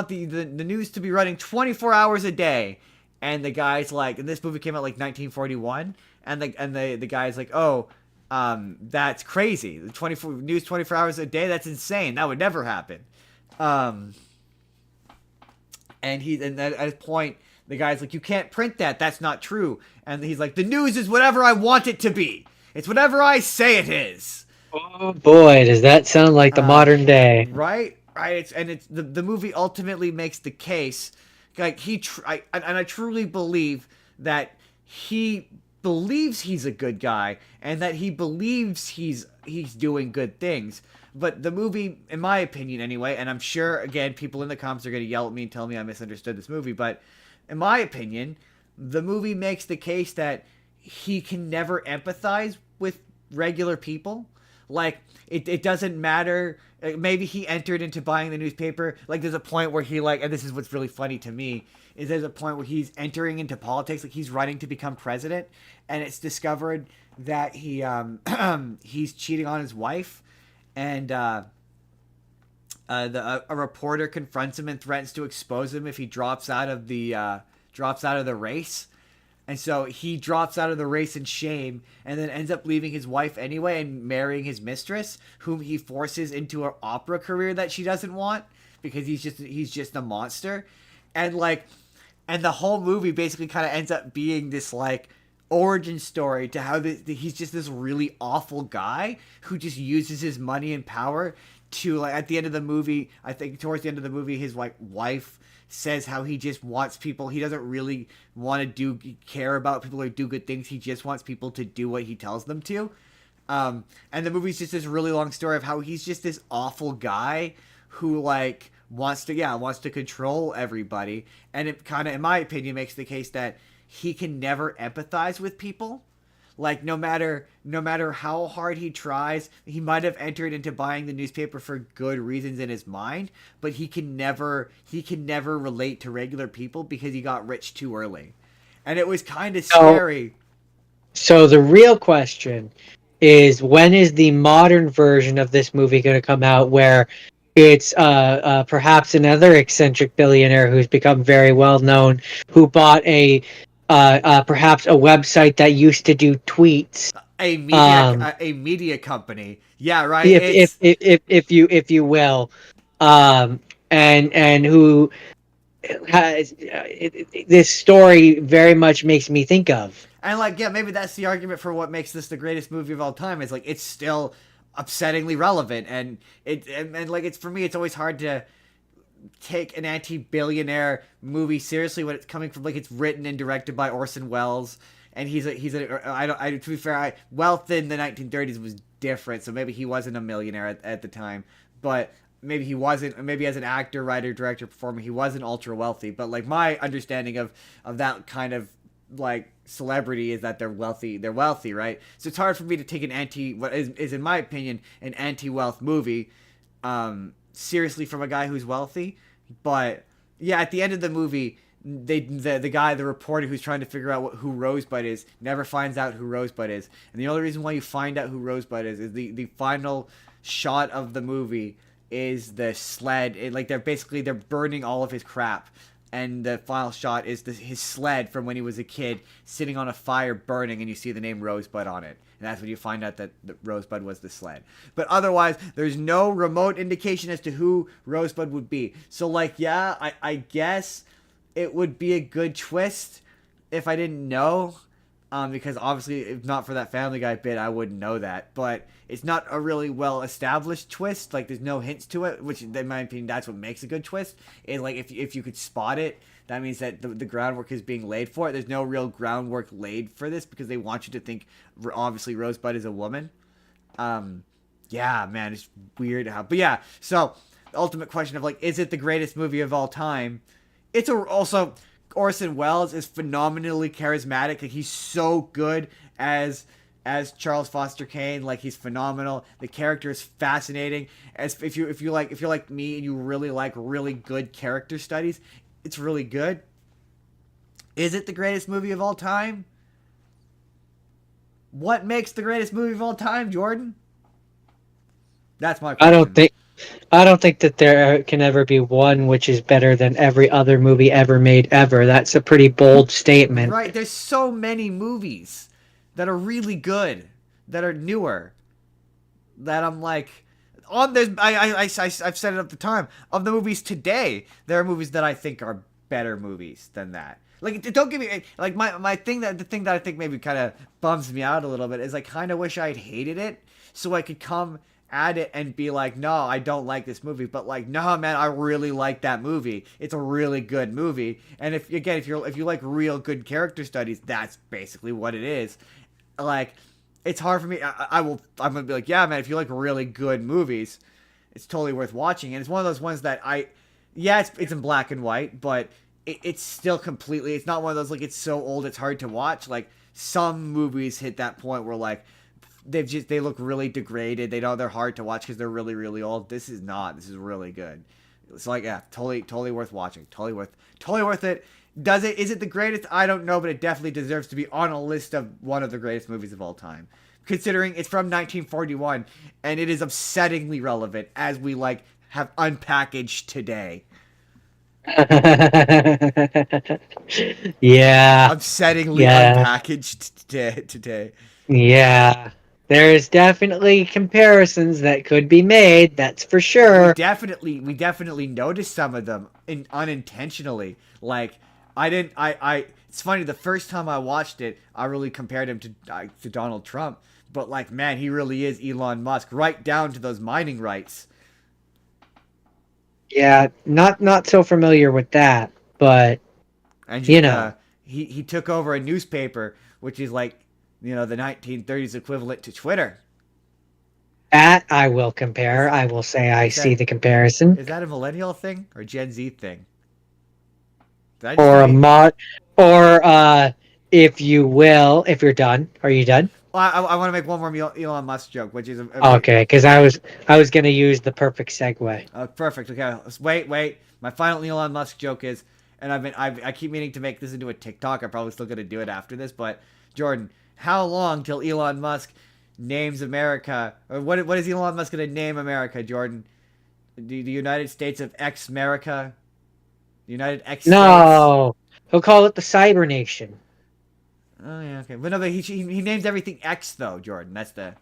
the news to be running 24 hours a day. And the guy's like, and this movie came out like 1941. And the guy's like, that's crazy. The 24 hours a day, that's insane. That would never happen. And at a point, the guy's like, you can't print that. That's not true. And he's like, the news is whatever I want it to be. It's whatever I say it is. Oh boy, does that sound like the modern day? Right. It's the movie ultimately makes the case. Like I truly believe that he believes he's a good guy and that he believes he's doing good things. But the movie, in my opinion anyway, and I'm sure, again, people in the comments are going to yell at me and tell me I misunderstood this movie, but in my opinion, the movie makes the case that he can never empathize with regular people. Like, it doesn't matter. Maybe he entered into buying the newspaper. Like, there's a point where he, like, and this is what's really funny to me, is there's a point where he's entering into politics, like he's running to become president, and it's discovered that he's cheating on his wife, and a reporter confronts him and threatens to expose him if he drops out of the race. And so he drops out of the race in shame and then ends up leaving his wife anyway and marrying his mistress, whom he forces into an opera career that she doesn't want because he's just a monster. And the whole movie basically kind of ends up being this like origin story to how he's just this really awful guy who just uses his money and power to, like, at the end of the movie, I think towards the end of the movie, his wife says how he just wants people, he doesn't really want to care about people or do good things, he just wants people to do what he tells them to. And the movie's just this really long story of how he's just this awful guy who like wants to control everybody, and it kind of, in my opinion, makes the case that he can never empathize with people. Like, no matter how hard he tries, he might have entered into buying the newspaper for good reasons in his mind, but he can never relate to regular people because he got rich too early. And it was kind of scary. So the real question is, when is the modern version of this movie going to come out where it's perhaps another eccentric billionaire who's become very well known, who bought perhaps a website that used to do tweets, a media company, yeah, right. If you will, and who has this story very much makes me think of. And like, yeah, maybe that's the argument for what makes this the greatest movie of all time. Is like it's still upsettingly relevant, and like it's, for me, it's always hard to take an anti-billionaire movie seriously when it's coming from, like, it's written and directed by Orson Welles, and to be fair, wealth in the 1930s was different, so maybe he wasn't a millionaire at the time, but maybe he wasn't, maybe as an actor, writer, director, performer, he wasn't ultra wealthy, but, like, my understanding of that kind of, like, celebrity is that they're wealthy, right? So it's hard for me to take what is in my opinion an anti-wealth movie seriously from a guy who's wealthy. But yeah, at the end of the movie, the reporter who's trying to figure out who Rosebud is never finds out who Rosebud is, and the only reason why you find out who Rosebud is the final shot of the movie is the sled. They're burning all of his crap, and the final shot is his sled from when he was a kid sitting on a fire burning, and you see the name Rosebud on it. And that's when you find out that Rosebud was the sled. But otherwise, there's no remote indication as to who Rosebud would be. So, like, yeah, I guess it would be a good twist if I didn't know. Because obviously, if not for that Family Guy bit, I wouldn't know that. But it's not a really well-established twist. Like, there's no hints to it, which, in my opinion, that's what makes a good twist. Is, like, if you could spot it, that means that the groundwork is being laid for it. There's no real groundwork laid for this because they want you to think, obviously, Rosebud is a woman. Yeah, man, it's weird how... But yeah, so, the ultimate question of, like, is it the greatest movie of all time? It's also... Orson Welles is phenomenally charismatic. Like, he's so good as Charles Foster Kane. Like, he's phenomenal. The character is fascinating. If you're like me and you really like really good character studies, it's really good. Is it the greatest movie of all time? What makes the greatest movie of all time, Jordan? That's my question. I don't think that there can ever be one which is better than every other movie ever made ever. That's a pretty bold statement. Right, there's so many movies that are really good, that are newer, that I'm like, I've said it at the time, of the movies today, there are movies that I think are better movies than that. Like, don't give me, like, the thing that I think maybe kind of bums me out a little bit is I kind of wish I'd hated it so I could come at it and be like, no, I don't like this movie, but like, no, man, I really like that movie. It's a really good movie. And if you like real good character studies, that's basically what it is. Like, it's hard for me. I'm gonna be like, yeah, man, if you like really good movies, it's totally worth watching. And it's one of those ones that it's in black and white, but it's still completely, it's not one of those, like, it's so old it's hard to watch. Like, some movies hit that point where, like, they look really degraded. They're hard to watch because they're really, really old. This is not. This is really good. It's like, yeah, totally worth watching. Totally worth it. Is it the greatest? I don't know, but it definitely deserves to be on a list of one of the greatest movies of all time. Considering it's from 1941 and it is upsettingly relevant as we like have unpackaged today. Yeah. Upsettingly unpackaged today. Yeah. There's definitely comparisons that could be made, that's for sure. We definitely noticed some of them unintentionally. Like, it's funny, the first time I watched it, I really compared him to Donald Trump. But, like, man, he really is Elon Musk, right down to those mining rights. Yeah, not so familiar with that, but, and you know. He took over a newspaper, which is like, the 1930s equivalent to Twitter. That I will compare. I will say I see the comparison. Is that a millennial thing or Gen Z thing? If you will, if you're done. Are you done? Well, I want to make one more Elon Musk joke, which is okay, because I was going to use the perfect segue. Oh, perfect. Okay, wait. My final Elon Musk joke is, and I keep meaning to make this into a TikTok. I'm probably still going to do it after this, but Jordan, how long till Elon Musk names America, or what is Elon Musk going to name America, Jordan? The United States of X-America? The United X States? No, he'll call it the Cyber Nation. Oh yeah, okay. But no, but he names everything X though, Jordan. That's the.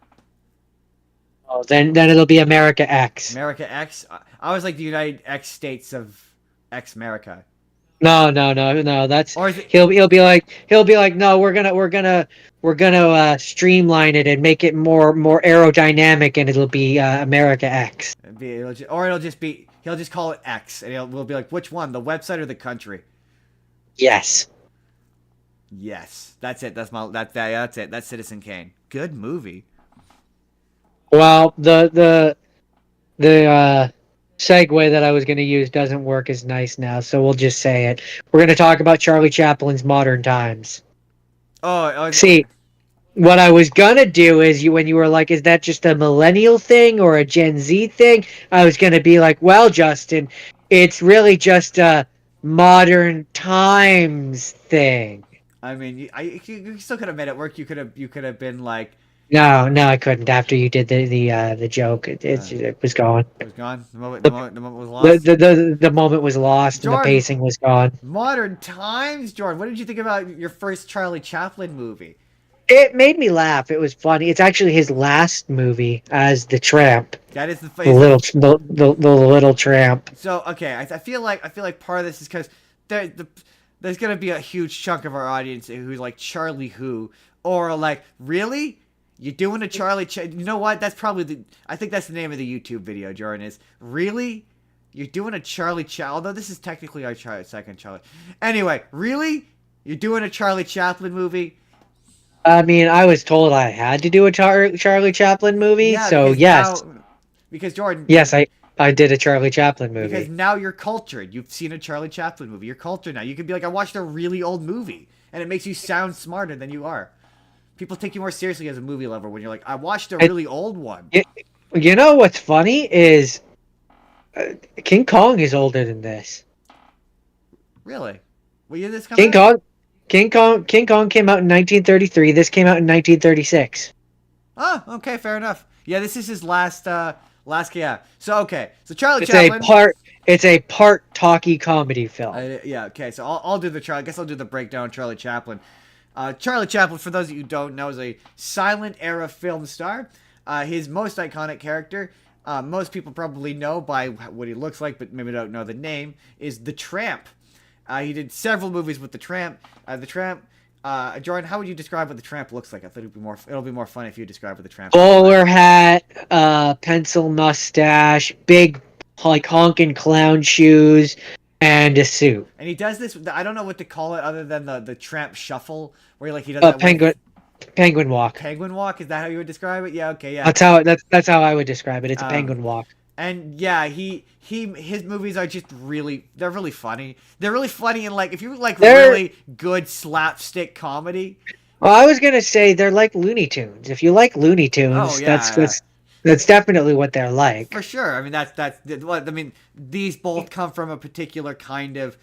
Oh, then it'll be America X. America X. I was like the United X States of X America. No. That's, or he'll be like, no, we're gonna streamline it and make it more aerodynamic, and it'll be America X. It'll just be He'll just call it X, and we'll be like, which one, the website or the country? Yes. Yes, that's it. That's it. That's Citizen Kane. Good movie. Well, the segue that I was going to use doesn't work as nice now, so we'll just say it. We're going to talk about Charlie Chaplin's Modern Times. Oh, See, what I was going to do is when you were like, is that just a millennial thing or a Gen Z thing? I was going to be like, well, Justin, it's really just a Modern Times thing. I mean, you still could have made it work. You could have been like, No, I couldn't. After you did the joke, it was gone. it was gone. The moment was lost. The moment was lost, Jordan, and the pacing was gone. Modern Times, Jordan. What did you think about your first Charlie Chaplin movie? It made me laugh. It was funny. It's actually his last movie as the Tramp. That is The little Tramp. So okay, I feel like part of this is because there's gonna be a huge chunk of our audience who's like Charlie who, or like, really? You're doing a Charlie you know what? That's probably I think that's the name of the YouTube video, Jordan, is really? You're doing a Charlie although this is technically our second Charlie. Anyway, really? You're doing a Charlie Chaplin movie? I mean, I was told I had to do a Charlie Chaplin movie, Yeah, so yes. Because Jordan. Yes, I did a Charlie Chaplin movie. Because now you're cultured. You've seen a Charlie Chaplin movie. You're cultured now. You can be like, I watched a really old movie, and it makes you sound smarter than you are. People take you more seriously as a movie lover when you're like, I watched a really old one. You know what's funny is King Kong is older than this. Really? What year did this come out? King Kong came out in 1933. This came out in 1936. Oh, okay, fair enough. Yeah, this is his last yeah. So okay, so Charlie Chaplin. It's a part talkie comedy film. Yeah, okay. So I'll do I guess I'll do the breakdown of Charlie Chaplin. Charlie Chaplin, for those of you who don't know, is a silent era film star. His most iconic character, most people probably know by what he looks like, but maybe don't know the name, is the Tramp. He did several movies with the Tramp. Jordan, how would you describe what the Tramp looks like? I thought it'll be more fun if you describe what the Tramp. Bowler hat, pencil mustache, big like honking clown shoes, and a suit. And he does this. I don't know what to call it other than the Tramp shuffle, where he does that penguin walk. Penguin walk, is that how you would describe it? Yeah, okay, yeah. That's how I would describe it. It's a penguin walk. And yeah, his movies are just they're really funny. They're really funny, and like if you like really good slapstick comedy. Well, I was gonna say they're like Looney Tunes. If you like Looney Tunes, that's definitely what they're like. For sure. I mean that's what I mean. These both come from a particular kind of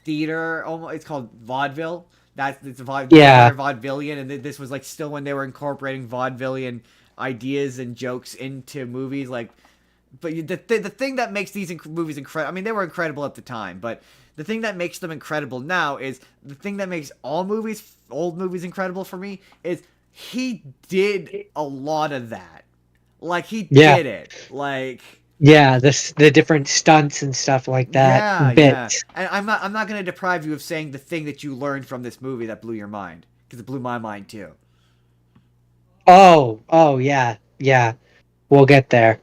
theater. Almost, it's called vaudeville. It's vaudevillian, and this was like still when they were incorporating vaudevillian ideas and jokes into movies, like. But the thing that makes these movies incredible, I mean, they were incredible at the time, but the thing that makes them incredible now is the thing that makes old movies incredible for me is he did a lot of that. Like, he did it. Like... Yeah, the different stunts and stuff like that. Yeah. And I'm not going to deprive you of saying the thing that you learned from this movie that blew your mind, because it blew my mind, too. Oh, yeah. We'll get there.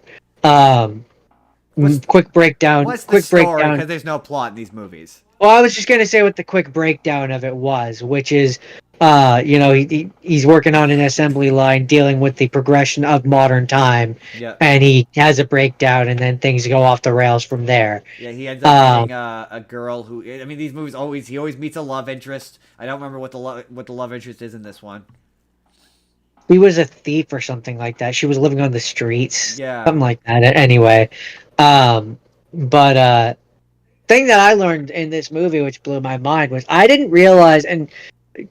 Quick breakdown. What's the story? Because there's no plot in these movies. Well, I was just gonna say what the quick breakdown of it was, which is, he's working on an assembly line dealing with the progression of modern time, and he has a breakdown, and then things go off the rails from there. Yeah, he ends up meeting a girl who, I mean, these movies he always meets a love interest. I don't remember what the love interest is in this one. He was a thief or something like that. She was living on the streets. Yeah. Something like that. Anyway. But thing that I learned in this movie, which blew my mind, was I didn't realize, and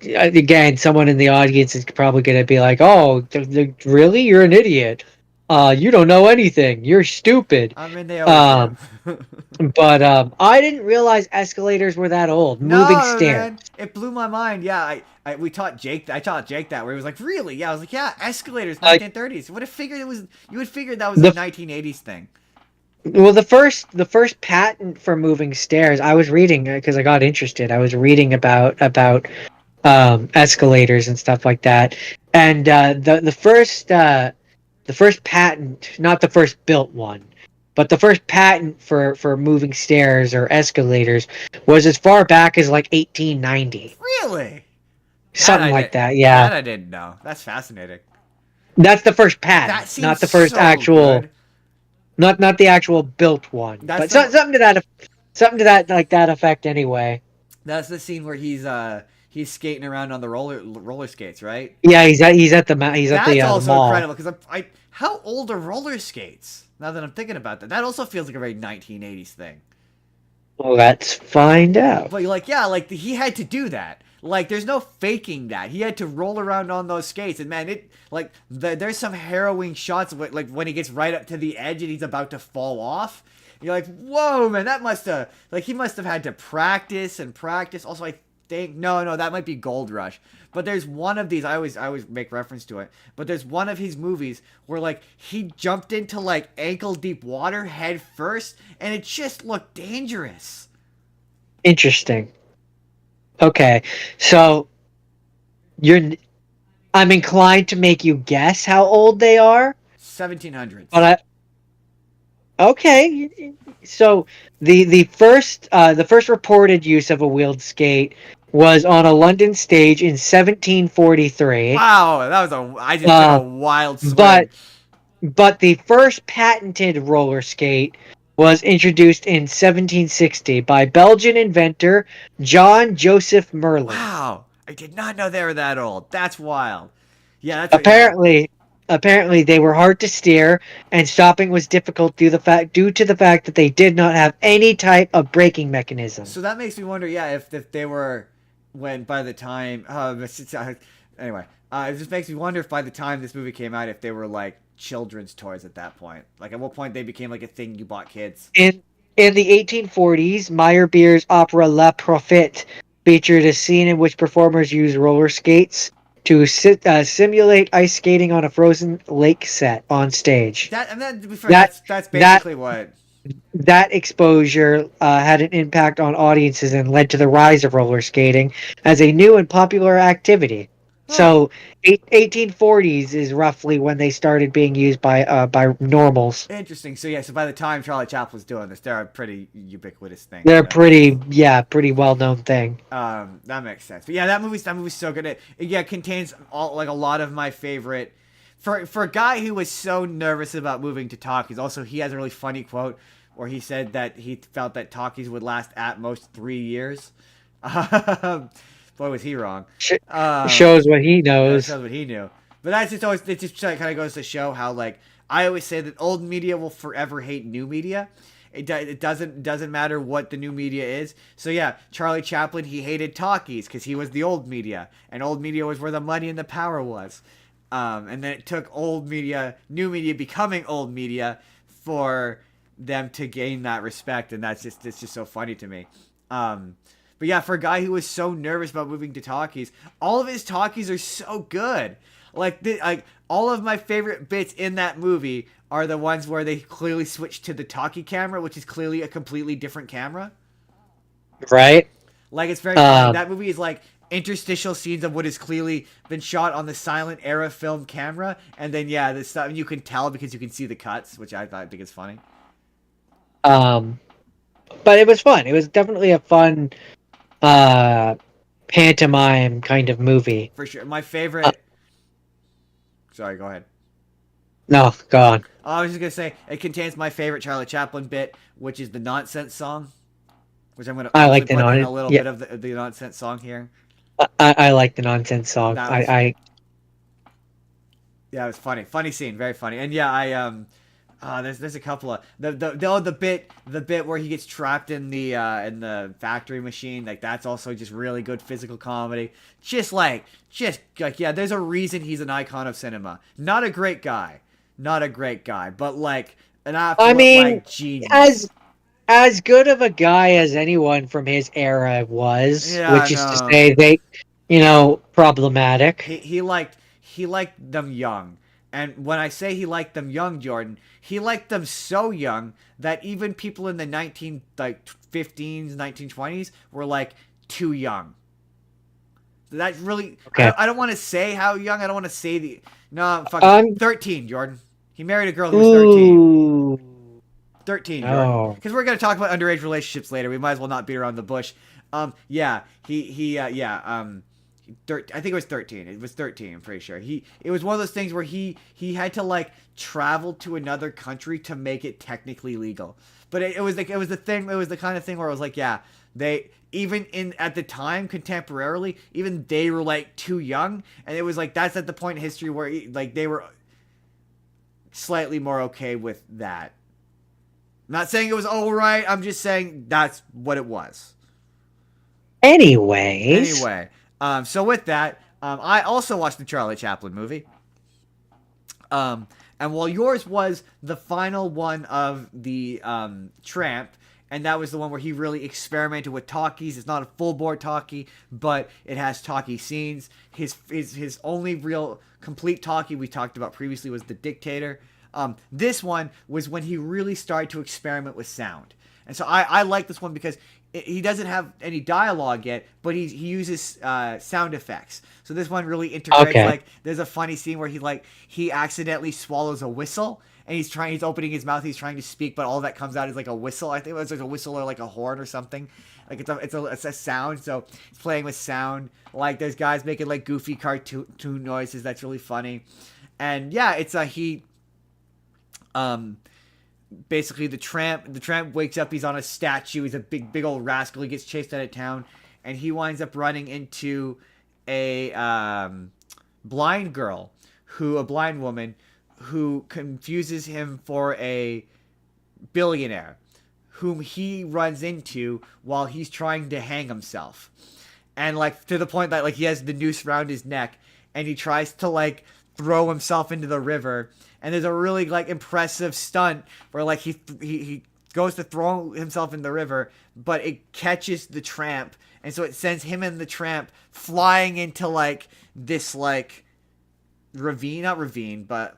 again, someone in the audience is probably going to be like, oh, really? You're an idiot. You don't know anything. You're stupid. I mean, they always But I didn't realize escalators were that old. Moving stairs. Man. It blew my mind. Yeah, I taught Jake that, where he was like, really? Yeah, I was like, yeah, escalators, 1930s. You would have figured that was a 1980s thing. Well, the first patent for moving stairs, I was reading because I got interested. I was reading about escalators and stuff like that, and the first patent, not the first built one, but the first patent for moving stairs or escalators was as far back as like 1890. Really? Something like that, yeah. That I didn't know. That's fascinating. That's the first That patent, seems not the first so actual, good. not the actual built one. That's But something to that like that effect anyway. That's the scene where he's skating around on the roller skates, right? Yeah, he's at the Also mall. incredible because how old are roller skates? Now that I'm thinking about that, that also feels like a very 1980s thing. Let's find out. But he had to do that. Like, there's no faking that. He had to roll around on those skates, and man, there's some harrowing shots of like when he gets right up to the edge and he's about to fall off. You're like, whoa, man, he must have had to practice and practice. Also, I think no, that might be Gold Rush. But there's one of these, I always make reference to it. But there's one of his movies where like he jumped into like ankle deep water head first, and it just looked dangerous. Interesting. Okay, so I'm inclined to make you guess how old they are. 1700s. But okay, so the first reported use of a wheeled skate was on a London stage in 1743. Wow, I just took a wild swing. But the first patented roller skate was introduced in 1760 by Belgian inventor John Joseph Merlin. Wow, I did not know they were that old. That's wild. Yeah, Apparently they were hard to steer, and stopping was difficult due to the fact that they did not have any type of braking mechanism. So that makes me wonder, if they were by the time anyway, it just makes me wonder if by the time this movie came out, if they were like children's toys at that point. Like at what point they became like a thing you bought kids. In the 1840s, Meyerbeer's opera La Prophète featured a scene in which performers used roller skates to simulate ice skating on a frozen lake set on stage. That's basically what. That exposure had an impact on audiences and led to the rise of roller skating as a new and popular activity. So, 1840s is roughly when they started being used by normals. Interesting. So by the time Charlie Chaplin's doing this, they're a pretty ubiquitous thing. They're pretty well known thing. That makes sense. But yeah, that movie's so good. It contains a lot of my favorite. For a guy who was so nervous about moving to talkies, also he has a really funny quote where he said that he felt that talkies would last at most 3 years. Boy, was he wrong. Shows what he knows. Shows what he knew. But it just kind of goes to show how, like, I always say that old media will forever hate new media. It doesn't matter what the new media is. So yeah, Charlie Chaplin, he hated talkies because he was the old media, and old media was where the money and the power was. And then it took new media becoming old media for them to gain that respect, and it's just so funny to me. But yeah, for a guy who was so nervous about moving to talkies, all of his talkies are so good. Like all of my favorite bits in that movie are the ones where they clearly switch to the talkie camera, which is clearly a completely different camera. Right. Like, it's very funny. That movie is like interstitial scenes of what has clearly been shot on the silent era film camera, and then this stuff you can tell because you can see the cuts, which I think is funny. But it was fun. It was definitely a fun pantomime kind of movie. For sure. My favorite. Sorry, go ahead. No, go on. I was just gonna say it contains my favorite Charlie Chaplin bit, which is the nonsense song. Which I'm gonna. I like put in a little bit of the nonsense song here. I like the nonsense song. Yeah, it was funny. Funny scene, very funny. And yeah, there's a couple of the bit where he gets trapped in the factory machine. Like, that's also just really good physical comedy. Just like there's a reason he's an icon of cinema. Not a great guy, but like an absolute genius. As good of a guy as anyone from his era was, which is to say problematic. He liked them young. And when I say he liked them young, Jordan, he liked them so young that even people in the 1915s, 1920s were like too young. That really, okay. I don't want to say how young. I don't want to say 13, Jordan. He married a girl who was 13. 13. Oh. Because we're going to talk about underage relationships later. We might as well not beat around the bush. Yeah, I think it was 13. It was 13, I'm pretty sure. It was one of those things where he had to like travel to another country to make it technically legal. But it was the kind of thing where it was like, yeah, they even at the time contemporarily, even they were like too young, and it was like that's at the point in history where like they were slightly more okay with that. I'm not saying it was all right. I'm just saying that's what it was. Anyway, so with that, I also watched the Charlie Chaplin movie. And while yours was the final one of the Tramp, and that was the one where he really experimented with talkies. It's not a full bore talkie, but it has talkie scenes. His only real complete talkie we talked about previously was The Dictator. This one was when he really started to experiment with sound. And so I like this one because he doesn't have any dialogue yet, but he uses sound effects. So this one really integrates. Okay. Like there's a funny scene where he accidentally swallows a whistle, and he's opening his mouth, he's trying to speak, but all that comes out is like a whistle. I think it was like a whistle or like a horn or something. Like it's a sound. So he's playing with sound. Like there's guys making like goofy cartoon noises. That's really funny. And yeah, basically the tramp wakes up, he's on a statue, he's a big old rascal, he gets chased out of town, and he winds up running into a blind woman who confuses him for a billionaire whom he runs into while he's trying to hang himself, and like to the point that like he has the noose around his neck, and he tries to like throw himself into the river. And there's a really like impressive stunt where like he goes to throw himself in the river, but it catches the tramp, and so it sends him and the tramp flying into like this like not ravine, but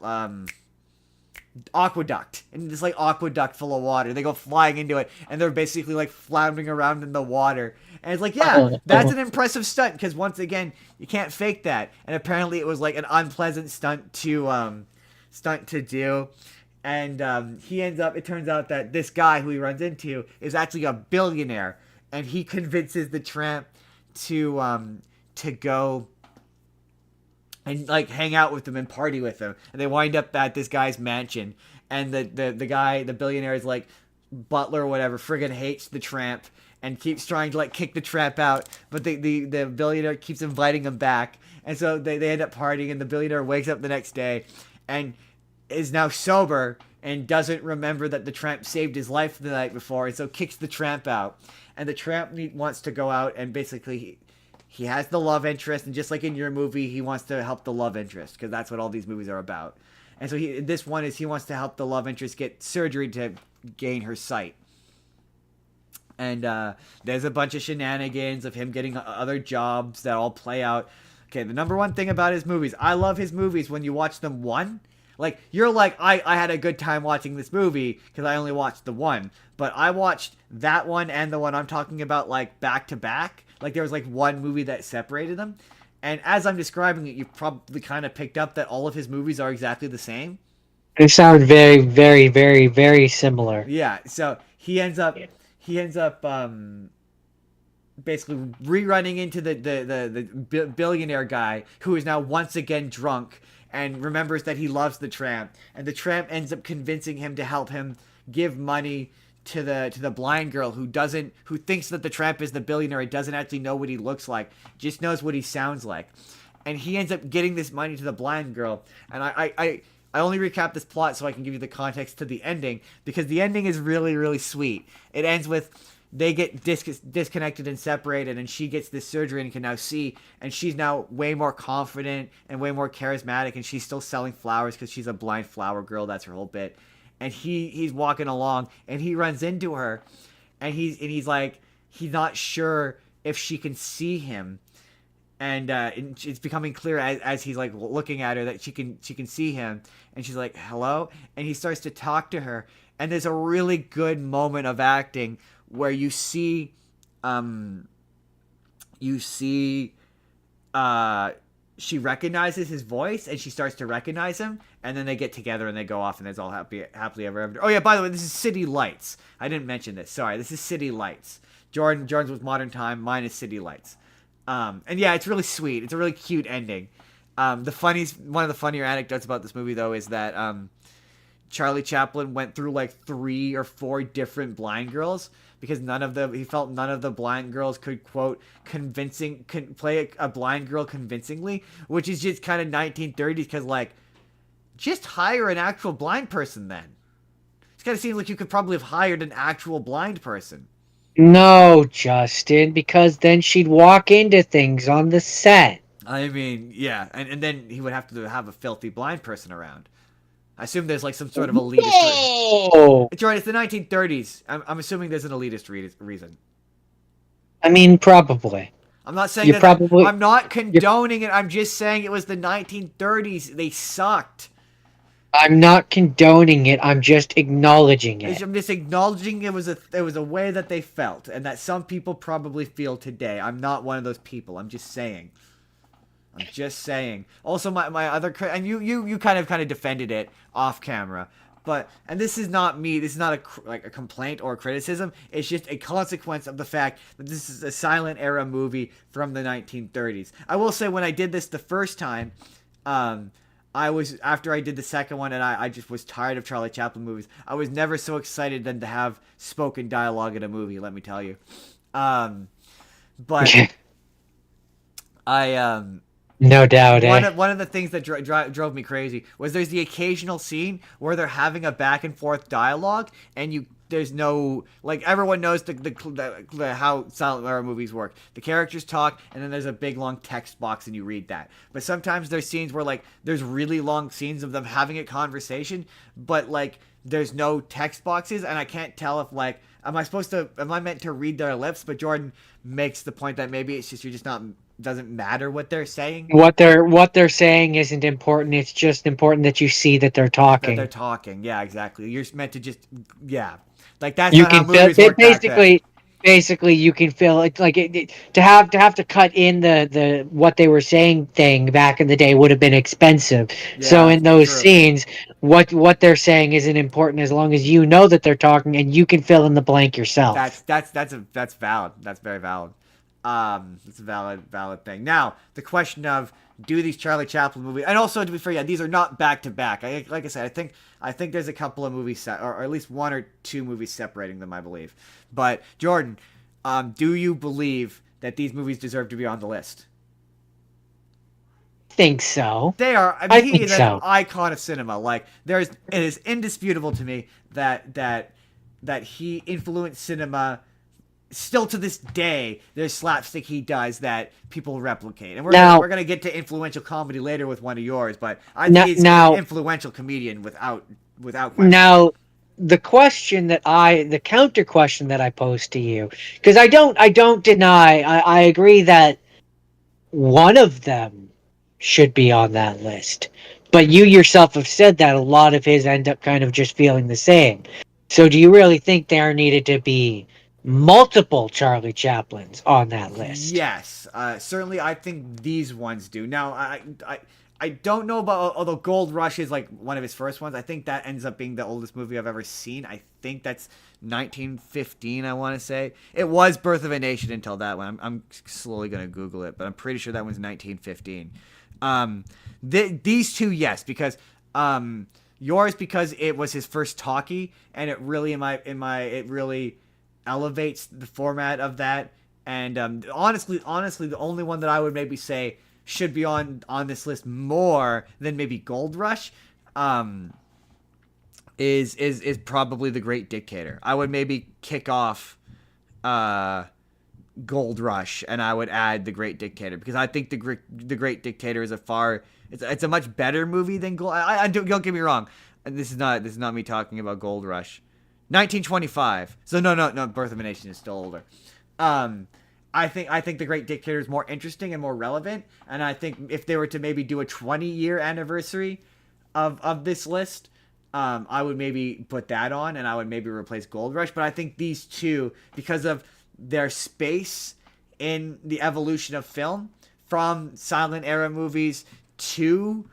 aqueduct, and this like aqueduct full of water. They go flying into it, and they're basically like floundering around in the water. And it's like, yeah, that's an impressive stunt because once again, you can't fake that. And apparently, it was like an unpleasant stunt to do. And it turns out that this guy who he runs into is actually a billionaire, and he convinces the tramp to go and like hang out with him and party with him. And they wind up at this guy's mansion, and the billionaire is like butler or whatever friggin' hates the tramp and keeps trying to like kick the tramp out, but the billionaire keeps inviting him back. And so they end up partying, and the billionaire wakes up the next day and is now sober and doesn't remember that the tramp saved his life the night before, and so kicks the tramp out. And the tramp wants to go out, and basically he has the love interest, and just like in your movie, he wants to help the love interest, because that's what all these movies are about. And so this one is he wants to help the love interest get surgery to gain her sight. And there's a bunch of shenanigans of him getting other jobs that all play out. Okay, the number one thing about his movies, I love his movies when you watch them one. Like, you're like, I had a good time watching this movie because I only watched the one. But I watched that one and the one I'm talking about, like, back to back. Like, there was, like, one movie that separated them. And as I'm describing it, you've probably kind of picked up that all of his movies are exactly the same. They sound very, very, very, very similar. Yeah, so he ends up basically rerunning into the billionaire guy who is now once again drunk and remembers that he loves the tramp, and the tramp ends up convincing him to help him give money to the blind girl who thinks that the tramp is the billionaire. He doesn't actually know what he looks like, just knows what he sounds like. And he ends up getting this money to the blind girl. And I only recap this plot so I can give you the context to the ending, because the ending is really, really sweet. It ends with they get disconnected and separated, and she gets this surgery and can now see, and she's now way more confident and way more charismatic, and she's still selling flowers because she's a blind flower girl. That's her whole bit. And he's walking along, and he runs into her, and he's like, he's not sure if she can see him, and it's becoming clear as he's like looking at her that she can see him, and she's like, hello, and he starts to talk to her, and there's a really good moment of acting where you see she recognizes his voice and she starts to recognize him, and then they get together and they go off and it's all happily ever after. Oh yeah, by the way, this is City Lights. I didn't mention this. Sorry, this is City Lights. Jordan's was Modern Time. Mine is City Lights. And yeah, it's really sweet. It's a really cute ending. One of the funnier anecdotes about this movie though is that Charlie Chaplin went through like 3 or 4 different blind girls because he felt none of the blind girls could quote play a blind girl convincingly, which is just kind of 1930s because like just hire an actual blind person then. It kind of seems like you could probably have hired an actual blind person. No, Justin, because then she'd walk into things on the set. I mean, yeah, and then he would have to have a filthy blind person around. I assume there's like some sort of elitist. No! It's right. It's the 1930s. I'm assuming there's an elitist reason. I mean, probably. I'm not saying I'm not condoning it. I'm just saying it was the 1930s. They sucked. I'm not condoning it. I'm just acknowledging it. I'm just acknowledging it was a way that they felt, and that some people probably feel today. I'm not one of those people. I'm just saying. Also, my other and you kind of defended it off camera, and this is not me. This is not a complaint or criticism. It's just a consequence of the fact that this is a silent era movie from the 1930s. I will say when I did this the first time, after I did the second one and I just was tired of Charlie Chaplin movies. I was never so excited than to have spoken dialogue in a movie. Let me tell you, but No doubt. One of the things that drove me crazy was there's the occasional scene where they're having a back and forth dialogue, and there's no everyone knows the how silent era movies work. The characters talk, and then there's a big long text box, and you read that. But sometimes there's scenes where there's really long scenes of them having a conversation, but there's no text boxes, and I can't tell if am I meant to read their lips? But Jordan makes the point that maybe it's just you're just not. Doesn't matter what they're saying. What they're saying isn't important. It's just important that you see that they're talking. That they're talking. Yeah, exactly. You're meant to just that's you not can how movies feel, work basically you can feel it to have to cut in the what they were saying thing back in the day would have been expensive. Yeah, so in those scenes, what they're saying isn't important as long as you know that they're talking and you can fill in the blank yourself. That's valid. That's very valid. It's a valid thing. Now, the question of do these Charlie Chaplin movies, and also to be fair, these are not back to back. Like I said, I think there's a couple of movies or at least 1 or 2 movies separating them, I believe. But Jordan, do you believe that these movies deserve to be on the list? I think so. They are. I mean, he is an icon of cinema. It is indisputable to me that he influenced cinema. Still to this day, there's slapstick he does that people replicate. And we're going to get to influential comedy later with one of yours, but I think he's an influential comedian without question. Now, the counter question that I pose to you, because I don't deny, I agree that one of them should be on that list. But you yourself have said that a lot of his end up kind of just feeling the same. So do you really think there needed to be multiple Charlie Chaplins on that list? Yes, certainly. I think these ones do. Now, I don't know about, although Gold Rush is one of his first ones. I think that ends up being the oldest movie I've ever seen. I think that's 1915. I want to say it was Birth of a Nation until that one. I'm slowly gonna Google it, but I'm pretty sure that one's 1915. These two, yes, because yours because it was his first talkie, and it really it really elevates the format of that. And honestly, the only one that I would maybe say should be on this list more than maybe Gold Rush is probably The Great Dictator. I would maybe kick off Gold Rush and I would add The Great Dictator, because I think The Great Dictator is it's a much better movie than Gold. Don't get me wrong. This is not me talking about Gold Rush. 1925. So no, Birth of a Nation is still older. I think The Great Dictator is more interesting and more relevant, and I think if they were to maybe do a 20-year anniversary of this list, I would maybe put that on, and I would maybe replace Gold Rush. But I think these two, because of their space in the evolution of film, from silent era movies to,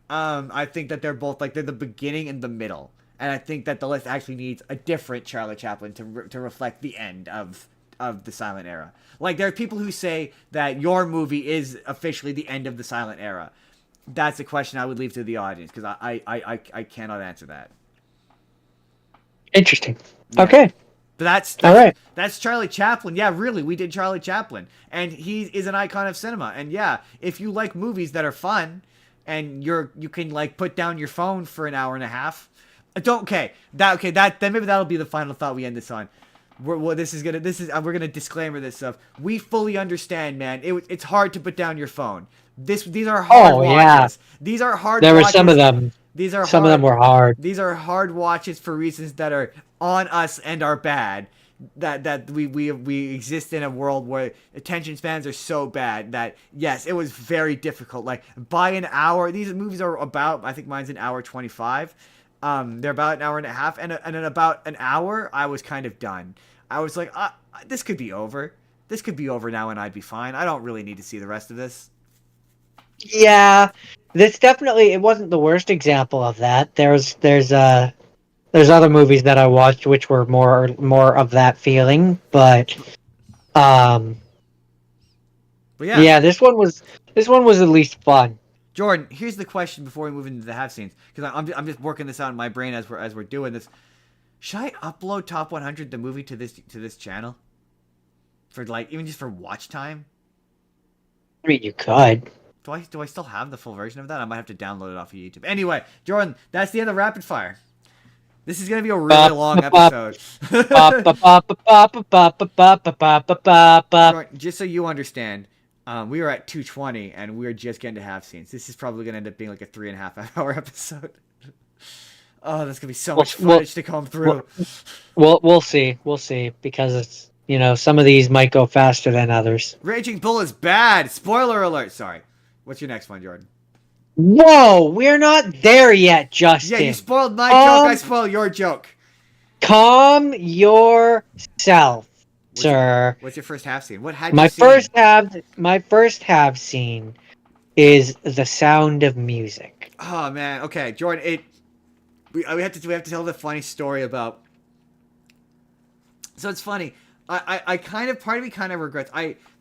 I think that they're both like they're the beginning and the middle. And I think that the list actually needs a different Charlie Chaplin to reflect the end of the silent era. Like, there are people who say that your movie is officially the end of the silent era. That's a question I would leave to the audience, because I cannot answer that. Interesting. Yeah. Okay. But that's all right. That's Charlie Chaplin. Yeah, really, we did Charlie Chaplin, and he is an icon of cinema. And yeah, if you like movies that are fun, and you can like put down your phone for an hour and a half, then maybe that'll be the final thought we end this on. We're gonna disclaimer this stuff. We fully understand, man. It's hard to put down your phone. These are hard watches. Yeah. These are hard. There watches. were some of them. These are some of them were hard. These are hard watches for reasons that are on us and are bad. That we exist in a world where attention spans are so bad that yes, it was very difficult. Like, by an hour, these movies are about, I think mine's an hour 25. They're about an hour and a half, and in about an hour, I was kind of done. I was like, this could be over. This could be over now, and I'd be fine. I don't really need to see the rest of this. Yeah, this definitely, it wasn't the worst example of that. There's other movies that I watched which were more of that feeling, but yeah, this one was at least fun. Jordan, here's the question before we move into the half scenes, because I'm just working this out in my brain as we're doing this. Should I upload Top 100 the movie to this channel for, like, even just for watch time? I mean, you could. Do I still have the full version of that? I might have to download it off of YouTube. Anyway, Jordan, that's the end of Rapid Fire. This is gonna be a really long episode. Jordan, just so you understand, we were at 2:20 and we were just getting to half scenes. This is probably gonna end up being like a 3.5 hour episode. Oh, there's gonna be so much footage to come through. We'll see, because it's, some of these might go faster than others. Raging Bull is bad. Spoiler alert. Sorry. What's your next one, Jordan? Whoa, we're not there yet, Justin. Yeah, you spoiled my joke. I spoiled your joke. Calm yourself, sir. What's your first half scene? What had you seen? My first half scene is The Sound of Music. Oh man. Okay, Jordan. We have to tell the funny story about. So it's funny. I kind of, part of me kind of regrets.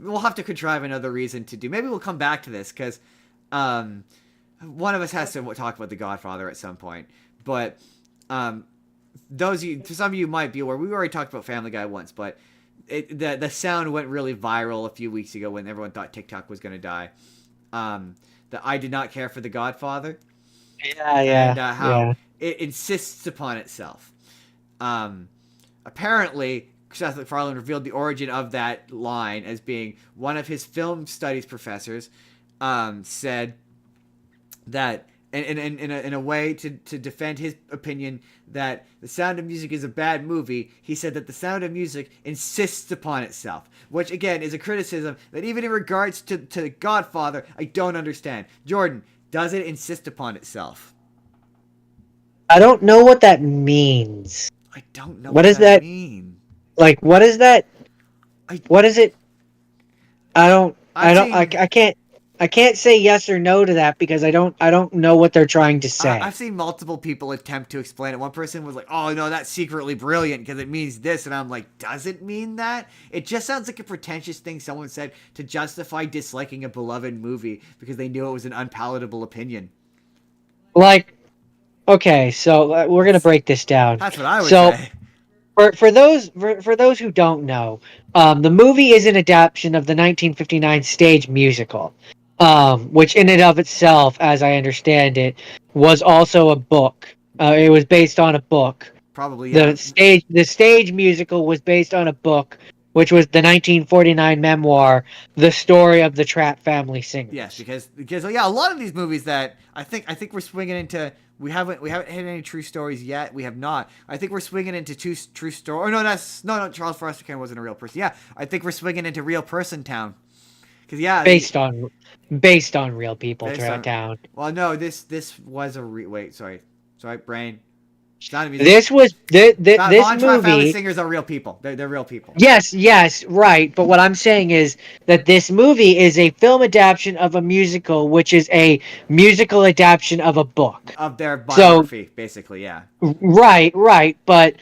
We'll have to contrive another reason to do. Maybe we'll come back to this because, one of us has to talk about The Godfather at some point. But, some of you might be aware, we already talked about Family Guy once, but the sound went really viral a few weeks ago when everyone thought TikTok was going to die. That I did not care for The Godfather. Yeah. And how it insists upon itself. Apparently, Seth MacFarlane revealed the origin of that line as being one of his film studies professors said that in a way to defend his opinion that The Sound of Music is a bad movie, he said that The Sound of Music insists upon itself, which again is a criticism that even in regards to The Godfather, I don't understand. Jordan, does it insist upon itself? I don't know what that means. I don't know what does that mean. Like, what is that? What is it? I can't say yes or no to that because I don't know what they're trying to say. I've seen multiple people attempt to explain it. One person was like, "Oh no, that's secretly brilliant because it means this," and I'm like, "Does it mean that?" It just sounds like a pretentious thing someone said to justify disliking a beloved movie because they knew it was an unpalatable opinion. Like, okay, so we're gonna break this down. That's what I would say. For those who don't know, the movie is an adaptation of the 1959 stage musical, which in and of itself, as I understand it, was also a book. It was based on a book. Probably, yeah. The stage musical was based on a book, which was the 1949 memoir, The Story of the Trapp Family Singers. Yes, because yeah, a lot of these movies that I think we're swinging into. We haven't hit any true stories yet. We have not. I think we're swinging into two true stories. Oh no, Charles Foster Kane wasn't a real person. Yeah, I think we're swinging into Real Person Town. Because yeah, based on real people town. Well, no, this was a sorry, brain. Sound of Music. This was this Von Trapp family movie. singers are real people. They're real people. Yes, right. But what I'm saying is that this movie is a film adaptation of a musical, which is a musical adaptation of a book. Of their So, biography, basically, yeah. right. But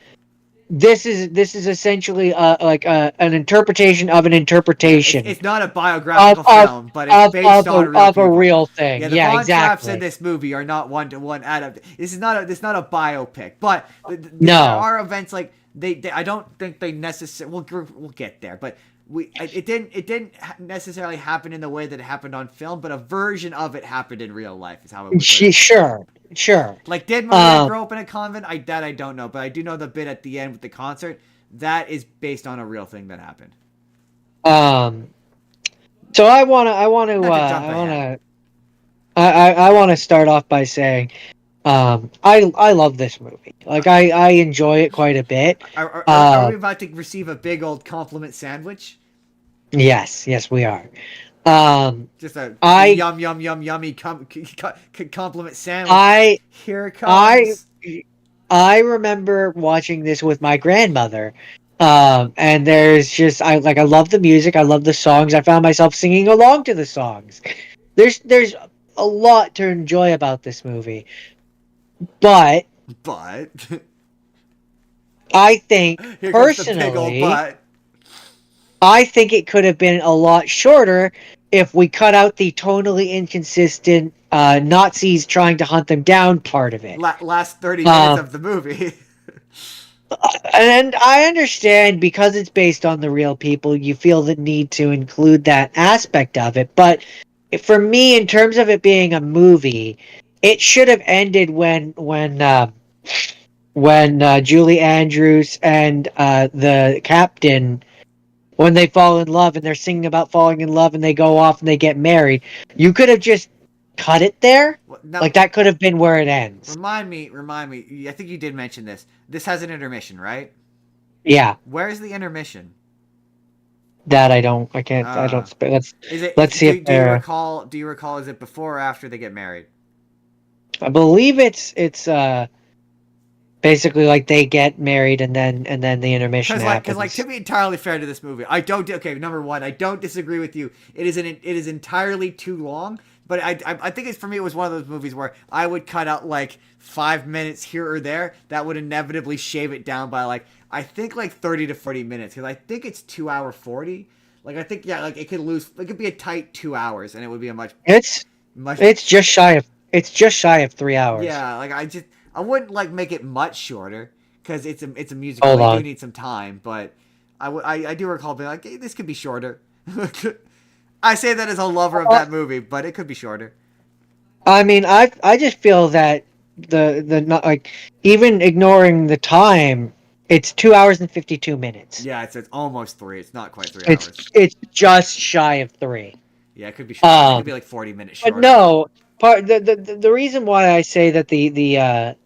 this is essentially an interpretation of an interpretation. It's not a biographical film, but it's based on real of people. a real thing. Yeah, the Yeah, Von Trapps exactly. in this movie are not one-to-one adaptation. This is not a biopic, but there No. are events like they I don't think they necessarily. We'll get there, but it didn't necessarily happen in the way that it happened on film, but a version of it happened in real life. Is how it would. Sure. Like, did Maria grow up in a convent? I don't know, but I do know the bit at the end with the concert that is based on a real thing that happened. So I want to start off by saying, I love this movie. Like, I enjoy it quite a bit. Are we about to receive a big old compliment sandwich? Yes, we are. Just a yummy compliment sandwich. Here it comes. I remember watching this with my grandmother. And there's just I love the music, I love the songs. I found myself singing along to the songs. There's a lot to enjoy about this movie. But I think personally, I think it could have been a lot shorter if we cut out the tonally inconsistent Nazis trying to hunt them down part of it. Last 30 minutes of the movie. And I understand, because it's based on the real people, you feel the need to include that aspect of it. But for me, in terms of it being a movie, it should have ended when Julie Andrews and the captain, when they fall in love and they're singing about falling in love and they go off and they get married. You could have just cut it there. Now, like, that could have been where it ends. Remind me. I think you did mention this. This has an intermission, right? Yeah. Where's the intermission? That I don't. Let's see if do you recall? Do you recall? Is it before or after they get married? I believe it's basically like they get married and then the intermission happens. Because, like, to be entirely fair to this movie, number one, I don't disagree with you. It is entirely too long. But I think for me, it was one of those movies where I would cut out like 5 minutes here or there. That would inevitably shave it down by like 30 to 40 minutes. Because I think it's 2 hour 40. Like, I think, yeah, like it could be a tight 2 hours, and it would be it's just shy of 3 hours. Yeah, like I wouldn't like make it much shorter because it's a musical. I do need some time, but I do recall being like, hey, this could be shorter. I say that as a lover of that movie, but it could be shorter. I mean, I just feel that the like, even ignoring the time, it's 2 hours and 52 minutes. Yeah, it's almost 3. It's not quite 3 hours. It's just shy of 3. Yeah, it could be shorter. It could be like 40 minutes shorter. But no, the reason why I say that the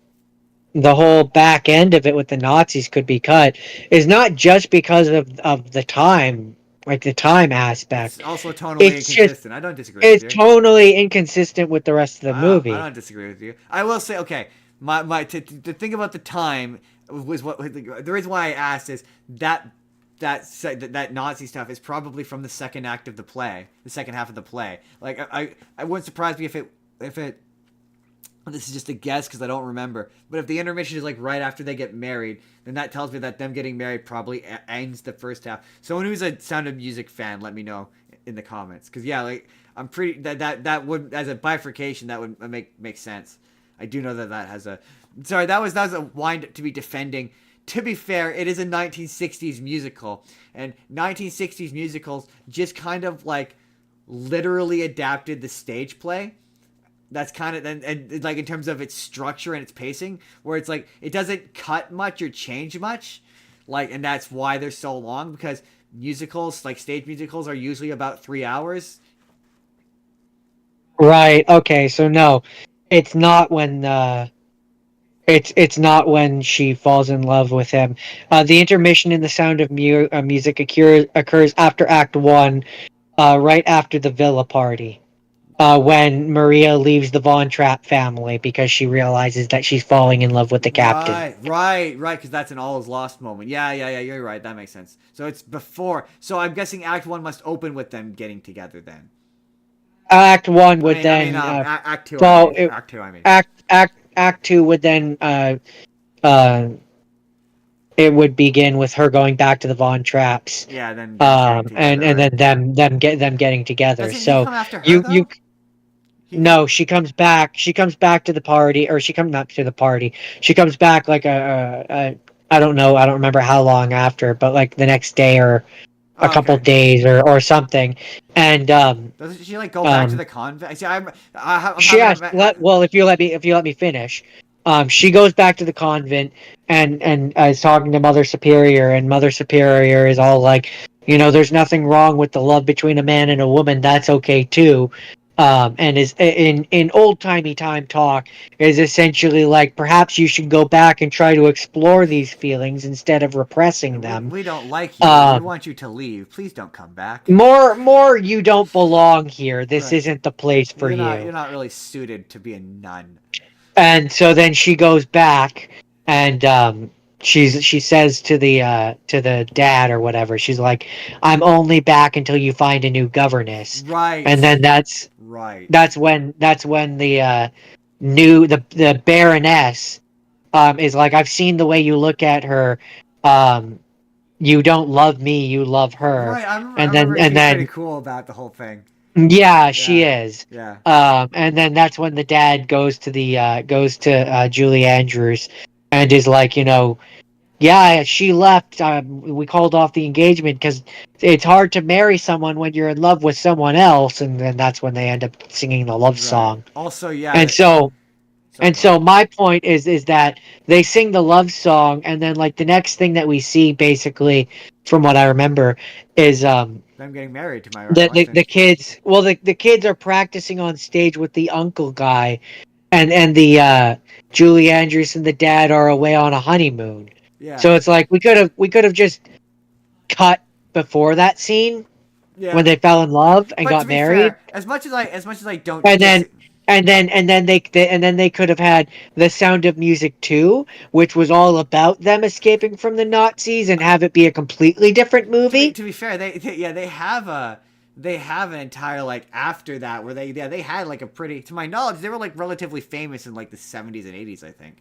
whole back end of it with the Nazis could be cut is not just because of the time. Like, the time aspect. It's also tonally inconsistent. I don't disagree with you. It's tonally inconsistent with the rest of the movie. I don't disagree with you. I will say, okay, to think about the time was what the reason why I asked is that Nazi stuff is probably from the second act of the play, the second half of the play. Like, I wouldn't surprise me if it. This is just a guess because I don't remember. But if the intermission is like right after they get married, then that tells me that them getting married probably ends the first half. Someone who's a Sound of Music fan, let me know in the comments. Because, yeah, like, I'm pretty that would, as a bifurcation, that would make sense. I do know that has a. Sorry, that was a wind to be defending. To be fair, it is a 1960s musical, and 1960s musicals just kind of like literally adapted the stage play. That's kind of, and like in terms of its structure and its pacing, where it's like it doesn't cut much or change much, like, and that's why they're so long, because musicals, like stage musicals, are usually about 3 hours. Right. Okay. So no, it's not when it's not when she falls in love with him. The intermission in The Sound of Music occurs after Act 1, right after the villa party. when Maria leaves the Von Trapp family because she realizes that she's falling in love with the captain. Right, because that's an all is lost moment. Yeah, you're right. That makes sense. So it's before. So I'm guessing Act 1 must open with them getting together then. Act 1 would Act 2, I follow. mean. Act 2, I mean. Act 2 would then uh, it would begin with her going back to the Von Trapps. Yeah, then getting together, and right? then them getting together. Doesn't he So come after her, though? no, she comes back. She comes back to the party, or she comes not to the party. She comes back like I don't know. I don't remember how long after, but like the next day or a couple days or something. And doesn't she like go back to the convent? See, well, if you let me finish. She goes back to the convent and is talking to Mother Superior, and Mother Superior is all like, there's nothing wrong with the love between a man and a woman. That's okay too. And is in old timey time talk is essentially like, perhaps you should go back and try to explore these feelings instead of repressing them. We don't like you. We want you to leave. Please don't come back. More. You don't belong here. This isn't the place for you. You're not really suited to be a nun. And so then she goes back, and she says to the dad or whatever, she's like, "I'm only back until you find a new governess." Right. And then that's when the Baroness is like, "I've seen the way you look at her. You don't love me, you love her." Right. I remember she's pretty cool about the whole thing. Yeah, she is. Yeah. And then that's when the dad goes to Julie Andrews and is like, yeah, she left. We called off the engagement because it's hard to marry someone when you're in love with someone else, and then that's when they end up singing the love song. Also, yeah. And so my point is that they sing the love song, and then like the next thing that we see, basically, from what I remember, is them getting married, to my recollection. the kids. Well, the kids are practicing on stage with the uncle guy, and the Julie Andrews and the dad are away on a honeymoon. Yeah. So it's like we could have just cut before that scene when they fell in love and got married. Fair, as much as I don't. And then they could have had The Sound of Music 2, which was all about them escaping from the Nazis, and have it be a completely different movie. To be fair, they have an entire like after that where they had like a pretty, to my knowledge, they were like relatively famous in like the 70s and 80s, I think.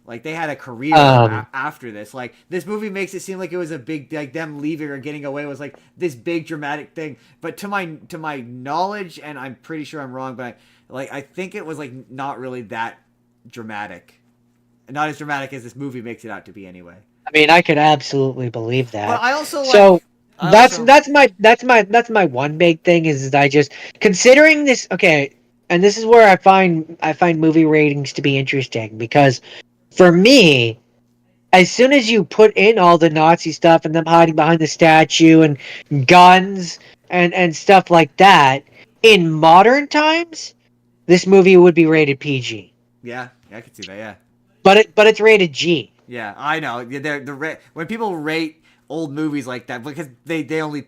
Like they had a career after this. Like this movie makes it seem like it was a big, like them leaving or getting away was like this big dramatic thing. But to my knowledge, and I'm pretty sure I'm wrong, but I think it was like not really that dramatic, not as dramatic as this movie makes it out to be anyway. I mean, I could absolutely believe that. But I also that's my one big thing is I just considering this. Okay, and this is where I find movie ratings to be interesting, because for me, as soon as you put in all the Nazi stuff and them hiding behind the statue and guns and stuff like that, in modern times, this movie would be rated PG. Yeah, I could see that. Yeah, but it's rated G. Yeah, I know. When people rate old movies like that, because they only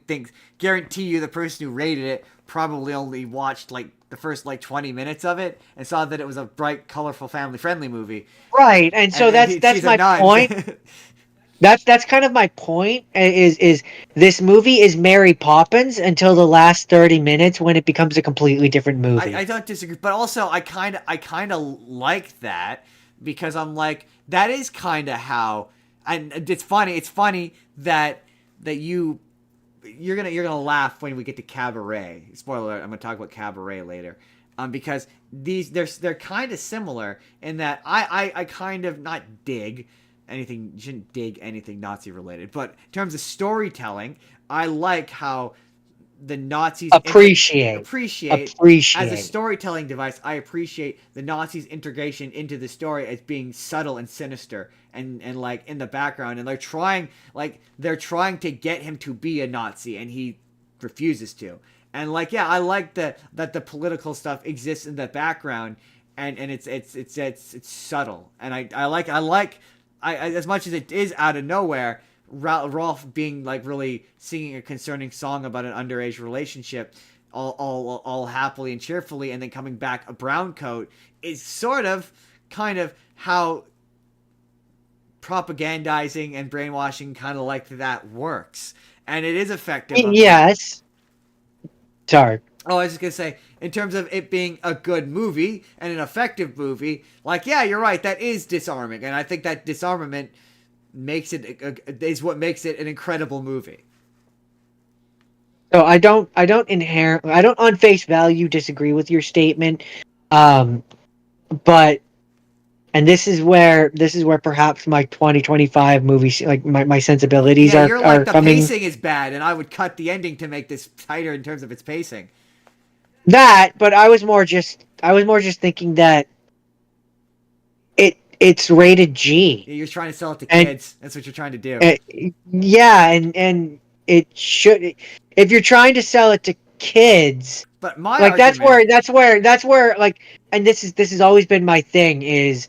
guarantee you the person who rated it probably only watched like the first like 20 minutes of it and saw that it was a bright, colorful, family-friendly movie. Right, and so that's my point. That's kind of my point. Is this movie is Mary Poppins until the last 30 minutes when it becomes a completely different movie. I don't disagree, but also I kind of like that, because I'm like, that is kind of how, and it's funny that you're gonna laugh when we get to Cabaret. Spoiler alert, I'm gonna talk about Cabaret later. Because they're kind of similar in that I kind of not dig anything, you shouldn't dig anything Nazi related, but in terms of storytelling, I like how the Nazis appreciate as a storytelling device. I appreciate the Nazis' integration into the story as being subtle and sinister and like in the background, and they're trying to get him to be a Nazi and he refuses to. And like, yeah, I like that the political stuff exists in the background, and it's subtle, and I like as much as it is out of nowhere, Rolf being like really singing a concerning song about an underage relationship. all happily and cheerfully, and then coming back a brown coat is sort of kind of how propagandizing and brainwashing kind of like that works, and it is effective. Yes. Sorry. Oh, I was just gonna say, in terms of it being a good movie and an effective movie, like, yeah, you're right, that is disarming, and I think that disarmament is what makes it an incredible movie. So I don't on face value disagree with your statement, but and this is where perhaps my 2025 movies, like my sensibilities Yeah, you're like, the coming. pacing is bad, and I would cut the ending to make this tighter in terms of its pacing. But I was more just thinking that it's rated G. You're trying to sell it to kids. That's what you're trying to do. Yeah, and it should. If you're trying to sell it to kids, but my like argument, that's where like, and this has always been my thing is,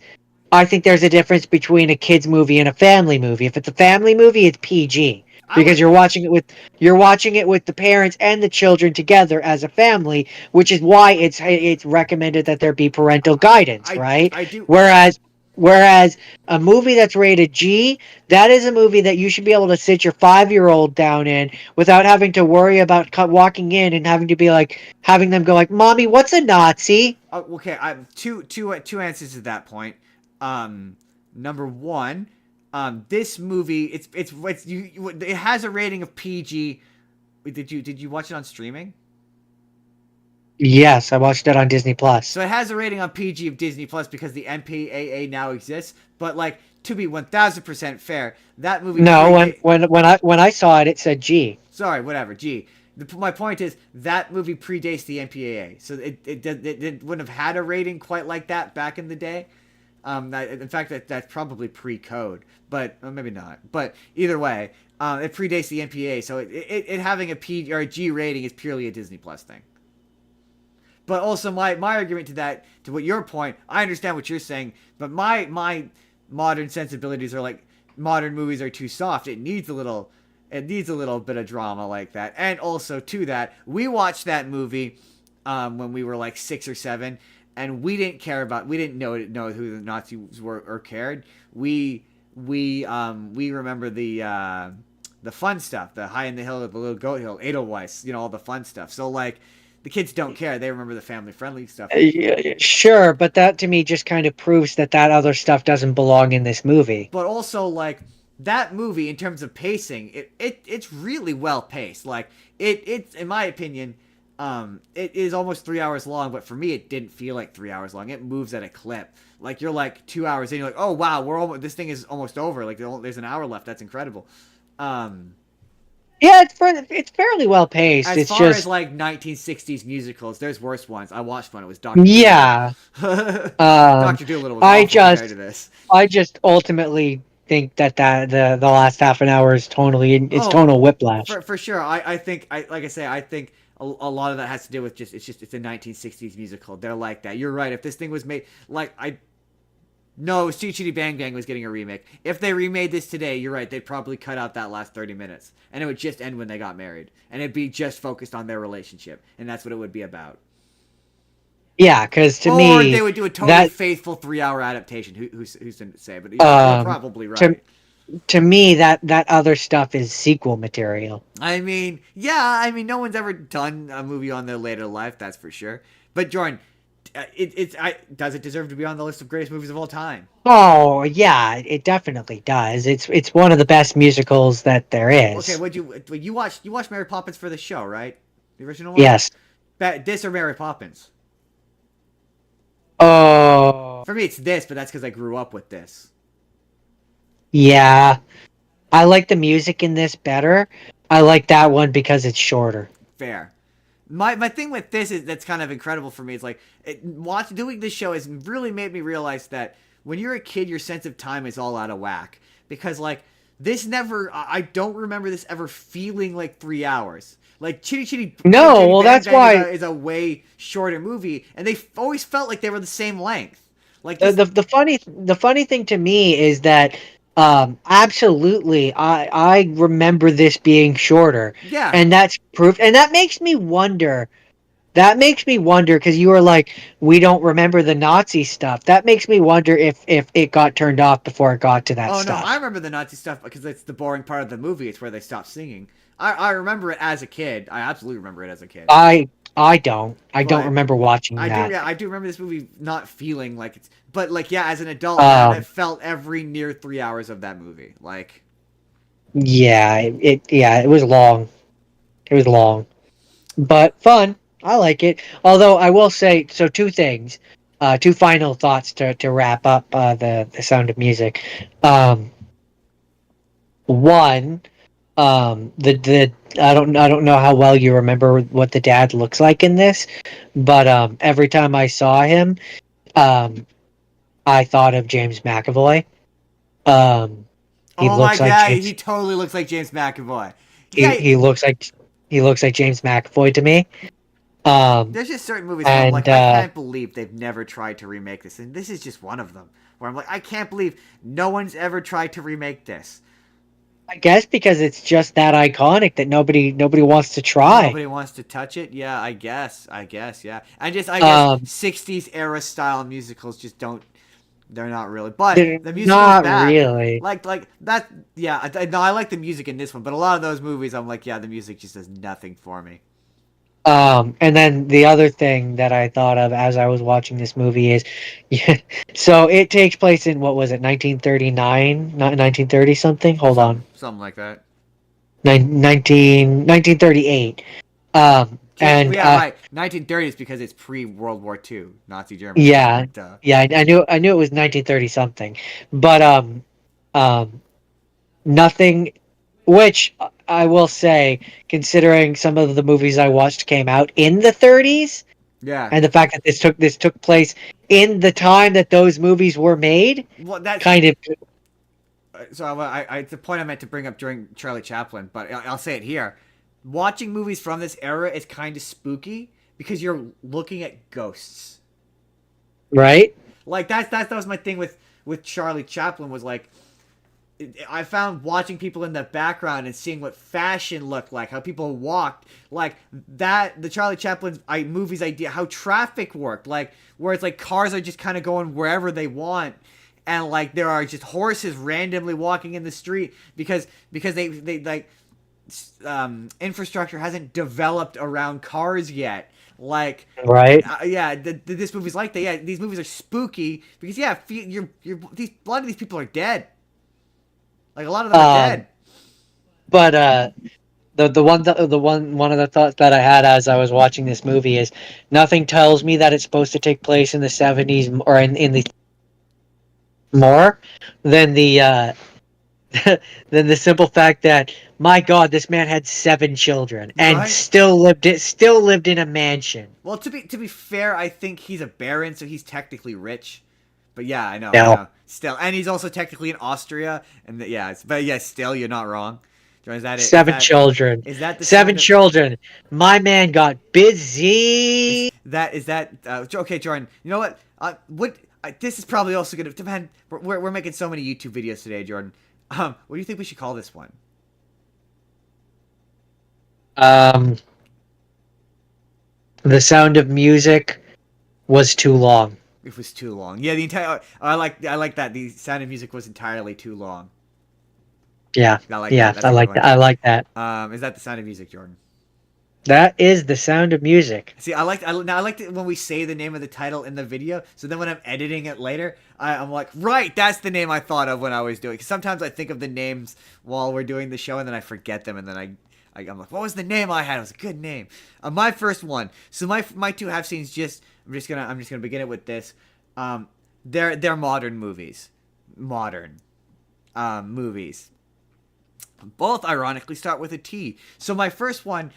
I think there's a difference between a kids movie and a family movie. If it's a family movie, it's PG because you're watching it with the parents and the children together as a family, which is why it's recommended that there be parental guidance, right? I do. Whereas a movie that's rated G, that is a movie that you should be able to sit your 5-year-old down in without having to worry about walking in and having them go like, "Mommy, what's a Nazi?" Okay, I have two answers to that point. Number one, this movie it has a rating of PG. Did you watch it on streaming? Yes, I watched it on Disney Plus. So it has a rating on PG of Disney Plus because the MPAA now exists. But like, to be 1000% fair, that movie. No, when I saw it, it said G. Sorry, whatever. G. My point is that movie predates the MPAA, so it wouldn't have had a rating quite like that back in the day. In fact, that's probably pre-code, but maybe not. But either way, it predates the MPAA, so it having a P or a G rating is purely a Disney Plus thing. But also, my argument to what your point, I understand what you're saying, but my modern sensibilities are like, modern movies are too soft. It needs a little bit of drama like that. And also to that, we watched that movie when we were like 6 or 7, and we didn't know who the Nazis were or cared. We remember the fun stuff, the High in the Hill, the Little Goat Hill, Edelweiss, all the fun stuff. So like, the kids don't care. They remember the family-friendly stuff. Sure, but that to me just kind of proves that other stuff doesn't belong in this movie. But also, like, that movie, in terms of pacing, it's really well paced. Like, it's in my opinion, it is almost 3 hours long. But for me, it didn't feel like 3 hours long. It moves at a clip. Like, you're like 2 hours in, you're like, oh wow, this thing is almost over. Like, there's an hour left. That's incredible. Yeah, it's fairly well paced. As far as like 1960s musicals, there's worse ones. I watched one. It was Dr. Yeah. Dr. Dolittle was awful compared to this. I just ultimately think that the last half an hour is tonal whiplash. For sure. I think a lot of that has to do with it's a 1960s musical. They're like that. You're right. If this thing was made like No, Chitty Chitty Bang Bang was getting a remake. If they remade this today, you're right, they'd probably cut out that last 30 minutes. And it would just end when they got married. And it'd be just focused on their relationship. And that's what it would be about. Yeah, because to me... Or they would do a totally faithful 3-hour adaptation. Who's to say? But you're probably right. To me, that other stuff is sequel material. I mean, no one's ever done a movie on their later life, that's for sure. But Jordan... does it deserve to be on the list of greatest movies of all time? Oh yeah, it definitely does. It's one of the best musicals that there is. Okay, you watched Mary Poppins for the show, right? The original one. Yes. This or Mary Poppins? Oh. For me, it's this, but that's because I grew up with this. Yeah, I like the music in this better. I like that one because it's shorter. Fair. My thing with this is that's kind of incredible for me. It's like doing this show has really made me realize that when you're a kid, your sense of time is all out of whack. Because like I don't remember this ever feeling like 3 hours. Like Chitty Chitty. No, well that's why is a way shorter movie, and they always felt like they were the same length. Like the funny thing to me is that absolutely I remember this being shorter. Yeah. And that's proof, and that makes me wonder That makes me wonder, because you were like, we don't remember the Nazi stuff. That makes me wonder if it got turned off before it got to that Oh no, I stuff. remember the Nazi stuff because it's the boring part of the movie. It's where they stop singing. I remember it as a kid. I absolutely remember it as a kid. I don't. I don't But remember watching I do. that. Yeah, I do remember this movie not feeling like it's. But like, yeah, as an adult, man, it Um, felt every near 3 hours of that movie. Like, yeah, it was long. It was long, but fun. I like it. Although I will say, so two things, two final thoughts to wrap up the Sound of Music. One, the I don't know how well you remember what the dad looks like in this, but every time I saw him, um, I thought of James McAvoy. Um, he oh my looks like god, he James. totally looks like James McAvoy. He Yeah, he looks like he looks like James McAvoy to me. there's just certain movies where I'm And like, I can't believe they've never tried to remake this, and this is just one of them. Where I'm like, I can't believe no one's ever tried to remake this. I guess because it's just that iconic that nobody wants to try. Nobody wants to touch it. Yeah, I guess, yeah. I guess Um, 60s era style musicals just don't. They're not really. But they're the musical's not back. really. Like that. Yeah, no, I like the music in this one, but a lot of those movies, I'm like, yeah, the music just does nothing for me. And then the other thing that I thought of as I was watching this movie is, yeah, so it takes place in, what was it, 1939, not 1930 something? Hold on. Something like that. 1938. Well, And yeah, right. 1930s because it's pre World War II, Nazi Germany. yeah, Duh. yeah, I knew it was 1930 something. But um nothing, which I will say, considering some of the movies I watched came out in the 30s, Yeah. and the fact that this took place in the time that those movies were made, Well, that's kind of. so. It's a point I meant to bring up during Charlie Chaplin, but I'll say it here. Watching movies from this era is kind of spooky because you're looking at ghosts. Right? Like that was my thing with Charlie Chaplin was like I found watching people in the background and seeing what fashion looked like, how people walked, like that the Charlie Chaplin movies idea, how traffic worked, like where it's like cars are just kind of going wherever they want, and like there are just horses randomly walking in the street because they like infrastructure hasn't developed around cars yet. Like, Right. yeah, this movie's like that. Yeah, these movies are spooky because yeah, a lot of these people are dead. Like a lot of them are Um, dead. but one of the thoughts that I had as I was watching this movie is, nothing tells me that it's supposed to take place in the 70s or in the more than the than the simple fact that, my God, this man had 7 children and Right? still lived in a mansion. Well, to be fair, I think he's a baron, so he's technically rich. But yeah, I No. know. Still, and he's also technically in Austria, and but yeah, still, you're not wrong. Is that it? Seven children. Is that the Seven sound of? children. My man got busy. Is that okay, Jordan? You know what? This is probably also gonna depend. We're making so many YouTube videos today, Jordan. What do you think we should call this one? Um, the Sound of Music was too long. It was too long. Yeah, the entire. I like that. The sound of music was entirely too long. Yeah, I like yeah, that. That's a good one. I like that. Is that the sound of music, Jordan? That is the Sound of Music. See, I like it when we say the name of the title in the video. So then when I'm editing it later, I'm like, right, that's the name I thought of when I was doing. Because sometimes I think of the names while we're doing the show, and then I forget them, and then I'm like, what was the name I had? It was a good name. My first one. So my two half scenes. I'm just gonna begin it with this. They're modern movies. Modern movies. Both ironically start with a T. So my first one.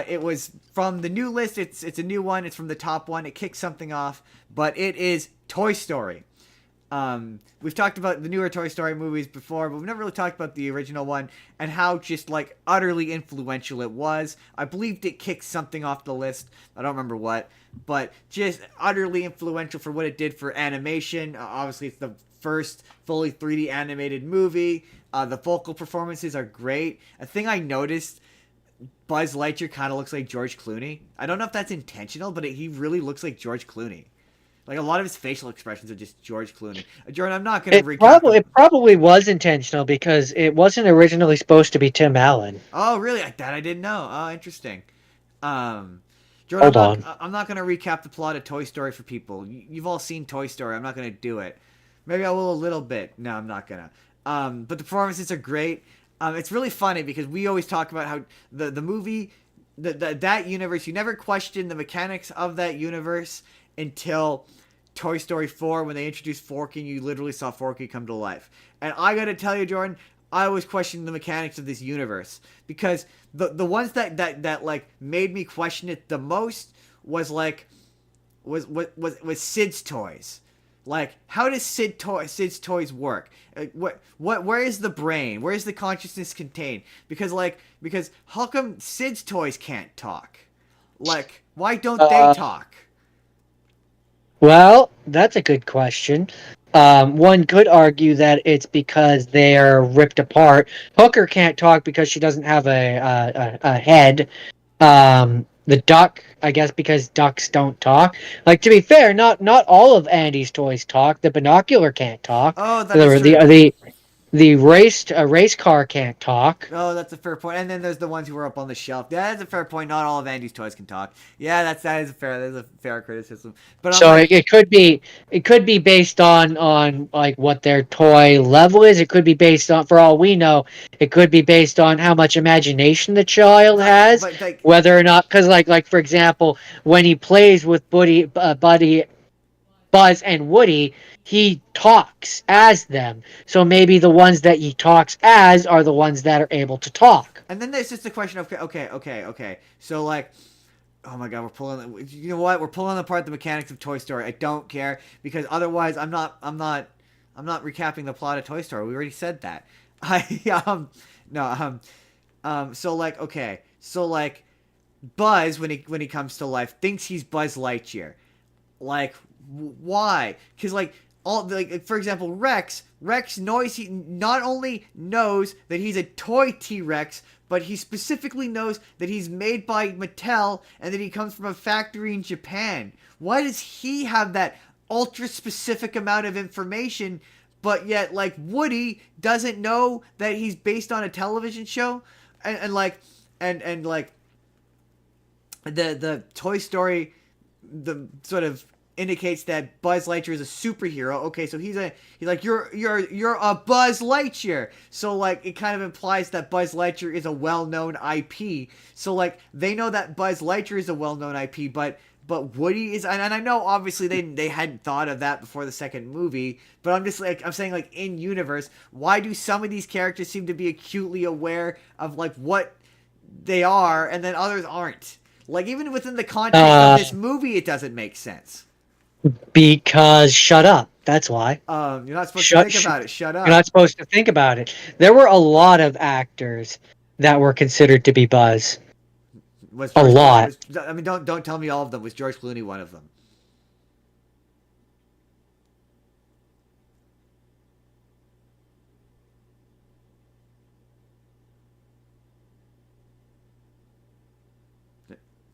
It was from the new list. It's a new one. It's from the top one. It kicks something off, but it is Toy Story. We've talked about the newer Toy Story movies before, but we've never really talked about the original one and how just like utterly influential it was. I believed it kicked something off the list. I don't remember what, but just utterly influential for what it did for animation. Obviously, it's the first fully 3D animated movie. The vocal performances are great. A thing I noticed Buzz Lightyear kind of looks like George Clooney. I don't know if that's intentional, but he really looks like George Clooney. Like a lot of his facial expressions are just George Clooney. Jordan, I'm not going to recap. It probably was intentional because it wasn't originally supposed to be Tim Allen. Oh, really? That I didn't know. Oh, interesting. Jordan, Hold on. I'm not going to recap the plot of Toy Story for people. You've all seen Toy Story. I'm not going to do it. Maybe I will a little bit. No, I'm not going to. But the performances are great. It's really funny because we always talk about how the movie, that universe, you never question the mechanics of that universe until Toy Story 4 when they introduced Forky and you literally saw Forky come to life. And I gotta tell you, Jordan, I always questioned the mechanics of this universe because the ones that like made me question it the most was Sid's toys. Like, how does Sid's toys work? Where is the brain? Where is the consciousness contained? Because how come Sid's toys can't talk? Like, why don't they talk? Well, that's a good question. One could argue that it's because they are ripped apart. Hooker can't talk because she doesn't have a head. The duck, I guess, because ducks don't talk. Like, to be fair, not all of Andy's toys talk. The binocular can't talk. Oh, that's true. The race car can't talk. Oh, that's a fair point. And then there's the ones who were up on the shelf. Yeah, that's a fair point. Not all of Andy's toys can talk. Yeah, that is a fair criticism. But so it could be based on like what their toy level is. It could be based on, for all we know, it could be based on how much imagination the child has, whether or not, because like for example, when he plays with Buddy, Buzz, and Woody, he talks as them. So maybe the ones that he talks as are the ones that are able to talk. And then there's just the question of okay. So like, oh my god, we're pulling. You know what? We're pulling apart the mechanics of Toy Story. I don't care because otherwise, I'm not recapping the plot of Toy Story. We already said that. So Buzz when he comes to life thinks he's Buzz Lightyear. Like, why? Because for example, Rex knows, he not only knows that he's a toy T-Rex, but he specifically knows that he's made by Mattel and that he comes from a factory in Japan. Why does he have that ultra specific amount of information, but yet like Woody doesn't know that he's based on a television show? And the Toy Story, the sort of indicates that Buzz Lightyear is a superhero. Okay, so he's like you're a Buzz Lightyear. So like it kind of implies that Buzz Lightyear is a well-known IP. So like they know that Buzz Lightyear is a well-known IP, but Woody is, and I know obviously they hadn't thought of that before the second movie, but I'm saying like in universe, why do some of these characters seem to be acutely aware of like what they are and then others aren't? Like even within the context of this movie, it doesn't make sense. Because shut up. That's why. You're not supposed to think about it. Shut up. You're not supposed to think about it. There were a lot of actors that were considered to be Buzz. A lot. Don't tell me all of them. Was George Clooney one of them?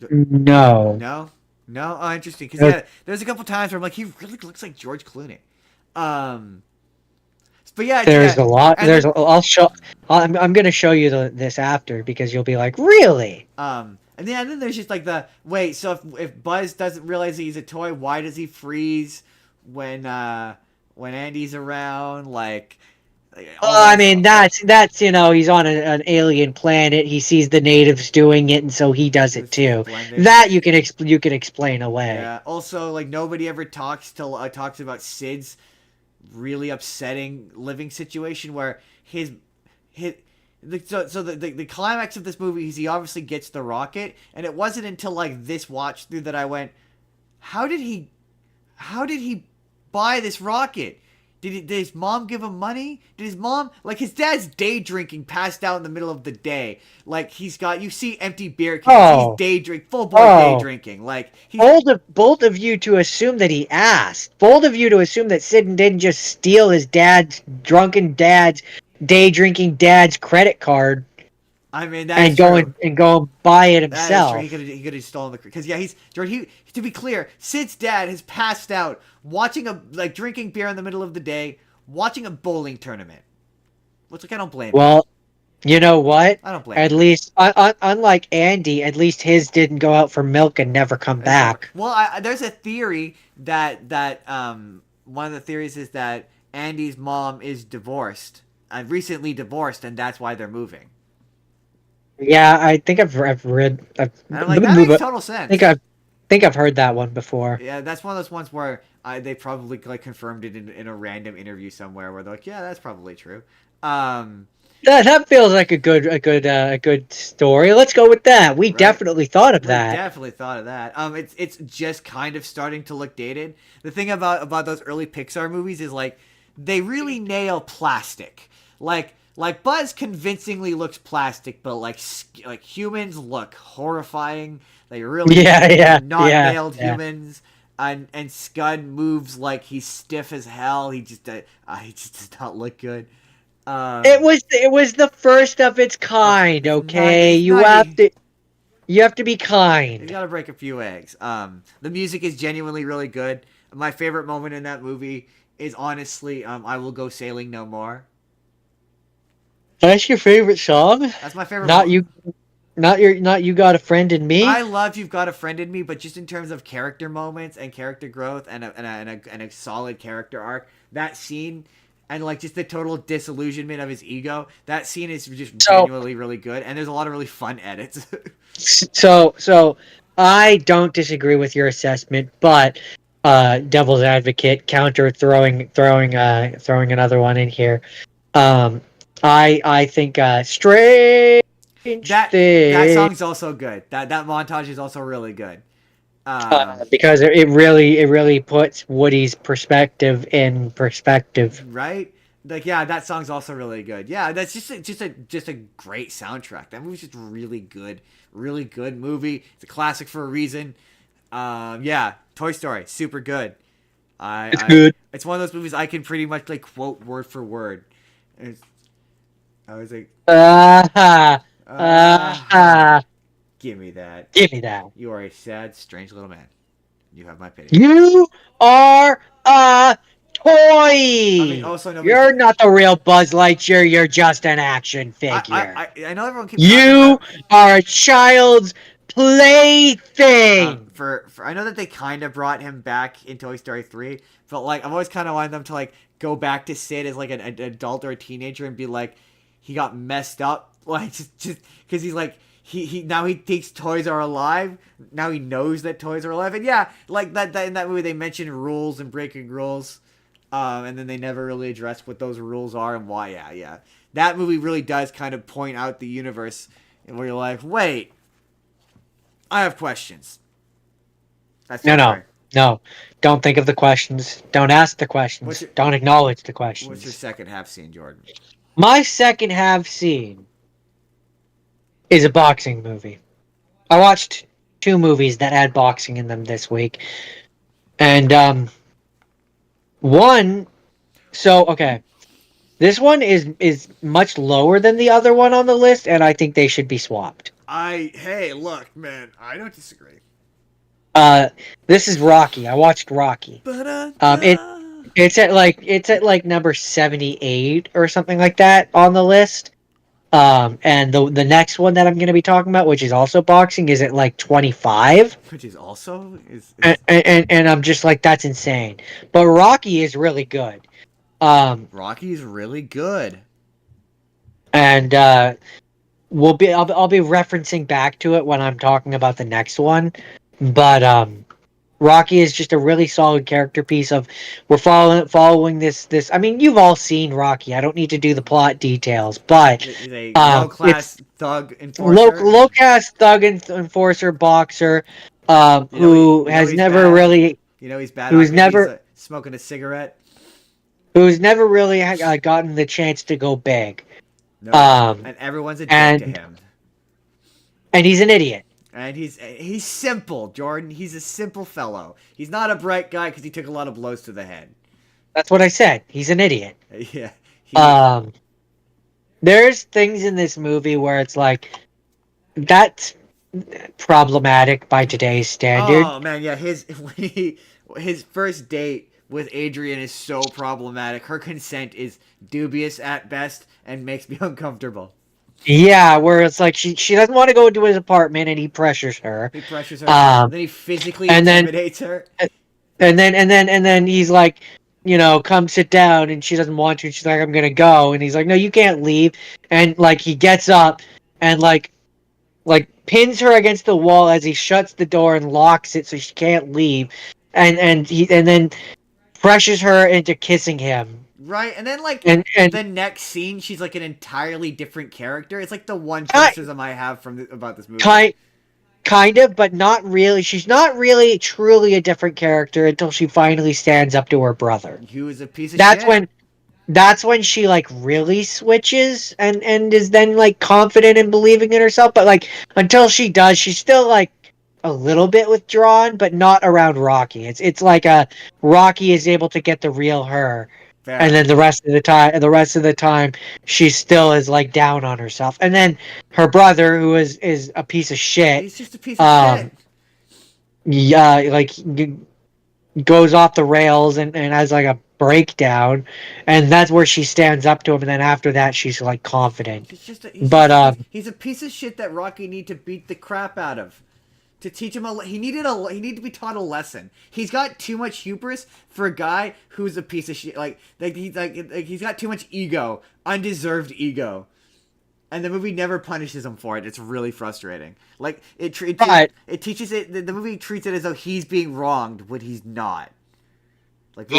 No. No? Oh, interesting. Because there's a couple times where I'm like, he really looks like George Clooney. But yeah, there's a lot. I'm going to show you this after because you'll be like, really? And then there's just like so if Buzz doesn't realize he's a toy, why does he freeze when Andy's around? That's he's on an alien planet. He sees the natives doing it, and so he does it too. Blending. That you can explain away. Yeah. Also, like nobody ever talks about Sid's really upsetting living situation where the climax of this movie is he obviously gets the rocket, and it wasn't until like this watch through that I went, how did he buy this rocket? Did his mom give him money? Did his mom, his dad's day drinking, passed out in the middle of the day. Like you see empty beer cans. He's day drinking. Like bold of you to assume that he asked. Bold of you to assume that Sid didn't just steal his day drinking dad's credit card. I mean, that's true. and go and buy it That is true. himself. He could have stolen the because yeah, he's Jordan. He to be clear, Sid's dad has passed out watching drinking beer in the middle of the day, watching a bowling tournament. Which like I don't blame him. Well, you know what? I don't blame At him. least, unlike Andy, at least his didn't go out for milk and never come back. Well, there's a theory that one of the theories is that Andy's mom is divorced, recently divorced, and that's why they're moving. Yeah, I think I've read. And I'm like, that makes total sense. I think I've heard that one before. Yeah, that's one of those ones where they probably confirmed it in a random interview somewhere where they're like, yeah, that's probably true. That feels like a good story. Let's go with that. We definitely thought of that. We definitely thought of that. It's just kind of starting to look dated. The thing about those early Pixar movies is like they really nail plastic. Like Buzz convincingly looks plastic, but like humans look horrifying. They really not nailed humans. And Scud moves like he's stiff as hell. He just does not look good. It was the first of its kind. Okay, you have to be kind. You gotta break a few eggs. The music is genuinely really good. My favorite moment in that movie is honestly, "I Will Go Sailing No More." That's your favorite song? That's my favorite. Not you got a friend in me. I love You've Got a Friend in Me, but just in terms of character moments and character growth and a solid character arc, that scene. And like just the total disillusionment of his ego. That scene is just genuinely really good, and there's a lot of really fun edits. So I don't disagree with your assessment, but devil's advocate, counter throwing another one in here. I think Strange that song's also good. That montage is also really good. Because it really puts Woody's perspective in perspective. Right? Like yeah, that song's also really good. Yeah, that's just a great soundtrack. That movie's just really good movie. It's a classic for a reason. Yeah, Toy Story, super good. It's good. It's one of those movies I can pretty much like quote word for word. I was like, give me that. Give me that. You are a sad, strange little man. You have my pity. You are a toy. I mean, also you're not the real Buzz Lightyear. You're just an action figure. I know everyone keeps. You are a child's plaything. I know that they kind of brought him back in Toy Story 3, but like I've always kind of wanted them to like go back to Sid as like an adult or a teenager and be like he got messed up, like just because he's like. He now he thinks toys are alive. Now he knows that toys are alive, and yeah, like that in that movie they mentioned rules and breaking rules, and then they never really address what those rules are and why. Yeah, that movie really does kind of point out the universe, and where you're like, wait, I have questions. That's no. Don't think of the questions. Don't ask the questions. Don't acknowledge the questions. What's your second half scene, Jordan? My second half scene is a boxing movie. I watched 2 movies that had boxing in them this week. And one this one is much lower than the other one on the list, and I think they should be swapped. Hey, look, man, I don't disagree. This is Rocky. I watched Rocky. It's at like number 78 or something like that on the list. And the next one that I'm going to be talking about, which is also boxing, is at like 25. Which is also and I'm just like, that's insane. But Rocky is really good. Rocky's really good. And I'll be referencing back to it when I'm talking about the next one. But Rocky is just a really solid character piece of we're following this. I mean, you've all seen Rocky. I don't need to do the plot details, but low-class thug enforcer. Low-class thug enforcer boxer who has never really. He's bad. Who's never smoking a cigarette. Who's never really gotten the chance to go big. No, and everyone's a dick to him. And he's an idiot. And he's simple, Jordan. He's a simple fellow. He's not a bright guy because he took a lot of blows to the head. That's what I said. He's an idiot. Yeah. there's things in this movie where it's like that's problematic by today's standard. Oh man, yeah, his first date with Adrian is so problematic. Her consent is dubious at best and makes me uncomfortable. Yeah, where it's like she doesn't want to go into his apartment and he pressures her. He pressures her, Um, then he physically and then intimidates her. and then he's like, come sit down, and she doesn't want to. And she's like, I'm gonna go, and he's like, no, you can't leave. And like he gets up and like pins her against the wall as he shuts the door and locks it so she can't leave, and then pressures her into kissing him. Right, and then like And the next scene, she's like an entirely different character. It's like the one ki- criticism I have about this movie. kind of, but not really. She's not really truly a different character until she finally stands up to her brother. He was a piece of That's shit. when she like really switches and is then like confident and believing in herself. But like until she does, she's still like a little bit withdrawn, but not around Rocky. It's like a Rocky is able to get the real her, Fair. and then the rest of the time she still is like down on herself. And then her brother, who is a piece of shit, He's just a piece of shit. yeah, like goes off the rails and has like a breakdown, and that's where she stands up to him, and then after that she's like confident. He's a piece of shit that Rocky need to beat the crap out of. To teach him he needed to be taught a lesson. He's got too much hubris for a guy who's a piece of shit. He's got too much ego, undeserved ego, and the movie never punishes him for it. It's really frustrating. Like it teaches it. The movie treats it as though he's being wronged when he's not. Like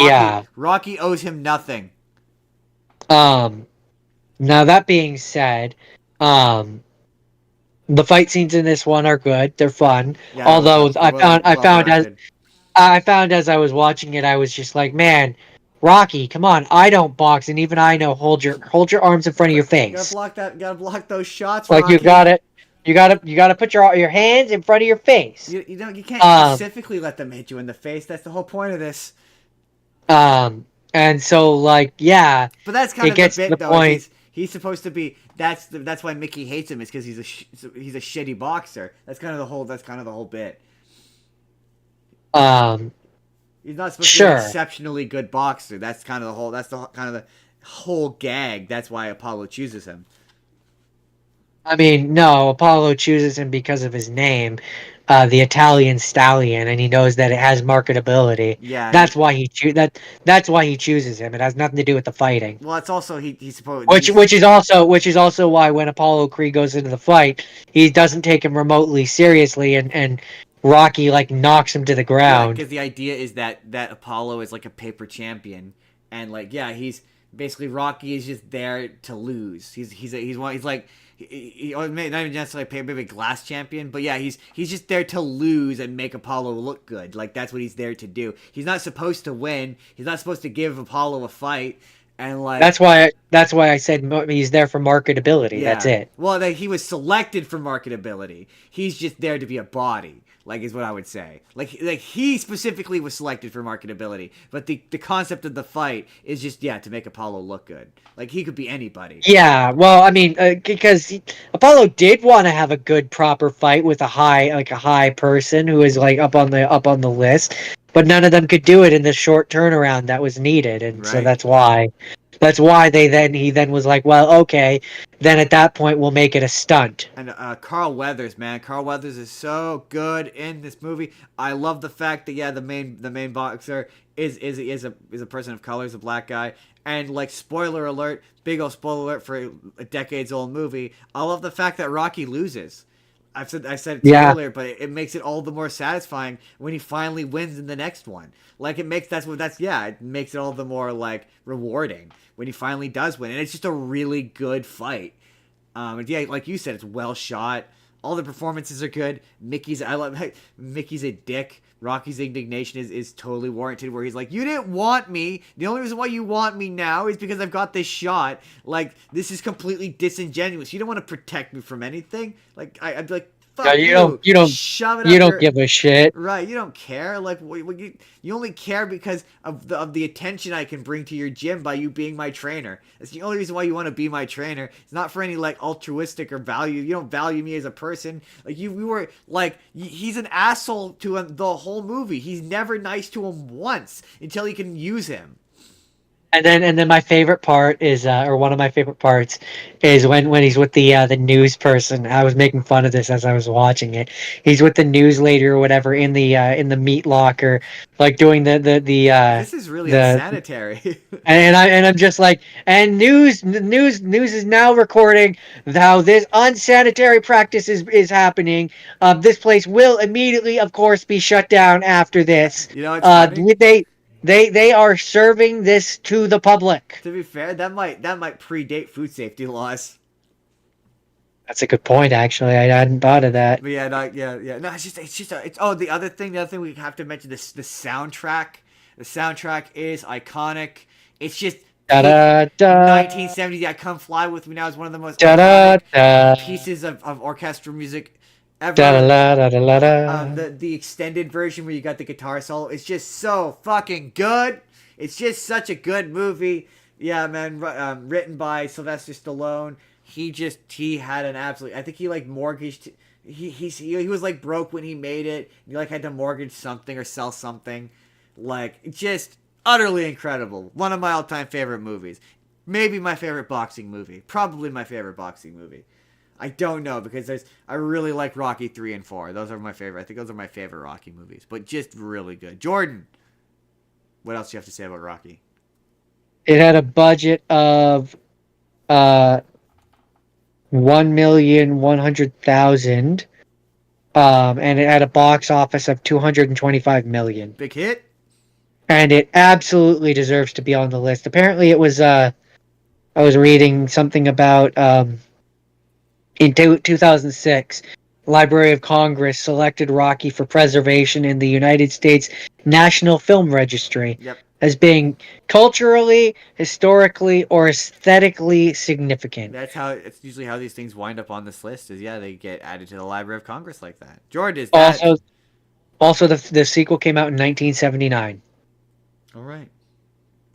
Rocky owes him nothing. Now that being said, the fight scenes in this one are good. They're fun. Yeah, Although I found as I was watching it, I was just like, man, Rocky, come on! I don't box, and even I know hold your arms in front of your face. Gotta block those shots. Like Rocky. you got it. You gotta put your hands in front of your face. You can't specifically let them hit you in the face. That's the whole point of this. And so like yeah, but that's kind of gets the bit the though. point. He's supposed to be. That's why Mickey hates him. Is because he's a shitty boxer. That's kind of the whole bit. He's not supposed to be an exceptionally good boxer. That's kind of the whole. That's the kind of the whole gag. That's why Apollo chooses him. I mean, no, Apollo chooses him because of his name, the Italian Stallion, and he knows that it has marketability. Yeah, that's why that's why he chooses him. It has nothing to do with the fighting. Well, it's also he's supposed which is also why when Apollo Creed goes into the fight, he doesn't take him remotely seriously, and Rocky like knocks him to the ground. Because the idea is that Apollo is like a paper champion, and like he's basically Rocky is just there to lose. He's like. He not even necessarily maybe a glass champion, but yeah, he's just there to lose and make Apollo look good. Like that's what he's there to do. He's not supposed to win. He's not supposed to give Apollo a fight. And like that's why I said he's there for marketability. Yeah. That's it. Well, he was selected for marketability. He's just there to be a body. Like is what I would say. Like he specifically was selected for marketability, but the concept of the fight is just to make Apollo look good. Like he could be anybody. Yeah, well, I mean, because Apollo did want to have a good proper fight with a high person who is like up on the list, but none of them could do it in the short turnaround that was needed, and so that's why he then was like, well, okay, then at that point we'll make it a stunt. And Carl Weathers, man, Carl Weathers is so good in this movie. I love the fact that the main boxer is a person of color, is a black guy, and like spoiler alert, big old spoiler alert for a decades old movie. I love the fact that Rocky loses. I said it earlier, but it makes it all the more satisfying when he finally wins in the next one. Like it makes it makes it all the more like rewarding when he finally does win, and it's just a really good fight. Like you said, it's well shot. All the performances are good. Mickey's a dick. Rocky's indignation is totally warranted, where he's like, you didn't want me. The only reason why you want me now is because I've got this shot. Like, this is completely disingenuous. You don't want to protect me from anything. Like, I'd be like, fuck you you. don't you don't Shove it you up don't your give a shit. right. You don't care. Like you only care because of the attention I can bring to your gym by you being my trainer. That's the only reason why you want to be my trainer. It's not for any like altruistic or value. You don't value me as a person. Like we were like he's an asshole to him the whole movie. He's never nice to him once until he can use him. And then my favorite part is, or one of my favorite parts, is when he's with the news person. I was making fun of this as I was watching it. He's with the news lady or whatever in the meat locker, like doing This is really the unsanitary. I'm just like, and news is now recording how this unsanitary practice is happening. This place will immediately, of course, be shut down after this. You know, it's funny. They are serving this to the public. To be fair, that might predate food safety laws. That's a good point, actually. I hadn't thought of that. But yeah, yeah. No, the other thing we have to mention this the soundtrack. The soundtrack is iconic. It's just Da da da. 1970s. Yeah, Come Fly With Me Now is one of the most Da da iconic da. pieces of orchestral music ever. Da da da da da. The extended version where you got the guitar solo is just so fucking good. It's just such a good movie. Yeah, man. Written by Sylvester Stallone. He had an absolute. I think he like mortgaged. He was like broke when he made it. He like had to mortgage something or sell something. Like just utterly incredible. One of my all-time favorite movies. Maybe my favorite boxing movie. Probably my favorite boxing movie. I don't know because I really like Rocky 3 and 4. Those are my favorite. I think those are my favorite Rocky movies. But just really good. Jordan, what else do you have to say about Rocky? It had a budget of 1,100,000, and it had a box office of 225 million. Big hit. And it absolutely deserves to be on the list. Apparently, it was. I was reading something about in 2006, Library of Congress selected Rocky for preservation in the United States National Film Registry. Yep. As being culturally, historically, or aesthetically significant. It's usually how these things wind up on this list. They get added to the Library of Congress like that. Jordan, is that Also, the sequel came out in 1979. All right.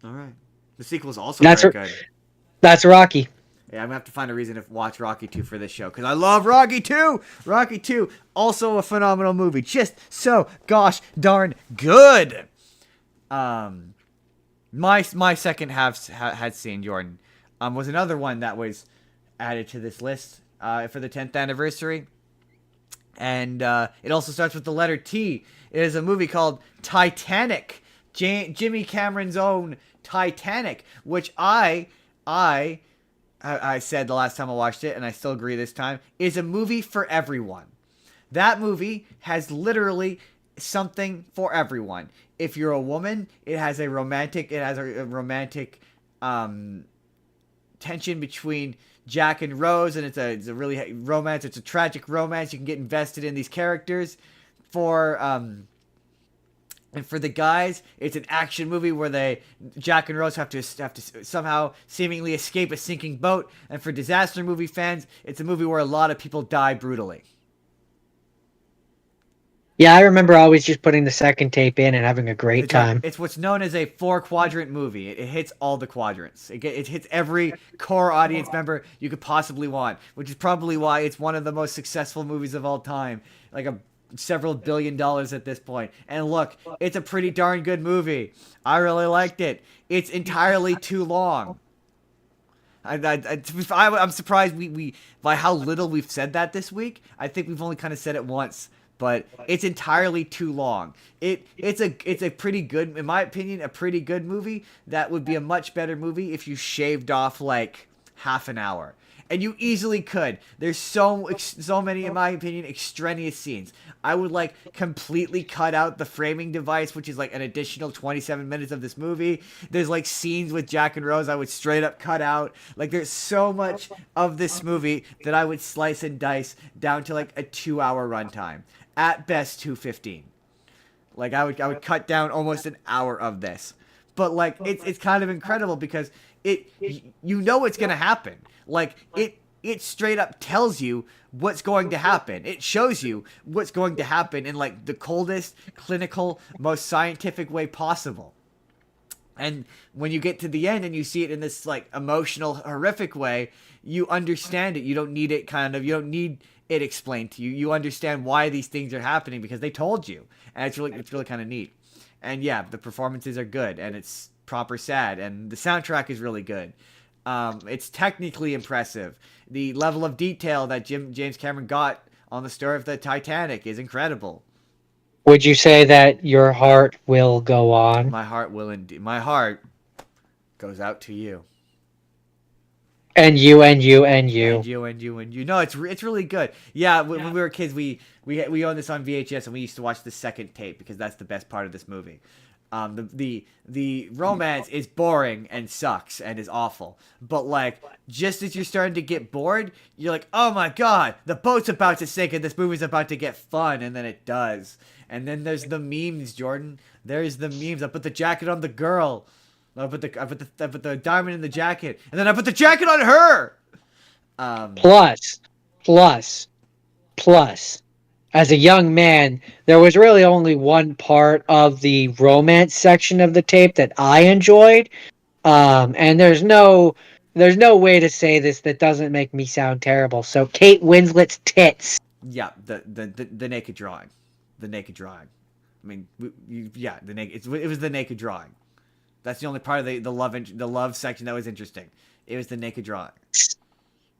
The sequel is also very good. That's Rocky. Yeah, I'm gonna have to find a reason to watch Rocky 2 for this show because I love Rocky 2. Rocky 2, also a phenomenal movie, just so gosh darn good. My second half had seen Jordan, was another one that was added to this list for the 10th anniversary, and it also starts with the letter T. It is a movie called Titanic, Jimmy Cameron's own Titanic, which I said the last time I watched it, and I still agree this time, is a movie for everyone. That movie has literally something for everyone. If you're a woman, it has a romantic tension between Jack and Rose, and it's a really romance. It's a tragic romance. You can get invested in these characters. And for the guys, it's an action movie where Jack and Rose have to somehow seemingly escape a sinking boat. And for disaster movie fans, it's a movie where a lot of people die brutally. Yeah, I remember always just putting the second tape in and having a great time. It's what's known as a 4-quadrant movie. It hits all the quadrants. It hits every core audience member you could possibly want, which is probably why it's one of the most successful movies of all time. Like several $1 billion at this point. And look, it's a pretty darn good movie. I really liked it. It's entirely too long. I'm surprised we by how little we've said that this week. I think we've only kind of said it once, but it's entirely too long. It's a pretty good, in my opinion, a pretty good movie. That would be a much better movie if you shaved off like half an hour. And you easily could. There's so many, in my opinion, extraneous scenes. I would like completely cut out the framing device, which is like an additional 27 minutes of this movie. There's like scenes with Jack and Rose I would straight up cut out. Like there's so much of this movie that I would slice and dice down to like a 2-hour runtime. At best 2:15. Like I would cut down almost an hour of this. But like it's kind of incredible because you know it's gonna happen. Like it straight up tells you what's going to happen. It shows you what's going to happen in like the coldest, clinical, most scientific way possible. And when you get to the end and you see it in this like emotional, horrific way, you understand it. You don't need it you don't need it explained to you. You understand why these things are happening because they told you. And it's really kind of neat. And yeah, the performances are good and it's proper sad and the soundtrack is really good. It's technically impressive. The level of detail that James Cameron got on the story of the Titanic is incredible. Would you say that your heart will go on? My heart will indeed. My heart goes out to you. And you, and you, and you. And you, and you, and you. No, it's really good. Yeah, when we were kids, we owned this on VHS, and we used to watch the second tape because that's the best part of this movie. The romance is boring and sucks and is awful. But like, just as you're starting to get bored, you're like, oh my god, the boat's about to sink and this movie's about to get fun, and then it does. And then there's the memes, Jordan. There's the memes. I put the jacket on the girl. I put the diamond in the jacket, and then I put the jacket on her. Plus, as a young man, there was really only one part of the romance section of the tape that I enjoyed. And there's no way to say this that doesn't make me sound terrible. So Kate Winslet's tits. Yeah, the naked drawing. The naked drawing. I mean, the naked. It was the naked drawing. That's the only part of the love section that was interesting. It was the naked drawing.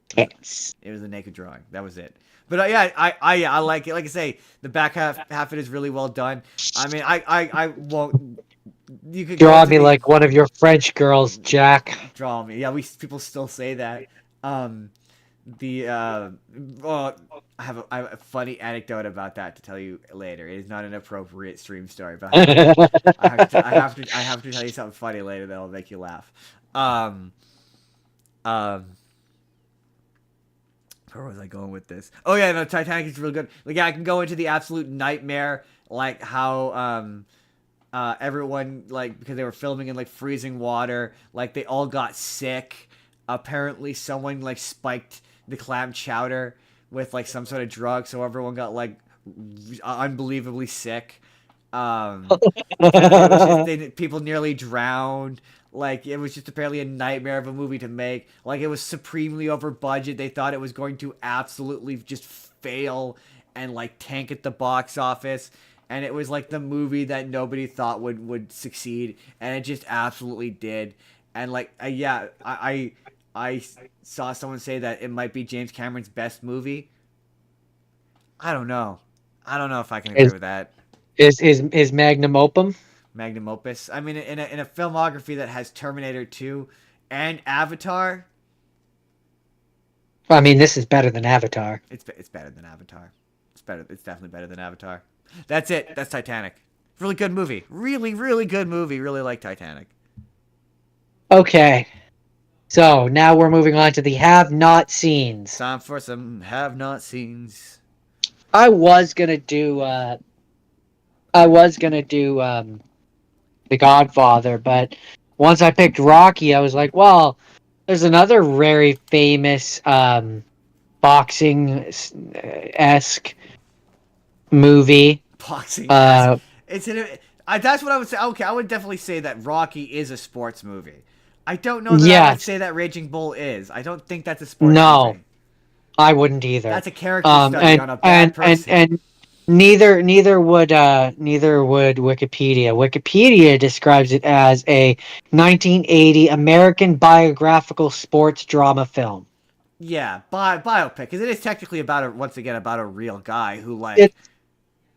Tits. It was the naked drawing. That was it. But I like it. Like I say, the back half of it is really well done. I mean, I won't. You could draw me like one of your French girls, Jack. Draw me. Yeah, people still say that. I have a funny anecdote about that to tell you later. It is not an appropriate stream story, but I have to tell you something funny later that'll make you laugh. Where was I going with this? Oh yeah, no, Titanic is really good. Like, yeah, I can go into the absolute nightmare, like how everyone, like, because they were filming in like freezing water, like they all got sick. Apparently, someone like spiked the clam chowder with like some sort of drug, so everyone got like unbelievably sick. People nearly drowned. Like, it was just apparently a nightmare of a movie to make. Like, it was supremely over budget. They thought it was going to absolutely just fail and like tank at the box office. And it was like the movie that nobody thought would succeed, and it just absolutely did. And like, I saw someone say that it might be James Cameron's best movie. I don't know if I can agree with that. Is magnum opus? Magnum opus. I mean, in a filmography that has Terminator 2 and Avatar. I mean, this is better than Avatar. It's better than Avatar. It's definitely better than Avatar. That's it. That's Titanic. Really good movie. Really, really good movie. Really like Titanic. Okay. So, now we're moving on to the have-not scenes. Time for some have-not scenes. I was gonna do The Godfather, but once I picked Rocky, I was like, well, there's another very famous boxing-esque movie. Boxing. That's what I would say. Okay, I would definitely say that Rocky is a sports movie. I don't know that I would say that Raging Bull is. I don't think that's a sports movie. No, I wouldn't either. That's a character study on a bad person. And neither would Wikipedia. Wikipedia describes it as a 1980 American biographical sports drama film. Yeah, biopic, because it is technically about a real guy who like.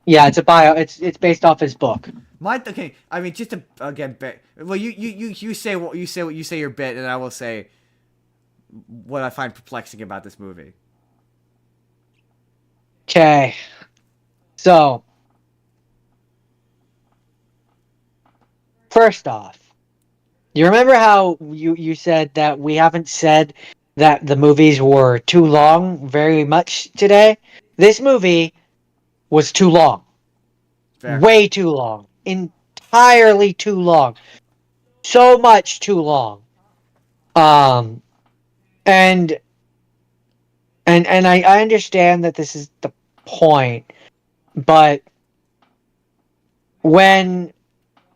It's based off his book. Okay, I mean, just to again, well, you say what you say your bit, and I will say what I find perplexing about this movie. Okay, so first off, you remember how you said that we haven't said that the movies were too long very much today? This movie was too long. Fair. Way too long. Entirely too long. So much too long. And And I understand that this is the point, but when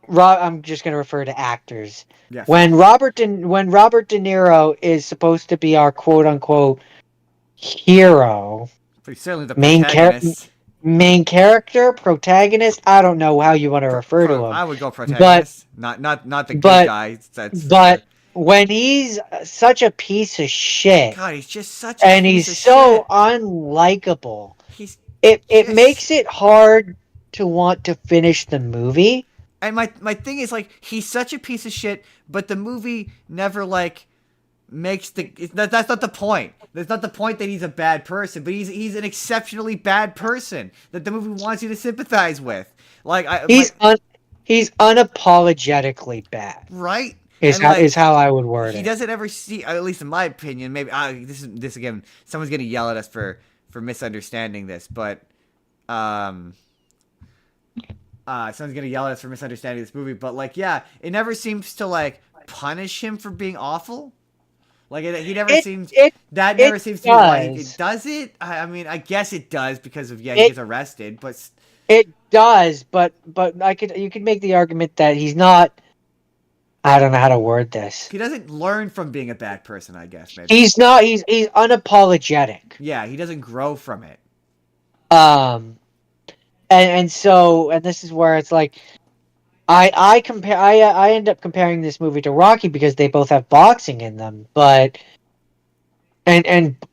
I'm just going to refer to actors. Yeah, fine. When Robert De Niro is supposed to be our quote unquote hero, But he's certainly the main protagonist. main character, protagonist, I don't know how you want to refer to him. I would go But protagonist, not the good but guy. That's for sure. but when he's such a piece of shit God, he's just such a and piece he's of so shit. unlikable, He's it just. makes it hard to want to finish the movie. And my thing is like he's such a piece of shit, but the movie never like makes that's not the point. That's not the point that he's a bad person, but he's an exceptionally bad person that the movie wants you to sympathize with. Like He's unapologetically bad. right Is and like how I would word he it. doesn't ever see, at least in my opinion. Maybe this again. Someone's gonna yell at us for misunderstanding this, but um. Someone's gonna yell at us for misunderstanding this movie, but like, yeah, it never seems to like punish him for being awful. Like he never seems that never seems to be why it does it. I mean, I guess it does because of he gets arrested, but it does. But you could make the argument that he's not. I don't know how to word this. He doesn't learn from being a bad person. I guess maybe he's not. He's unapologetic. Yeah, he doesn't grow from it. And this is where it's like I end up comparing this movie to Rocky because they both have boxing in them, but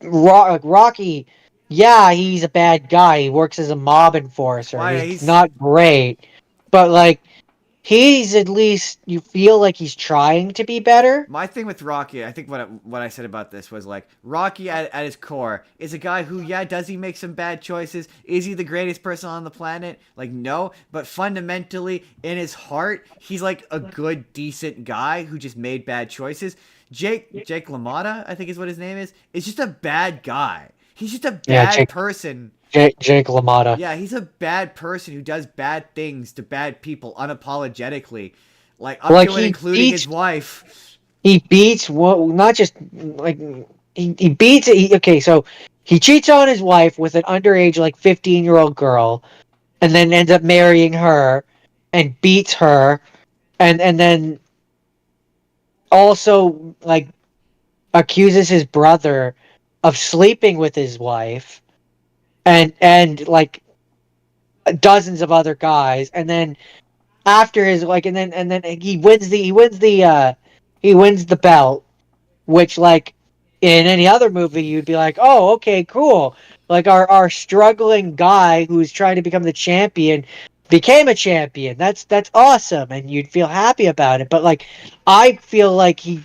Rocky, yeah, he's a bad guy. He works as a mob enforcer. He's not great, but like he's at least you feel like he's trying to be better. My thing with Rocky, I think what I said about this was like Rocky at his core is a guy who, yeah, does he make some bad choices? Is he the greatest person on the planet? Like, no, but fundamentally in his heart, he's like a good, decent guy who just made bad choices. Jake LaMotta, I think is what his name is just a bad guy. He's just a bad person. Jake LaMotta. Yeah, he's a bad person who does bad things to bad people unapologetically, like up to and including his wife. He beats not just like he beats. So he cheats on his wife with an underage, like 15-year-old girl, and then ends up marrying her, and beats her, and then also like accuses his brother of sleeping with his wife and like dozens of other guys, and then after his like and then he wins the belt, which like in any other movie you'd be like, oh, okay, cool, like our struggling guy who's trying to become the champion became a champion. That's awesome, and you'd feel happy about it. But like I feel like he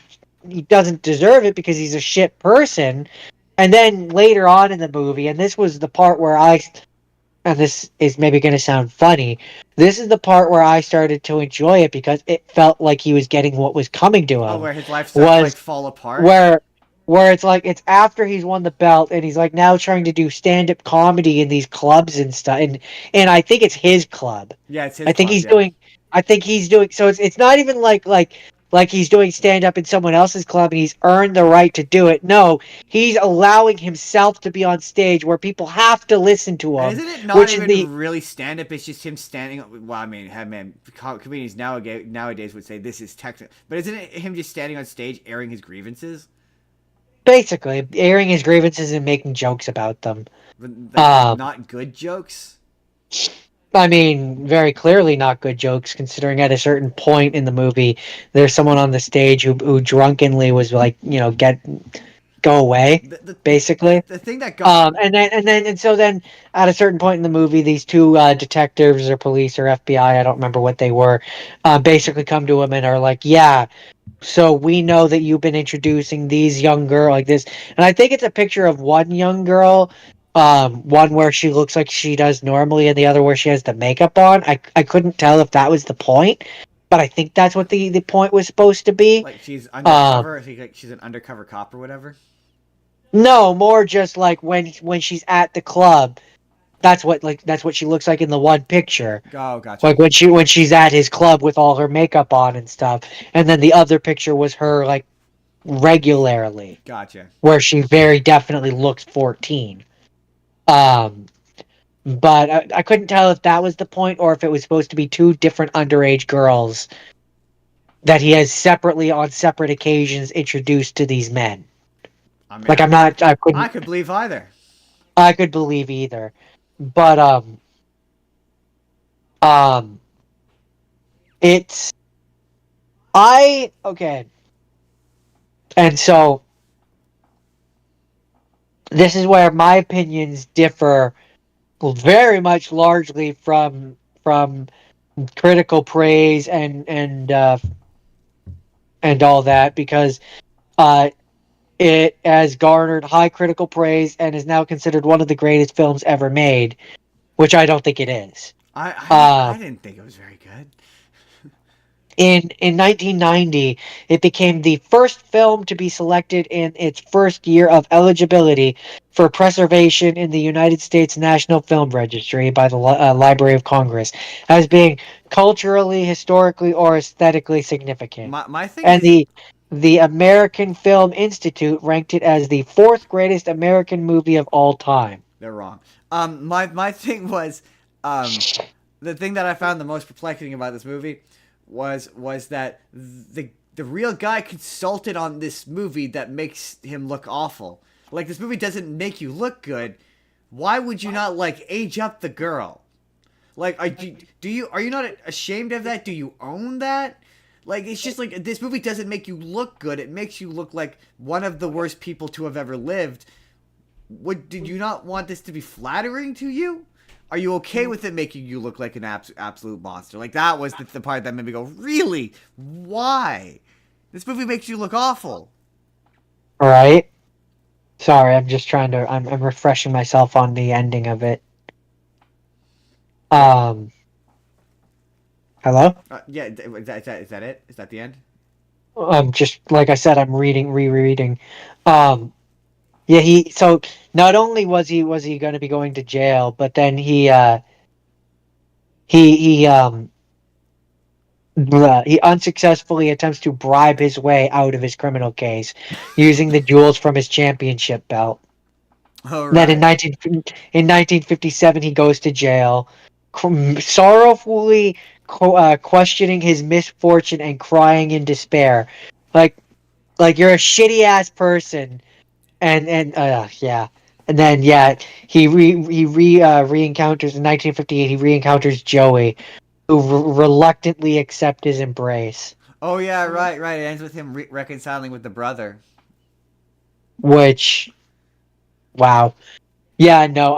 doesn't deserve it because he's a shit person. And then later on in the movie, and this was the part where and this is maybe going to sound funny, this is the part where I started to enjoy it because it felt like he was getting what was coming to him. Oh, where his life started to like fall apart? Where it's like, it's after he's won the belt and he's like now trying to do stand-up comedy in these clubs and stuff. And I think it's his club. Yeah, it's his I think club, he's doing, so it's not even like he's doing stand-up in someone else's club and he's earned the right to do it. No, he's allowing himself to be on stage where people have to listen to him. And isn't it not even really stand-up? It's just him standing. Well, I mean, comedians nowadays would say this is technical. But isn't it him just standing on stage airing his grievances? Basically, airing his grievances and making jokes about them. Not good jokes? I mean, very clearly not good jokes, considering at a certain point in the movie, there's someone on the stage who drunkenly was like, go away, basically. The thing that got and so then at a certain point in the movie, these two detectives or police or FBI, I don't remember what they were, basically come to him and are like, yeah, so we know that you've been introducing these young girl like this, and I think it's a picture of one young girl. One where she looks like she does normally, and the other where she has the makeup on. I couldn't tell if that was the point, but I think that's what the point was supposed to be. Like she's undercover, she's an undercover cop or whatever. No, more just like when she's at the club. That's what she looks like in the one picture. Oh, gotcha. Like when she's at his club with all her makeup on and stuff, and then the other picture was her like regularly, Gotcha. where she very definitely looked 14. But I couldn't tell if that was the point or if it was supposed to be two different underage girls that he has separately on separate occasions introduced to these men. I mean, Like I could believe either. I could believe either. But um it's okay. And so this is where my opinions differ very much largely from critical praise and all that, because uh it has garnered high critical praise and is now considered one of the greatest films ever made, which I don't think it is. I didn't think it was very good. In 1990, it became the first film to be selected in its first year of eligibility for preservation in the United States National Film Registry by the Library of Congress as being culturally, historically, or aesthetically significant. My thing And is, the American Film Institute ranked it as the fourth greatest American movie of all time. they're wrong. My thing was, the thing that I found the most perplexing about this movie was that the real guy consulted on this movie that makes him look awful. Like, this movie doesn't make you look good. Why would you not, like, age up the girl? Like, are you not ashamed of that? Do you own that? Like, it's just like, this movie doesn't make you look good. It makes you look like one of the worst people to have ever lived. Did you not want this to be flattering to you? Are you okay with it making you look like an absolute monster? Like, that was the part that made me go, really? Why? This movie makes you look awful. All right. Sorry, I'm just trying to. I'm refreshing myself on the ending of it. Hello. Yeah, is that it? Is that the end? Just like I said, I'm rereading. Yeah. So not only was he going to be going to jail, but then he unsuccessfully attempts to bribe his way out of his criminal case using the jewels from his championship belt. All Then right. in 1957 he goes to jail, sorrowfully questioning his misfortune and crying in despair, like you're a shitty ass person, and yeah, and then he re-encounters in 1958. He re-encounters Joey, who reluctantly accepts his embrace, Oh, yeah, right. It ends with him reconciling with the brother. which wow. Yeah, no,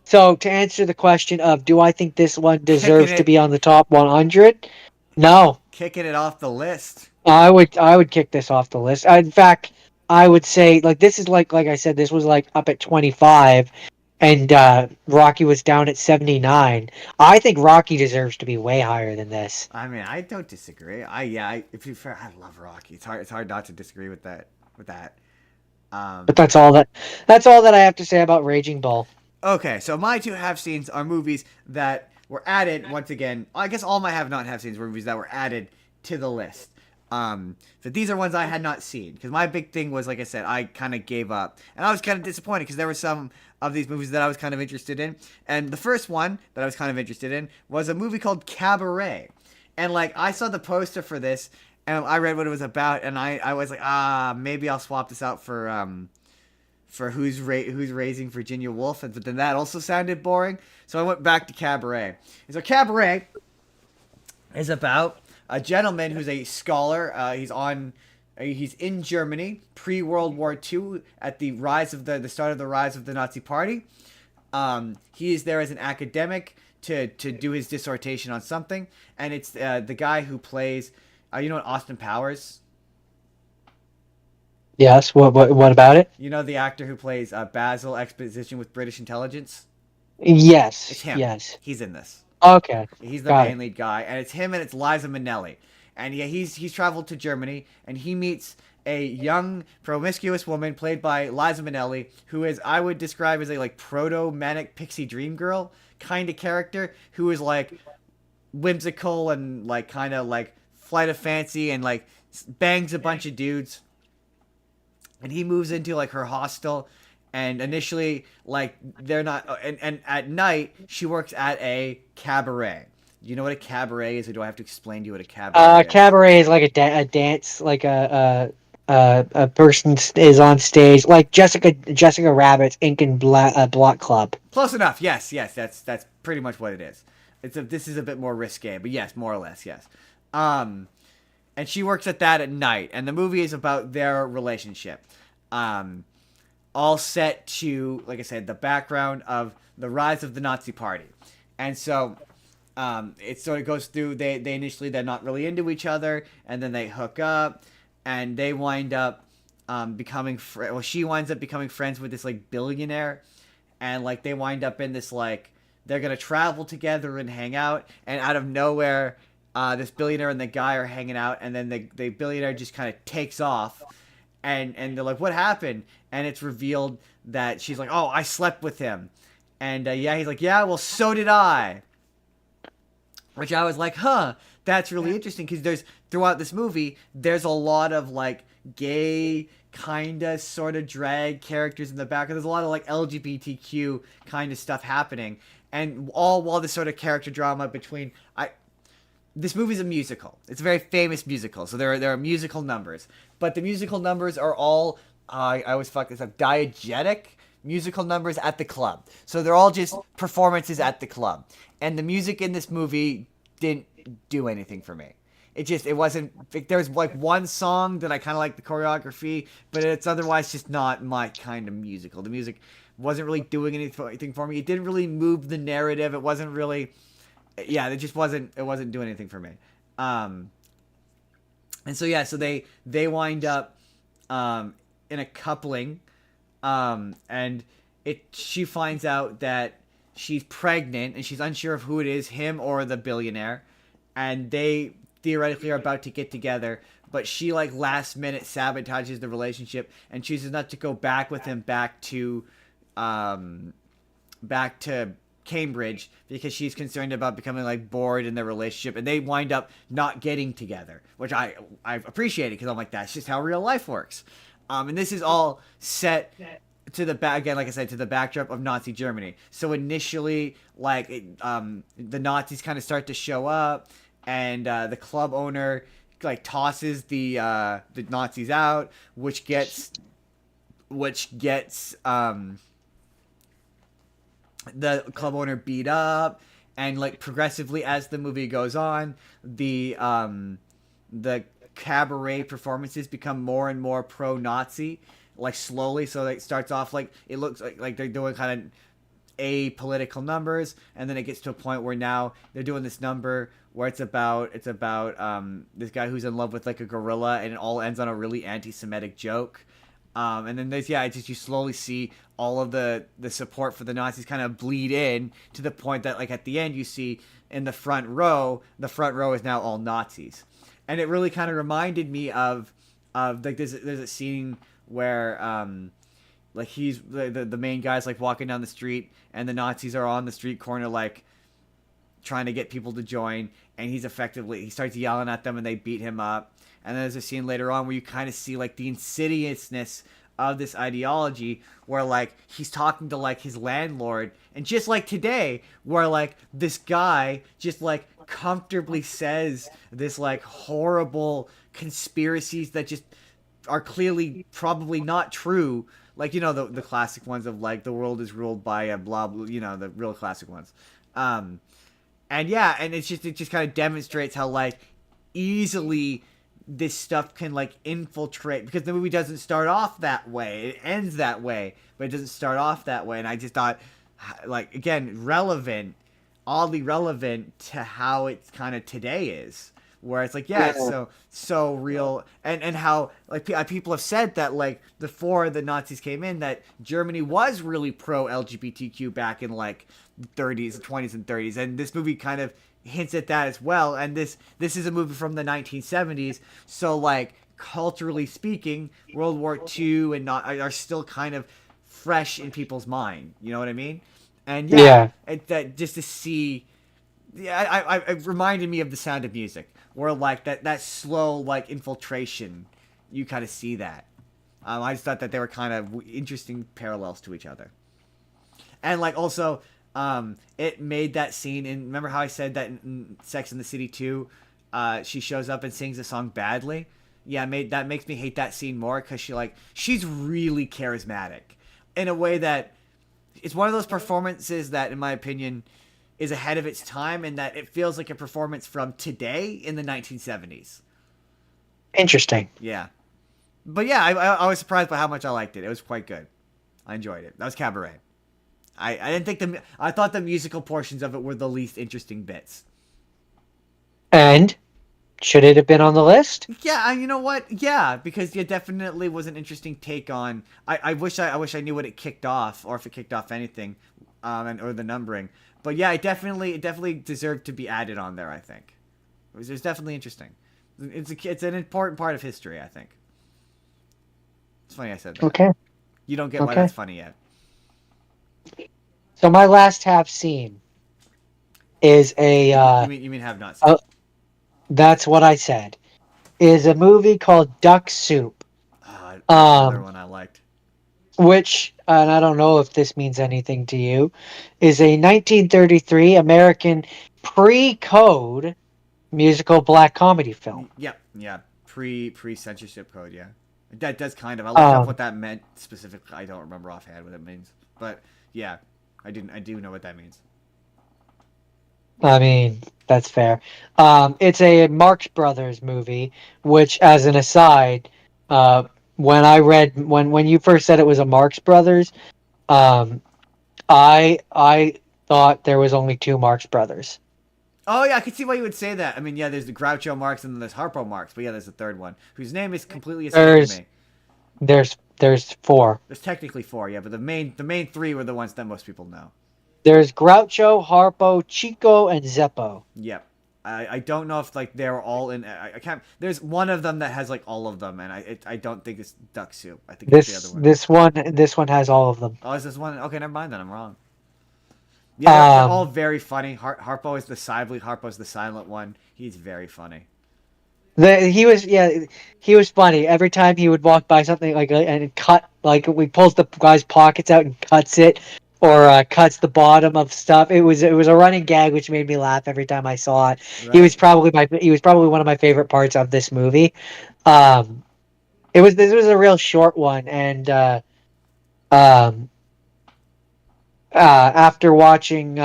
so to answer the question of do I think this one Kicking deserves to it, be on the top 100? No, kicking it off the list. I would kick this off the list. In fact, I would say like this is like I said, this was like up at 25, and Rocky was down at 79. I think Rocky deserves to be way higher than this. I mean, I don't disagree. If you fair, I love Rocky. It's hard not to disagree with that. With that. But that's all that I have to say about Raging Bull. Okay, so my two have scenes are movies that were added once again. I guess all my have not have scenes were movies that were added to the list. So these are ones I had not seen because my big thing was, like I said, I kind of gave up, and I was kind of disappointed because there were some of these movies that I was kind of interested in, and the first one that I was kind of interested in was a movie called Cabaret, and like I saw the poster for this, and I read what it was about, and I was like, maybe I'll swap this out for who's raising Virginia Woolf, but then that also sounded boring, so I went back to Cabaret. And so Cabaret is about a gentleman who's a scholar. He's in Germany pre World War II at the start of the rise of the Nazi Party. He is there as an academic to do his dissertation on something, and it's the guy who plays, you know what, Austin Powers. Yes. What about it? You know the actor who plays Basil Exposition with British intelligence? Yes. It's him. Yes. He's in this. Okay. He's the Got main lead guy, and it's him and it's Liza Minnelli. And yeah, he's traveled to Germany, and he meets a young promiscuous woman played by Liza Minnelli, who is, I would describe as a like proto manic pixie dream girl kind of character, who is like whimsical and like kind of like flight of fancy and like bangs a bunch of dudes. and he moves into like her hostel, and initially like they're not, and at night she works at a cabaret. Do you know what a cabaret is, or do I have to explain to you what a cabaret is? Cabaret is like a dance, like a person is on stage, like Jessica Rabbit's Ink and Block Club. Close enough. Yes, that's pretty much what it is. This is a bit more risque, but yes, more or less, yes. Um, and she works at that at night, and the movie is about their relationship. All set to, like I said, the background of the rise of the Nazi Party, and so it sort of goes through. They initially they're not really into each other, and then they hook up, and they wind up becoming well, she winds up becoming friends with this like billionaire, and like they wind up in this like they're gonna travel together and hang out, and out of nowhere, this billionaire and the guy are hanging out, and then the billionaire just kind of takes off, and they're like, what happened? And it's revealed that she's like, oh, I slept with him, and yeah, he's like, yeah, well, so did I. Which I was like, huh, that's really interesting, because there's throughout this movie, there's a lot of like gay kind of sort of drag characters in the back. There's a lot of like LGBTQ kind of stuff happening, and all while this sort of character drama between this movie's a musical. It's a very famous musical, so there are musical numbers, but the musical numbers are all I always fuck this up, diegetic musical numbers at the club. So they're all just performances at the club. And the music in this movie didn't do anything for me. It wasn't, there's like one song that I kind of like the choreography, but it's otherwise just not my kind of musical. The music wasn't really doing anything for me. It didn't really move the narrative. It wasn't really, yeah, it wasn't doing anything for me. And so, yeah, so they wind up in a coupling, and she finds out that she's pregnant, and she's unsure of who it is, him or the billionaire, and they theoretically are about to get together, but she like last minute sabotages the relationship and chooses not to go back with him back to Cambridge, because she's concerned about becoming like bored in their relationship, and they wind up not getting together, which I appreciate it, because I'm like, that's just how real life works. And this is all set to the back again, like I said, to the backdrop of Nazi Germany. So initially, like the Nazis kind of start to show up, and the club owner like tosses the Nazis out, which gets the club owner beat up, and like progressively as the movie goes on, the cabaret performances become more and more pro-Nazi, like slowly. So it starts off like it looks like they're doing kind of apolitical numbers, and then it gets to a point where now they're doing this number where it's about this guy who's in love with like a gorilla, and it all ends on a really anti-Semitic joke. And then there's you slowly see all of the support for the Nazis kind of bleed in to the point that like at the end you see in the front row is now all Nazis. And it really kind of reminded me of like there's a scene where like he's the main guy's like walking down the street, and the Nazis are on the street corner like trying to get people to join, and he starts yelling at them, and they beat him up. And then there's a scene later on where you kind of see like the insidiousness of this ideology, where like he's talking to like his landlord, and just like today, where like this guy just like comfortably says this like horrible conspiracies that just are clearly probably not true, like, you know, the classic ones of like the world is ruled by a blah blah, you know, the real classic ones. And yeah, and it just kind of demonstrates how like easily this stuff can like infiltrate, because the movie doesn't start off that way, it ends that way, but it doesn't start off that way. And I just thought, like, again, oddly relevant to how it's kind of today is, where it's like, yeah, it's so real, and how like people have said that like before the Nazis came in, that Germany was really pro LGBTQ back in like 20s and 30s, and this movie kind of hints at that as well. And this is a movie from the 1970s, so like culturally speaking, World War II and not are still kind of fresh in people's mind, you know what I mean? And that just to see, it reminded me of The Sound of Music, where like that slow like infiltration, you kind of see that. I just thought that they were kind of interesting parallels to each other. And like also, it made that scene. And remember how I said that in Sex and the City 2, she shows up and sings a song badly. Yeah, that makes me hate that scene more because she's really charismatic in a way that it's one of those performances that, in my opinion, is ahead of its time, and that it feels like a performance from today in the 1970s. Interesting. Yeah, but yeah, I was surprised by how much I liked it. It was quite good. I enjoyed it. That was Cabaret. I didn't think I thought the musical portions of it were the least interesting bits. And should it have been on the list? Yeah, you know what? Yeah, because it definitely was an interesting take on. I wish I knew what it kicked off, or if it kicked off anything, or the numbering. But yeah, it definitely deserved to be added on there. I think it was definitely interesting. It's an important part of history. I think. It's funny I said that. Okay. You don't get why that's funny yet. So my last half scene is a. You mean have not seen? That's what I said. Is a movie called Duck Soup. Another one I liked. Which, and I don't know if this means anything to you, is a 1933 American pre-code musical black comedy film. Yeah. Pre-censorship code, yeah. That does kind of. I looked up what that meant specifically. I don't remember offhand what it means. But yeah, I do know what that means. I mean, that's fair. It's a Marx Brothers movie, which, as an aside, when you first said it was a Marx Brothers, I thought there was only two Marx Brothers. Oh yeah, I could see why you would say that. I mean, yeah, there's the Groucho Marx and then there's Harpo Marx, but yeah, there's a third one whose name is completely escaping me. There's four. There's technically four, yeah, but the main three were the ones that most people know. There's Groucho, Harpo, Chico, and Zeppo. Yep. I don't know if they're all in. I can't. There's one of them that has all of them, and I don't think it's Duck Soup. I think it's the other one. This one has all of them. Oh, is this one? Okay, never mind then. I'm wrong. Yeah, they're all very funny. Harpo is the Harpo's the silent one. He's very funny. He was funny. Every time he would walk by something and cut, we pulls the guy's pockets out and cuts it, or cuts the bottom of stuff. It was a running gag which made me laugh every time I saw it. Right. He was probably one of my favorite parts of this movie. This was a real short one, and after watching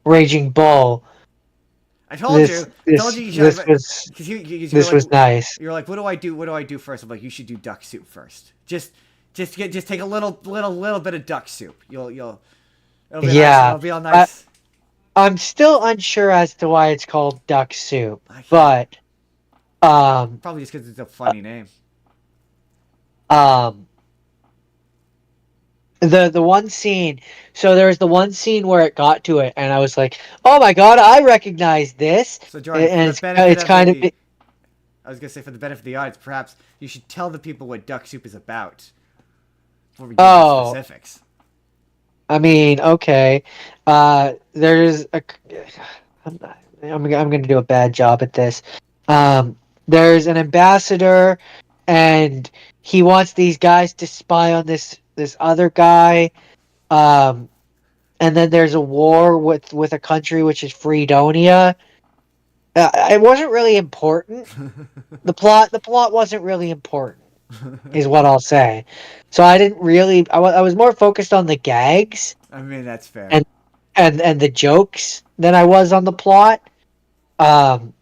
Raging Bull, I told you. This was nice. You're like, what do I do? What do I do first? I'm like, you should do Duck Soup first. Just take a little bit of Duck Soup. It'll be nice. It'll be all nice. I'm still unsure as to why it's called Duck Soup, but probably just because it's a funny name. The one scene, so there was the one scene where it got to it, and I was like, "Oh my god, I recognize this!" So, Jordan, and it's kind of. I was gonna say, for the benefit of the audience, perhaps you should tell the people what Duck Soup is about. Before we get into specifics. I mean, okay. There's a. I'm gonna do a bad job at this. There's an ambassador, and he wants these guys to spy on this other guy, and then there's a war with a country which is Fredonia. It wasn't really important. The plot wasn't really important, is what I'll say. So I didn't really. I was more focused on the gags. I mean, that's fair. And the jokes than I was on the plot. And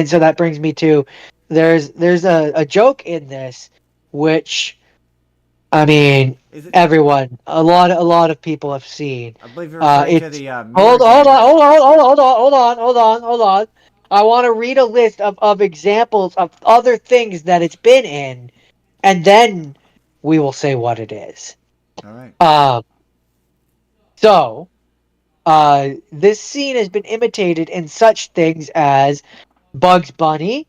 so that brings me to there's a joke in this which. I mean, everyone, a lot of people have seen. I believe you're referring to the. Hold on. I want to read a list of examples of other things that it's been in, and then we will say what it is. All right. So, this scene has been imitated in such things as Bugs Bunny,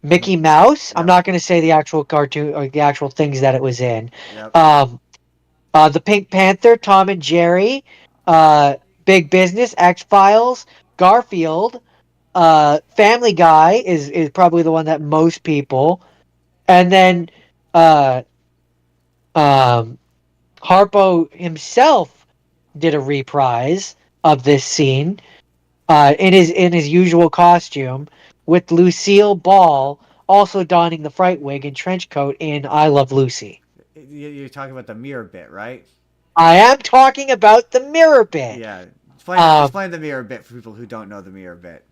Mickey Mouse. Yep. I'm not going to say the actual cartoon or the actual things that it was in. Yep. The Pink Panther, Tom and Jerry, Big Business, X-Files, Garfield, Family Guy is probably the one that most people, and then uh, um, Harpo himself did a reprise of this scene in his usual costume, with Lucille Ball also donning the fright wig and trench coat in I Love Lucy. You're talking about the mirror bit, right? I am talking about the mirror bit. Yeah. Um, Explain the mirror bit for people who don't know the mirror bit.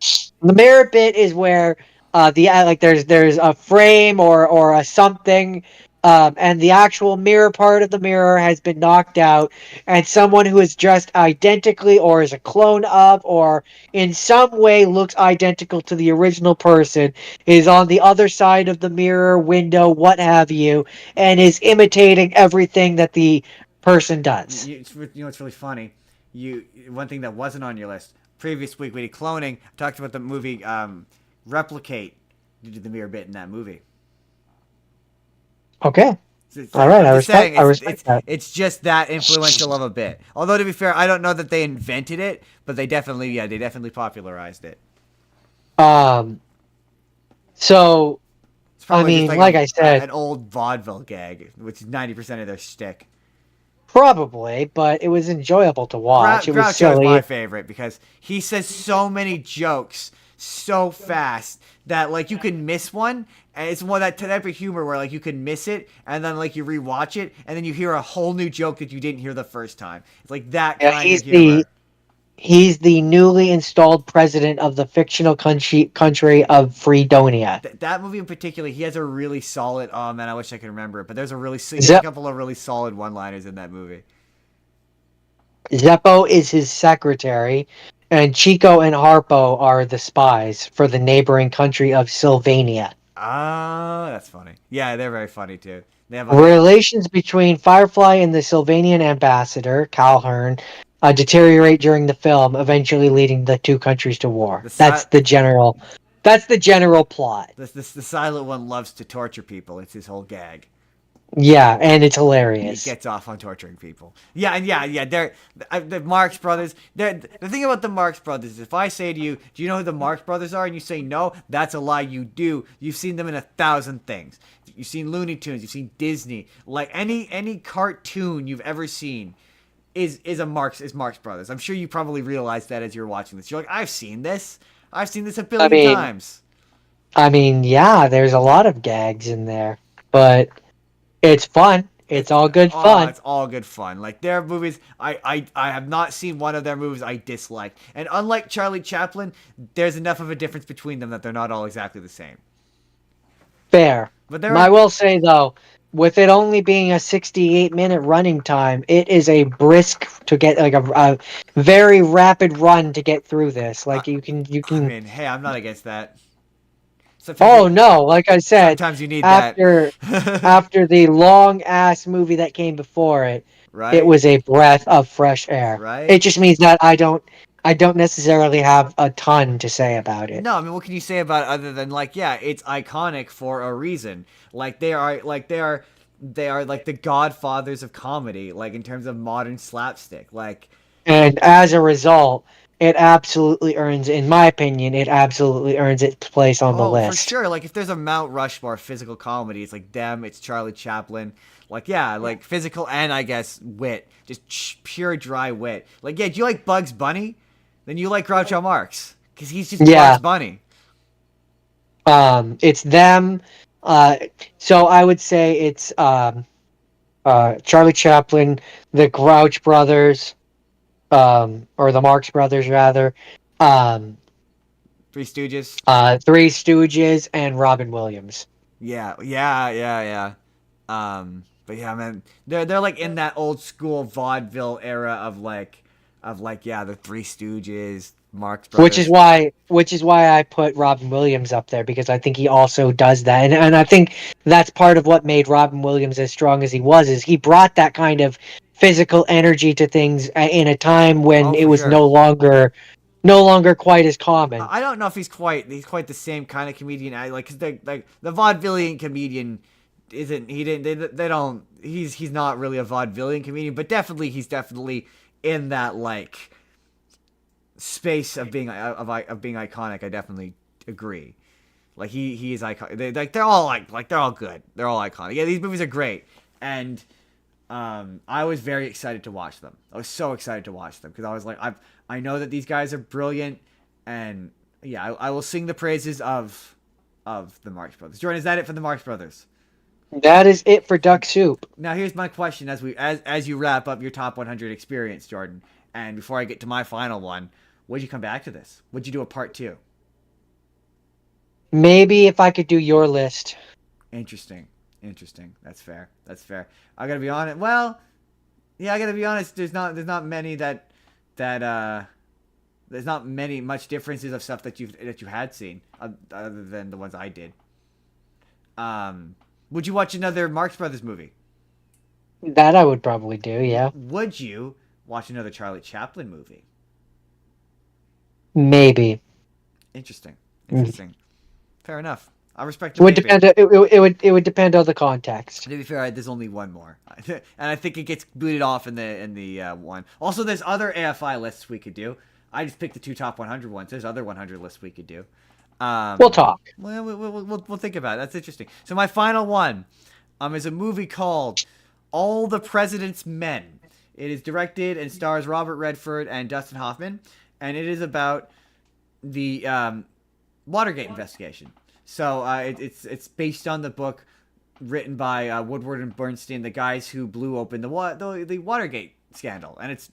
the mirror bit is where like there's a frame or a something, and the actual mirror part of the mirror has been knocked out, and someone who is dressed identically or is a clone of or in some way looks identical to the original person is on the other side of the mirror, window, what have you, and is imitating everything that the person does. You know, it's really funny. One thing that wasn't on your list previous week we did cloning. I talked about the movie Replicate. You did the mirror bit in that movie. Okay. So All right, I'm just saying, I respect that. it's just that influential of a bit. Although to be fair, I don't know that they invented it, but they definitely popularized it. So It's I probably just mean, like like I said, an old vaudeville gag, which is 90% of their shtick. probably, but it was enjoyable to watch. It was Groucho is my silly. favorite because he says so many jokes so fast that like you can miss one, and it's one that type of humor where like you can miss it and then like you rewatch it and then you hear a whole new joke that you didn't hear the first time. It's like that Yeah, kind of humor. he's the newly installed president of the fictional country of Fredonia. That movie in particular, he has a really solid. Oh man, I wish I could remember it, but he has a Ze- couple of really solid one-liners in that movie. Zeppo is his secretary, and Chico and Harpo are the spies for the neighboring country of Sylvania. Ah, that's funny. Yeah, they're very funny too. Relations between Firefly and the Sylvanian ambassador, Calhern, deteriorate during the film, eventually leading the two countries to war. the si- That's the general plot. the silent one loves to torture people. It's his whole gag. Yeah, and it's He hilarious. gets off on torturing people. Yeah, and yeah. They're the Marx Brothers. The thing about the Marx Brothers is if I say to you, "Do you know who the Marx Brothers are?" and you say no, that's a lie. You do. You've seen them in 1,000 things. You've seen Looney Tunes. You've seen Disney. Like any cartoon you've ever seen is Marx Brothers. I'm sure you probably realized that as you're watching this. You're like, I've seen this. I've seen this a I billion mean, times. yeah, there's a lot of gags in there, but it's fun. It's all good fun. It's all good fun. Like their movies, I have not seen one of their movies I dislike. And unlike Charlie Chaplin, there's enough of a difference between them that they're not all exactly the same. Fair. But I will say though, with it only being a 68-minute running time, it is a brisk to get like a very rapid run to get through this. Like you can. I mean, hey, I'm not against that. Oh no! Like I said, sometimes you need after that. after the long ass movie that came before it, Right? it was a breath of fresh air. Right? It just means that I don't necessarily have a ton to say about it. No, I mean, what can you say about it other than like, yeah, it's iconic for a reason. Like they are like the godfathers of comedy, like in terms of modern slapstick. Like, And as a result, it absolutely earns, in my opinion, its place on the list. For sure. Like if there's a Mount Rushmore of physical comedy, it's like them, it's Charlie Chaplin. Like yeah, like physical and I guess wit, just pure dry wit. Like yeah, do you like Bugs Bunny? Then you like Groucho Marx because he's just Bugs Bunny. It's them. So I would say it's Charlie Chaplin, the Grouch brothers, or the Marx brothers rather, Three Stooges. Three Stooges, and Robin Williams. Yeah. But yeah, man, they're like in that old school vaudeville era of like the Three Stooges, Marx Brothers. Which is why I put Robin Williams up there, because I think he also does that, and I think that's part of what made Robin Williams as strong as he was, is he brought that kind of physical energy to things in a time when it was no longer quite as common. I don't know if he's quite the same kind of comedian. Cause the vaudevillian comedian isn't he's not really a vaudevillian comedian, but he's definitely in that like space of being iconic. I definitely agree. Like he is iconic. They're all they're all good. They're all iconic. Yeah, these movies are great, and I was very excited to watch them. I was so excited to watch them because I was like, I know that these guys are brilliant, and yeah, I will sing the praises of the Marx Brothers. Jordan, is that it for the Marx Brothers? That is it for Duck Soup. Now here's my question as you wrap up your top 100 experience, Jordan, and before I get to my final one, would you come back to this? Would you do a part 2? Maybe if I could do your list. Interesting. That's fair. I gotta be honest. Well, yeah, I gotta be honest. There's not many that there's not many much differences of stuff that you had seen other than the ones I did. Would you watch another Marx Brothers movie? That I would probably do, yeah. Would you watch another Charlie Chaplin movie? Maybe. Interesting. Fair enough. I respect your Would depend. It would depend on the context. To be fair, there's only one more, and I think it gets booted off in the one. Also, there's other AFI lists we could do. I just picked the 2 top 100 ones. There's other 100 lists we could do. We'll talk. We'll think about it. That's interesting. So my final one, is a movie called All the President's Men. It is directed and stars Robert Redford and Dustin Hoffman, and it is about the Watergate investigation. So it's based on the book written by Woodward and Bernstein, the guys who blew open the Watergate scandal, and it's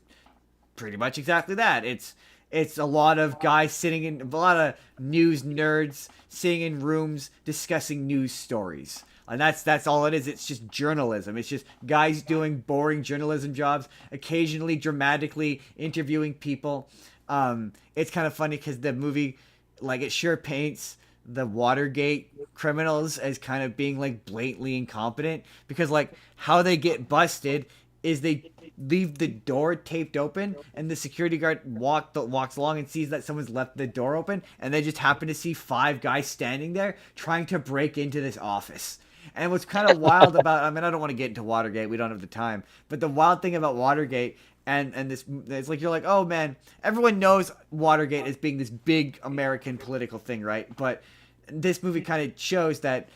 pretty much exactly that. It's a lot of guys a lot of news nerds sitting in rooms discussing news stories. And that's all it is. It's just journalism. It's just guys doing boring journalism jobs, occasionally dramatically interviewing people. It's kind of funny because the movie, it sure paints the Watergate criminals as kind of being blatantly incompetent, because how they get busted is they leave the door taped open, and the security guard walks along and sees that someone's left the door open, and they just happen to see 5 guys standing there trying to break into this office. And what's kind of wild about, I don't want to get into Watergate, we don't have the time, but the wild thing about Watergate and this, it's you're like, oh man, everyone knows Watergate as being this big American political thing, right? But this movie kind of shows that,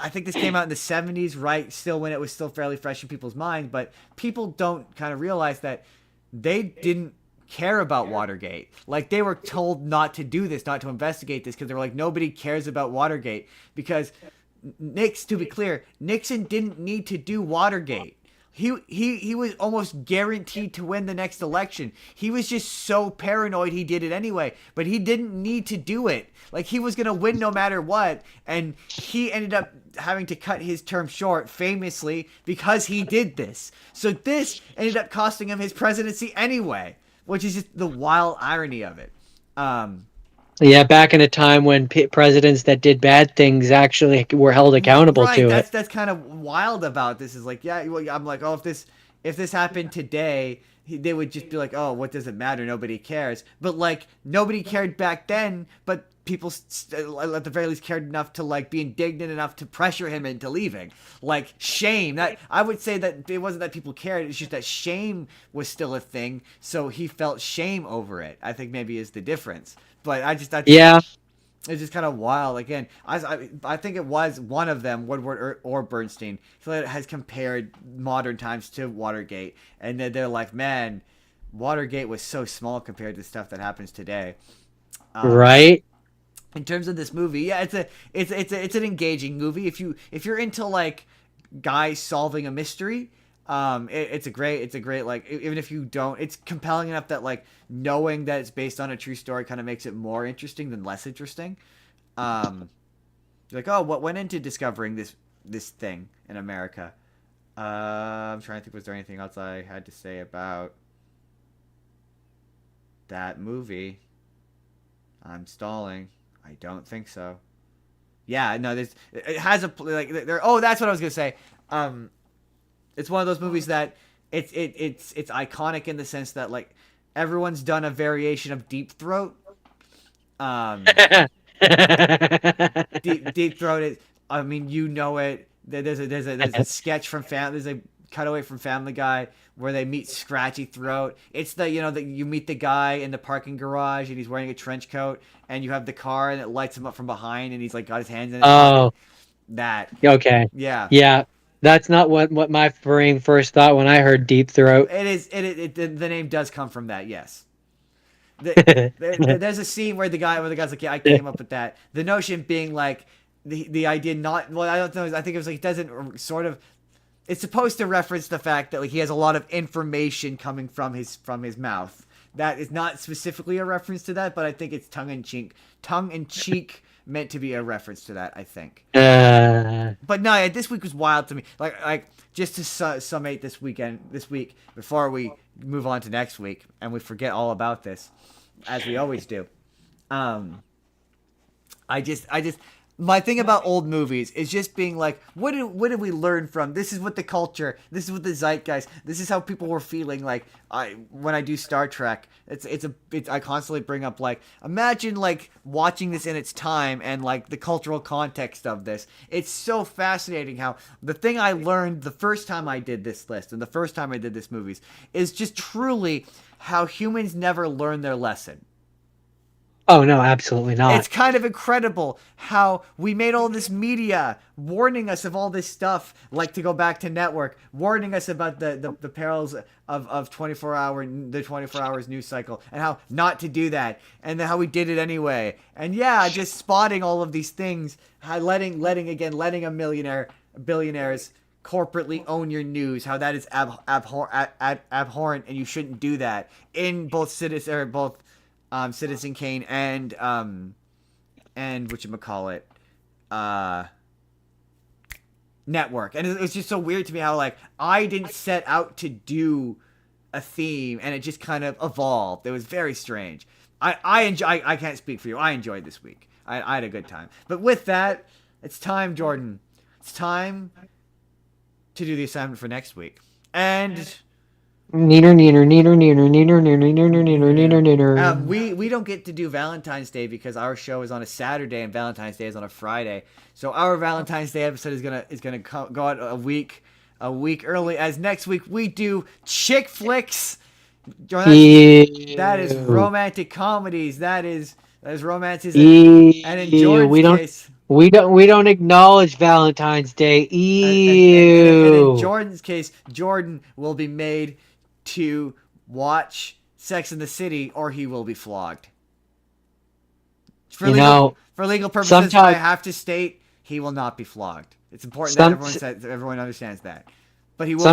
I think this came out in the 70s, right? Still when it was still fairly fresh in people's minds, but people don't kind of realize that they didn't care about Watergate. They were told not to do this, not to investigate this, because they were nobody cares about Watergate. Because to be clear, Nixon didn't need to do Watergate. He was almost guaranteed to win the next election. He was just so paranoid he did it anyway. But he didn't need to do it. He was going to win no matter what. And he ended up having to cut his term short, famously, because he did this. So this ended up costing him his presidency anyway, which is just the wild irony of it. Yeah, back in a time when presidents that did bad things actually were held accountable to it. That's kind of wild about this. Is I'm oh, if this happened today, they would just be oh, what does it matter? Nobody cares. But nobody cared back then. But people at the very least cared enough to be indignant enough to pressure him into leaving. Shame. That I would say that it wasn't that people cared. It's just that shame was still a thing. So he felt shame over it. I think maybe is the difference. But yeah, it's just kind of wild. Again, I think it was one of them, Woodward or Bernstein, that has compared modern times to Watergate, and they're man, Watergate was so small compared to stuff that happens today. Right. In terms of this movie, yeah, it's an engaging movie. If you're into guys solving a mystery. It's a great even if you don't, it's compelling enough that knowing that it's based on a true story kind of makes it more interesting than less interesting. You're oh, what went into discovering this thing in America? I'm trying to think, was there anything else I had to say about that movie? I'm stalling. I don't think so. Yeah, no, it has a oh, that's what I was gonna say. It's one of those movies that it's iconic in the sense that everyone's done a variation of Deep Throat. Deep Throat is, you know it. There's a sketch from there's a cutaway from Family Guy where they meet Scratchy Throat. It's the that you meet the guy in the parking garage and he's wearing a trench coat and you have the car and it lights him up from behind and he's like got his hands in his pocket. That. Okay. Yeah. Yeah. That's not what my brain first thought when I heard Deep Throat. It is. The name does come from that. Yes. There's a scene where the guy's like, yeah, I came up with that. The notion being like the idea not. Well, I don't know. I think it was like it doesn't sort of. It's supposed to reference the fact that like he has a lot of information coming from his mouth. That is not specifically a reference to that, but I think it's tongue in cheek meant to be a reference to that. I think. But no, yeah, this week was wild to me. Like just to summate this week before we move on to next week and we forget all about this, as we always do. I just my thing about old movies is just being like, what did we learn from? This is what the culture, this is what the zeitgeist, this is how people were feeling. Like when I do Star Trek, I constantly bring up like, imagine like watching this in its time and like the cultural context of this. It's so fascinating how the thing I learned the first time I did this list and the first time I did this movies is just truly how humans never learn their lesson. Oh, no, absolutely not. It's kind of incredible how we made all this media warning us of all this stuff, like to go back to network, warning us about the perils of 24 hours news cycle and how not to do that and then how we did it anyway. And yeah, just spotting all of these things, letting billionaires corporately own your news, how that is abhorrent and you shouldn't do that in both Citizen Kane and whatchamacallit, Network. And it was just so weird to me how like I didn't set out to do a theme and it just kind of evolved. It was very strange. I can't speak for you. I enjoyed this week. I had a good time. But with that, it's time, Jordan. It's time to do the assignment for next week. And we don't get to do Valentine's Day because our show is on a Saturday and Valentine's Day is on a Friday. So our Valentine's Day episode is gonna go out a week early. As next week we do chick flicks. That is romantic comedies. That is romances. And in Jordan's case, we don't acknowledge Valentine's Day. And in Jordan's case, Jordan will be made to watch Sex and the City or he will be flogged. For legal purposes, I have to state he will not be flogged. It's important that everyone understands that. But he will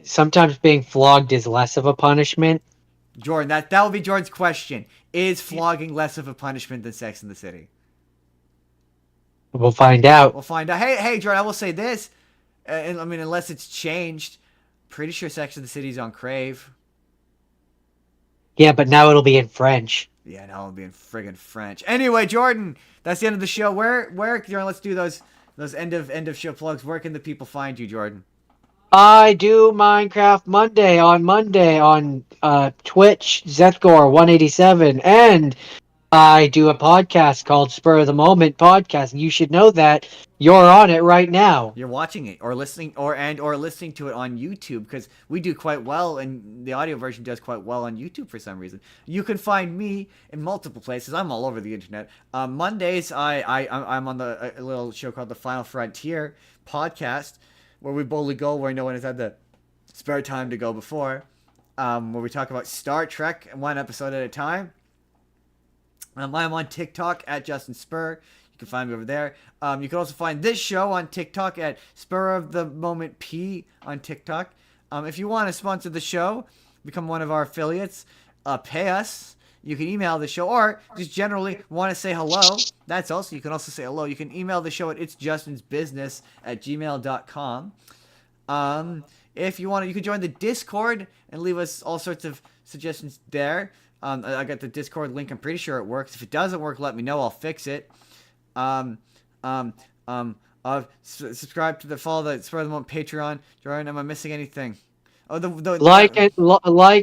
sometimes being flogged is less of a punishment. Jordan, that will be Jordan's question. Is flogging less of a punishment than Sex and the City? We'll find out. Hey, Jordan, I will say this. And I mean, unless it's changed, pretty sure Sex and the City's on Crave. Yeah, but now it'll be in French. Yeah, now it'll be in friggin' French. Anyway, Jordan, that's the end of the show. Where Jordan, let's do those end of show plugs. Where can the people find you, Jordan? I do Minecraft Monday on Twitch, Zethgore187, and I do a podcast called Spur of the Moment Podcast, and you should know that you're on it right now. You're watching it or listening or listening to it on YouTube because we do quite well, and the audio version does quite well on YouTube for some reason. You can find me in multiple places. I'm all over the internet. Mondays, I'm on a little show called The Final Frontier podcast, where we boldly go where no one has had the spare time to go before, where we talk about Star Trek one episode at a time. I'm on TikTok at Justin Spurr. You can find me over there. You can also find this show on TikTok at Spur of the Moment P on TikTok. If you want to sponsor the show, become one of our affiliates, pay us. You can email the show or just generally want to say hello. You can also say hello. You can email the show at itsjustinsbusiness@gmail.com. If you want to, you can join the Discord and leave us all sorts of suggestions there. I got the Discord link. I'm pretty sure it works. If it doesn't work, let me know. I'll fix it. Subscribe to follow the Spur of the Moment Patreon. Jordan, am I missing anything? Oh, like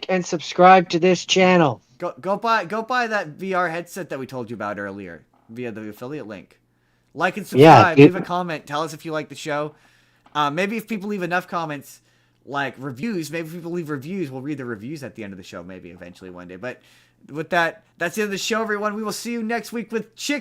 and subscribe to this channel. Go buy that VR headset that we told you about earlier via the affiliate link. Like and subscribe. Leave a comment. Tell us if you like the show. Maybe if people leave enough comments, like reviews, maybe if people leave reviews, we'll read the reviews at the end of the show, maybe eventually one day. But with that, that's the end of the show, everyone. We will see you next week with Chick